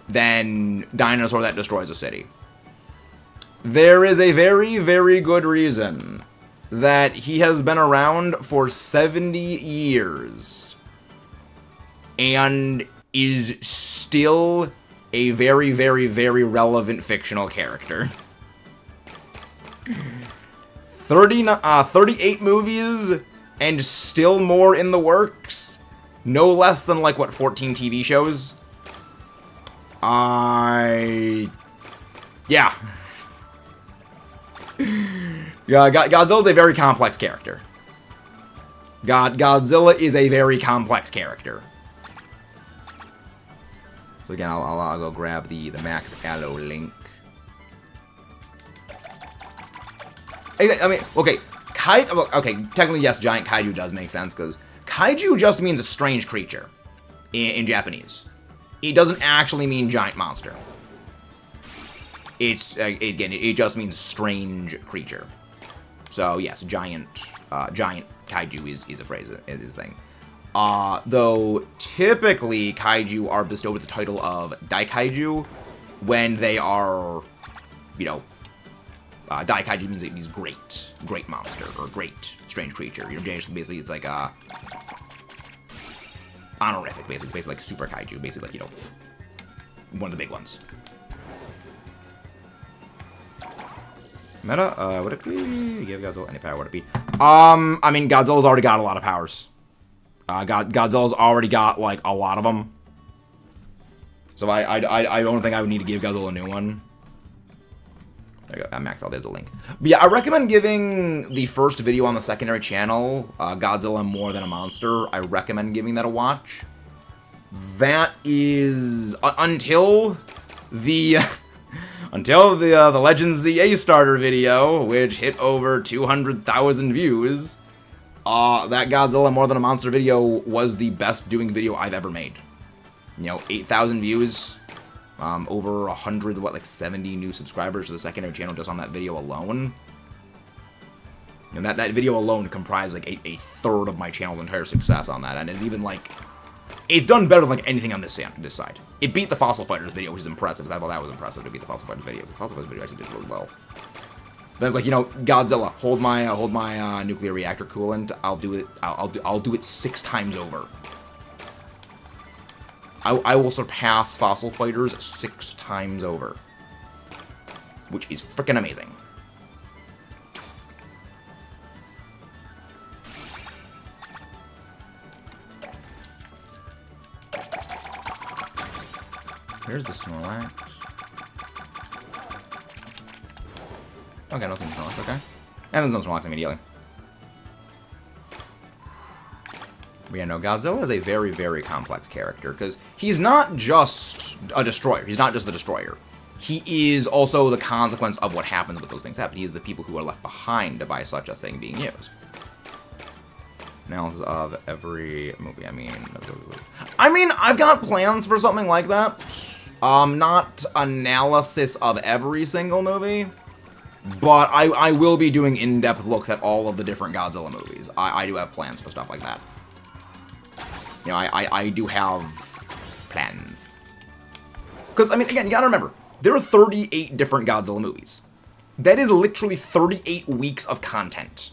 than Dinosaur That Destroys a City. There is a very, very good reason that he has been around for 70 years and is still a very, very, very relevant fictional character. 38 movies and still more in the works. No less than, like, what, 14 TV shows? Yeah. Godzilla's a very complex character. Godzilla is a very complex character. So again, I'll go grab the Max Allo link. I mean, okay, technically yes, giant kaiju does make sense, because kaiju just means a strange creature in Japanese. It doesn't actually mean giant monster. It's, again, it just means strange creature. So yes, giant kaiju is a phrase, is a thing. Though typically kaiju are bestowed with the title of daikaiju when they are, you know, daikaiju means it means great monster or great strange creature. You know, basically it's like honorific, basically. It's basically like super kaiju, basically like, you know, one of the big ones. Meta, would it be? Give Godzilla any power, would it be? I mean, Godzilla's already got a lot of powers. Godzilla's already got, like, a lot of them. So I don't think I would need to give Godzilla a new one. There you go, I maxed out, there's a link. But yeah, I recommend giving the first video on the secondary channel, Godzilla More Than a Monster, I recommend giving that a watch. That is, until the Legends ZA starter video, which hit over 200,000 views, that Godzilla More Than a Monster video was the best doing video I've ever made. You know, 8,000 views, over 100, like 70 new subscribers to the secondary channel just on that video alone. And that video alone comprised like a third of my channel's entire success on that, and it's even like, it's done better than like anything on this side. It beat the Fossil Fighters video, which is impressive, because I thought that was impressive to beat the Fossil Fighters video, because the Fossil Fighters video actually did really well. But it's like, you know, Godzilla, hold my nuclear reactor coolant. I'll do it 6 times over. I will surpass Fossil Fighters 6 times over, which is freaking amazing. Here's the Snorlax. Okay, nothing Snorlax, okay. And there's no Snorlax immediately. But yeah, no, Godzilla is a very, very complex character, because he's not just a destroyer. He's not just the destroyer. He is also the consequence of what happens when those things happen. He is the people who are left behind by such a thing being used. Analysis of every movie. I mean, I've got plans for something like that. Not analysis of every single movie, but I will be doing in-depth looks at all of the different Godzilla movies. I do have plans for stuff like that. You know, I do have plans. Because, I mean, again, you gotta remember, there are 38 different Godzilla movies. That is literally 38 weeks of content.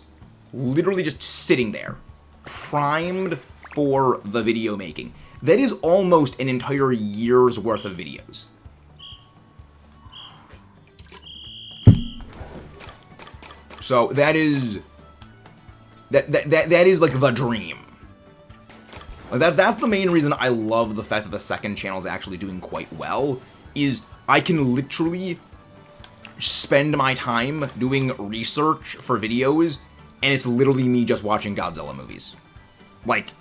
Literally just sitting there. Primed for the video making. That is almost an entire year's worth of videos. So that is that is like the dream. Like that's the main reason I love the fact that the second channel is actually doing quite well. Is I can literally spend my time doing research for videos, and it's literally me just watching Godzilla movies. Like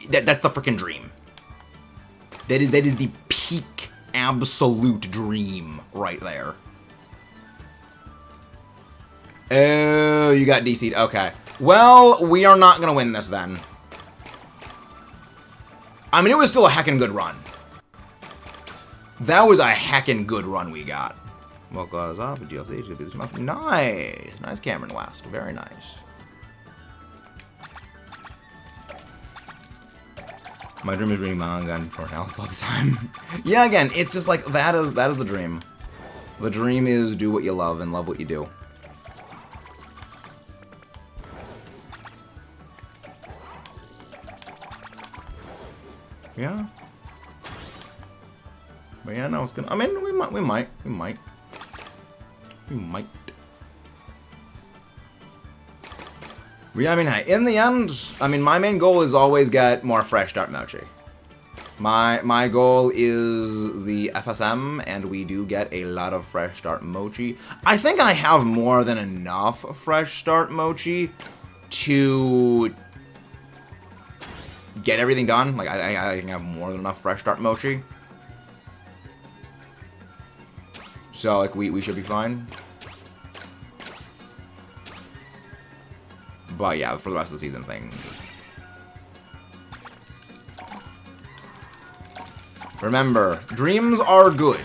that's the freaking dream. That is the peak absolute dream right there. Oh, you got DC'd. Okay. Well, we are not gonna win this then. I mean, it was still a heckin' good run. That was a heckin' good run we got. Well, goes up, GLC, nice. Nice Cameron West. Very nice. My dream is reading manga for analysis all the time. Yeah, again, it's just like, that is the dream. The dream is do what you love and love what you do. Yeah. But yeah, no, it's gonna. I mean, we might. Yeah, I mean, hey, in the end, I mean, my main goal is always get more Fresh Start Mochi. My goal is the FSM, and we do get a lot of Fresh Start Mochi. I think I have more than enough Fresh Start Mochi to get everything done. Like, I think I have more than enough Fresh Start Mochi. So, like, we should be fine. But yeah, for the rest of the season things. Remember, dreams are good,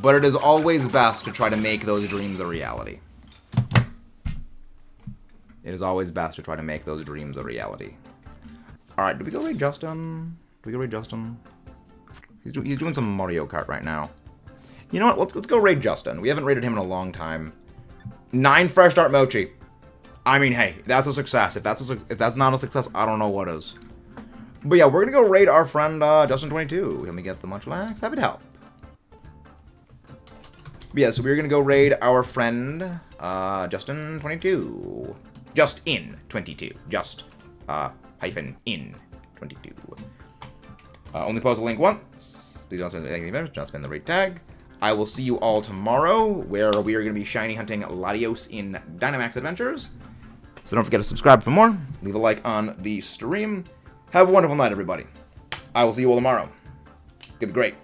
but it is always best to try to make those dreams a reality. It is always best to try to make those dreams a reality. Alright, do we go raid Justin? Do we go raid Justin? He's doing some Mario Kart right now. You know what? Let's go raid Justin. We haven't raided him in a long time. 9 Fresh Start Mochi. I mean, hey, that's a success. If that's not a success, I don't know what is. But yeah, we're gonna go raid our friend Justin22. Let me get the much lax. Happy to help. But yeah, so we're gonna go raid our friend Justin22. Just in 22. Just hyphen in 22. Only post a link once. Please don't spend anything events. Just spend the raid tag. I will see you all tomorrow, where we are going to be shiny hunting Latios in Dynamax Adventures. So don't forget to subscribe for more. Leave a like on the stream. Have a wonderful night, everybody. I will see you all tomorrow. Good, great.